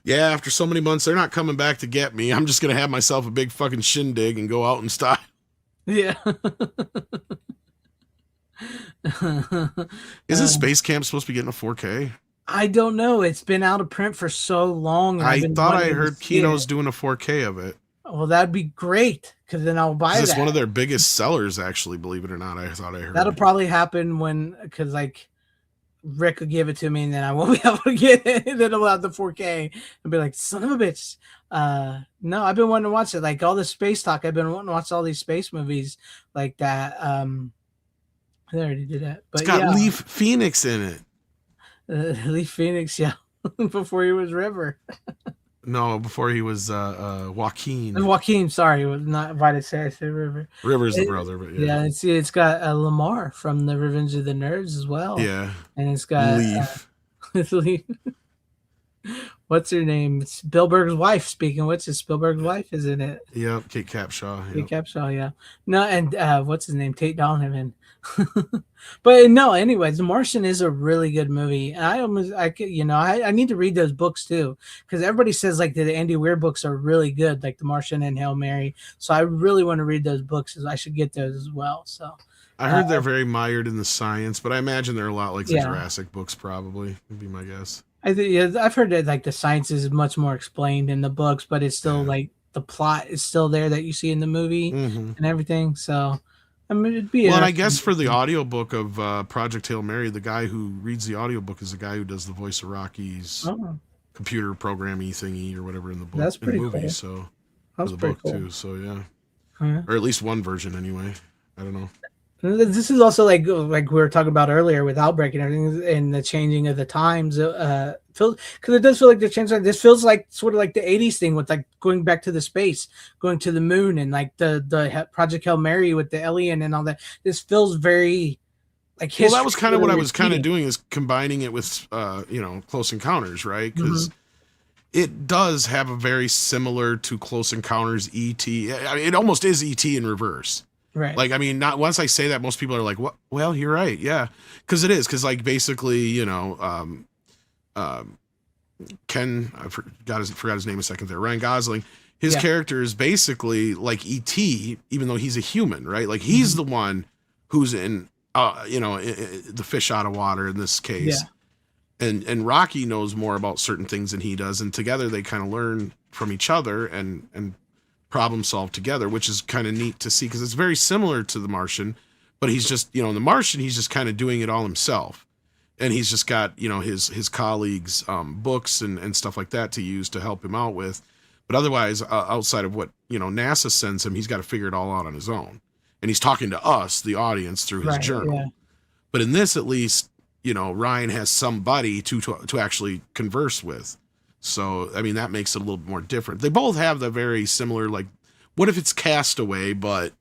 yeah, after so many months, they're not coming back to get me. I'm just going to have myself a big fucking shindig and go out and style. Yeah. Isn't Space Camp supposed to be getting a 4K? I don't know. It's been out of print for so long. I thought I heard Kino's doing a 4K of it. Well, that'd be great, because then I'll buy It's that. one of their biggest sellers, actually, believe it or not. I thought I heard. That'll probably happen because like Rick will give it to me, and then I won't be able to get it. Then I'll have the 4K and be like, son of a bitch. No, I've been wanting to watch it. Like all the space talk, I've been wanting to watch all these space movies like that. I already did that, but it's got Leaf Phoenix in it. Leaf Phoenix, yeah, before he was River. No, before he was Joaquin. Joaquin, sorry, was not invited to say I said River. River's the brother, but yeah. It's got Lamar from the Revenge of the Nerds as well. Yeah, and it's got Leaf. Leaf. What's her name? It's Spielberg's wife. Speaking of which, Spielberg's wife is in it. Yep, Kate Capshaw. Kate Capshaw, yeah. No, and what's his name? Tate Donovan. But no, anyways, The Martian is a really good movie. And I need to read those books too, because everybody says like the Andy Weir books are really good, like The Martian and Hail Mary. So I really want to read those books. I should get those as well. So I heard they're very mired in the science, but I imagine they're a lot like the Jurassic books. Probably would be my guess. I've heard that like the science is much more explained in the books, but it's still like the plot is still there that you see in the movie and everything. So I mean, it'd be well, and I guess for the audiobook of Project Hail Mary, the guy who reads the audiobook is the guy who does the voice of Rocky's computer programming thingy or whatever in the book. That's pretty movie, cool. So that's the pretty book cool. too. So or at least one version anyway. I don't know. This is also like we were talking about earlier with Outbreak and everything, and the changing of the times. Because it does feel like they're changing. This feels like sort of like the '80s thing with like going back to the space, going to the moon, and like the Project Hail Mary with the alien and all that. This feels very like history. Well, that was kind of what I was kind of doing, is combining it with Close Encounters, right? Because it does have a very similar to Close Encounters E.T. I mean, it almost is E.T. in reverse. Right. Like, I mean, not once I say that, most people are like, "What? Well, you're right, yeah," because it is. Because like basically, Ken, forgot his name a second there. Ryan Gosling, his character is basically like E.T., even though he's a human, right? Like he's the one who's in, the fish out of water in this case. and Rocky knows more about certain things than he does, and together they kind of learn from each other and problem solve together, which is kind of neat to see because it's very similar to The Martian, but he's just, in The Martian he's just kind of doing it all himself, and he's just got his colleagues' books and stuff like that to use to help him out with, but otherwise outside of what NASA sends him, he's got to figure it all out on his own, and he's talking to us, the audience, through his journal. Yeah. But in this, at least, Ryan has somebody to actually converse with. So, I mean, that makes it a little bit more different. They both have the very similar, like, what if it's Castaway, but,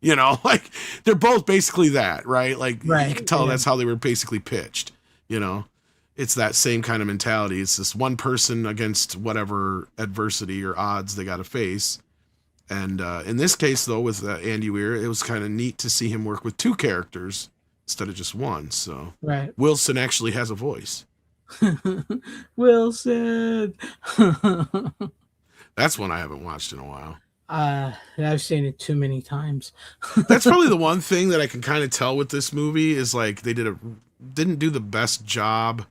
like, they're both basically that, right? Like, you can tell that's how they were basically pitched, It's that same kind of mentality. It's this one person against whatever adversity or odds they got to face. And in this case, though, with Andy Weir, it was kind of neat to see him work with two characters instead of just one. So Wilson actually has a voice. Wilson. That's one I haven't watched in a while. I've seen it too many times. That's probably the one thing that I can kind of tell with this movie is like they didn't do the best job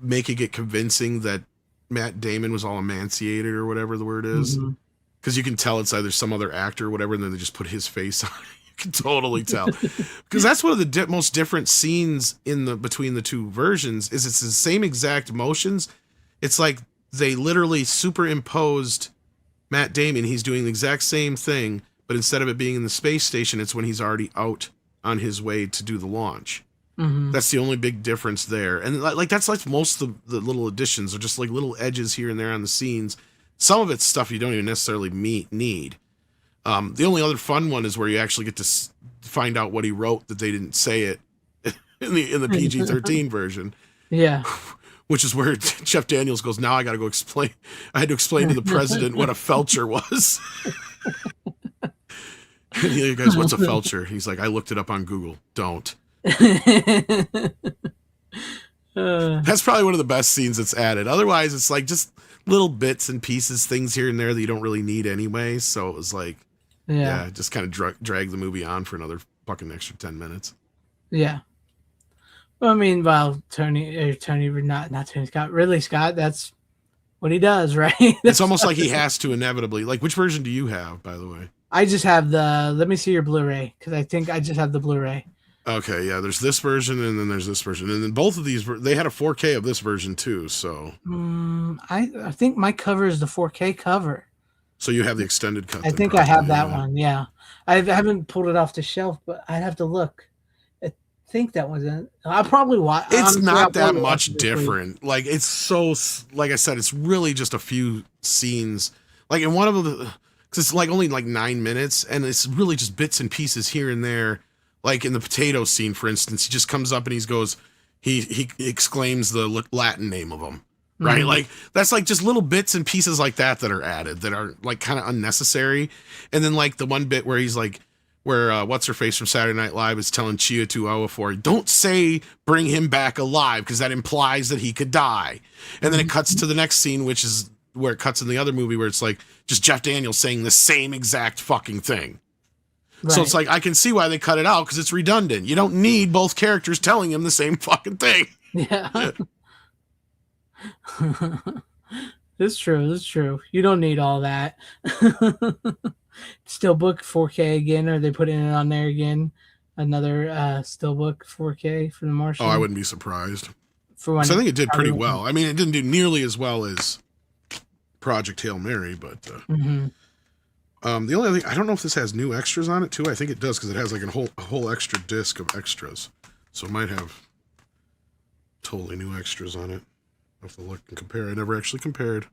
making it convincing that Matt Damon was all emaciated or whatever the word is. Because you can tell it's either some other actor or whatever, and then they just put his face on it. Can totally tell, because that's one of the most different scenes between the two versions. Is it's the same exact motions. It's like they literally superimposed Matt Damon. He's doing the exact same thing, but instead of it being in the space station, it's when he's already out on his way to do the launch. That's the only big difference there, and like that's like most of the little additions are just like little edges here and there on the scenes. Some of it's stuff you don't even necessarily need. The only other fun one is where you actually get to find out what he wrote that they didn't say it in the PG-13 version. Yeah. Which is where Jeff Daniels goes, now I got to go explain. I had to explain to the president what a felcher was. You guys, what's a felcher? He's like, I looked it up on Google. Don't. That's probably one of the best scenes that's added. Otherwise, it's like just little bits and pieces, things here and there that you don't really need anyway. So it was like, yeah, just kind of drag the movie on for another fucking extra 10 minutes. Yeah. Well, I mean, not Tony Scott, Ridley Scott, that's what he does, right? It's almost like he has to inevitably. Like, which version do you have, by the way? I just have let me see your Blu-ray, because I think I just have the Blu-ray. Okay, yeah, there's this version, and then there's this version. And then both of these, they had a 4K of this version, too, so. I think my cover is the 4K cover. So you have the extended cut. I think I have that one, yeah. I haven't pulled it off the shelf, but I'd have to look. I think that was it. I'll probably watch. It's not that much different. Like, it's so, like I said, it's really just a few scenes. Like, in one of them, because it's like only like 9 minutes, and it's really just bits and pieces here and there. Like in the potato scene, for instance, he just comes up and he exclaims the Latin name of them. Right, like that's like just little bits and pieces like that are added that are like kind of unnecessary, and then like the one bit where he's like, where what's her face from Saturday Night Live is telling Chiwetel Ejiofor, don't say bring him back alive because that implies that he could die, and then it cuts to the next scene, which is where it cuts in the other movie where it's like just Jeff Daniels saying the same exact fucking thing. Right. So it's like I can see why they cut it out because it's redundant. You don't need both characters telling him the same fucking thing. Yeah. That's true. You don't need all that. Steelbook 4K again, or they putting it on there again? Another Steelbook 4K for The Martian? Oh, I wouldn't be surprised. So I think it did pretty well. I mean, it didn't do nearly as well as Project Hail Mary, but the only other thing, I don't know if this has new extras on it too. I think it does because it has like a whole extra disc of extras. So it might have totally new extras on it. I'll have to look and compare. I never actually compared.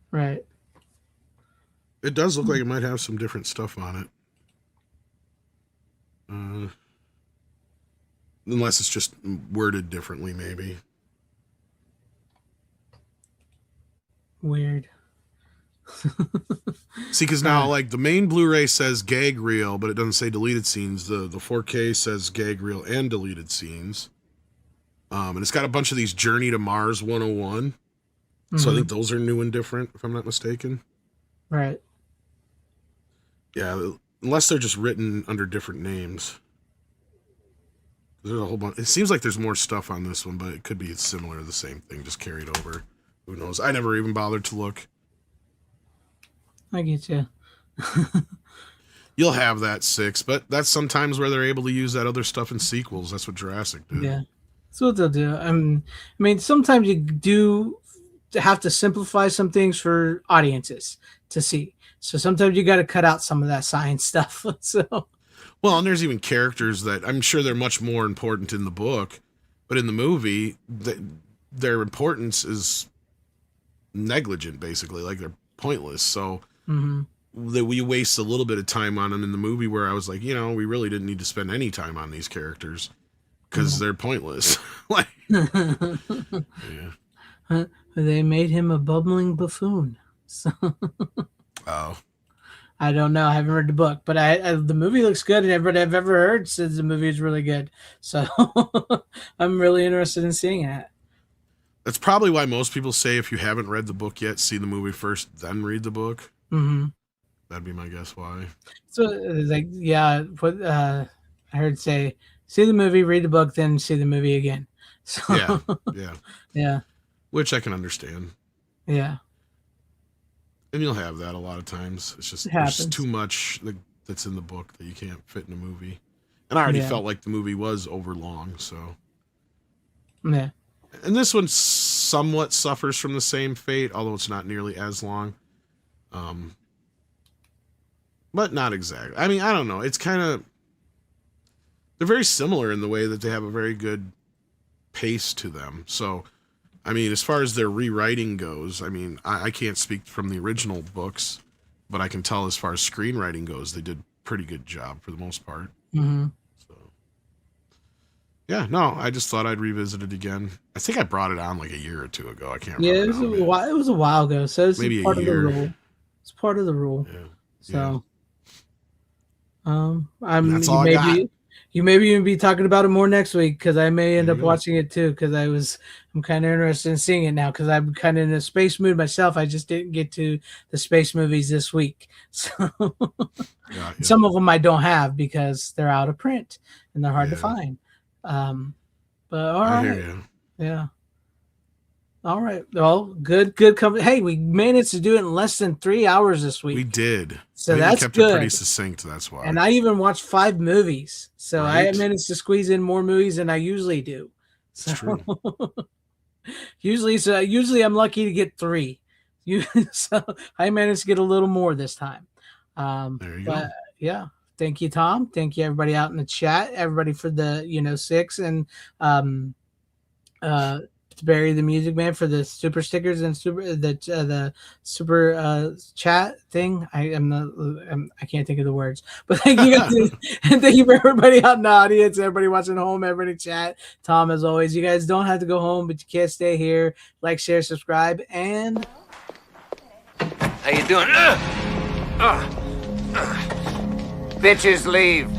Right. It does look like it might have some different stuff on it. Unless it's just worded differently, maybe. Weird. See, because now, like, the main Blu-ray says gag reel, but it doesn't say deleted scenes. The 4K says gag reel and deleted scenes. And it's got a bunch of these Journey to Mars 101. So I think those are new and different, if I'm not mistaken. Right. Yeah, unless they're just written under different names. There's a whole bunch. It seems like there's more stuff on this one, but it could be similar, the same thing, just carried over. Who knows? I never even bothered to look. I get you. You'll have that 6, but that's sometimes where they're able to use that other stuff in sequels. That's what Jurassic did. Yeah, that's what they'll do. I mean, sometimes you do have to simplify some things for audiences to see. So sometimes you got to cut out some of that science stuff. So. Well, and there's even characters that I'm sure they're much more important in the book, but in the movie, their importance is negligent, basically. Like, they're pointless. So that we waste a little bit of time on them in the movie, where I was like, we really didn't need to spend any time on these characters because they're pointless. Like, yeah. They made him a bubbling buffoon. So. Oh. I don't know. I haven't read the book, but the movie looks good, and everybody I've ever heard says the movie is really good. So I'm really interested in seeing it. That's probably why most people say if you haven't read the book yet, see the movie first, then read the book. Mm-hmm. That'd be my guess why. So, like, yeah, what I heard say, see the movie, read the book, then see the movie again. So, yeah. Which I can understand. Yeah. And you'll have that a lot of times. It's just there's just too much that's in the book that you can't fit in a movie. And I already felt like the movie was overlong, so. Yeah. And this one somewhat suffers from the same fate, although it's not nearly as long. But not exactly. I mean, I don't know. It's kind of... They're very similar in the way that they have a very good pace to them. So... I mean, as far as their rewriting goes, I mean, I can't speak from the original books, but I can tell as far as screenwriting goes, they did a pretty good job for the most part. Mm-hmm. So, yeah, no, I just thought I'd revisit it again. I think I brought it on like a year or two ago. I can't remember. Yeah, it was a while ago, so it's maybe part a of the year. rule. It's part of the rule. Yeah. So, that's all I got. You maybe even be talking about it more next week, because I may end up watching it too, because I'm kind of interested in seeing it now, because I'm kind of in a space mood myself. I just didn't get to the space movies this week, so some of them I don't have because they're out of print and they're hard to find. But all right, yeah. All right. Well, good cover. Hey, we managed to do it in less than 3 hours this week. We did. So that's kept good. It pretty succinct. That's why. And I even watched 5 movies, so I managed to squeeze in more movies than I usually do. So true. usually I'm lucky to get 3. So I managed to get a little more this time. There you go. Yeah. Thank you, Tom. Thank you, everybody out in the chat. Everybody for the 6 and to Barry the Music Man for the super stickers and the super chat thing. I can't think of the words, but thank you guys. And thank you for everybody out in the audience, everybody watching home, everybody chat. Tom, as always, you guys don't have to go home, but you can't stay here. Like, share, subscribe, and how you doing? Bitches leave.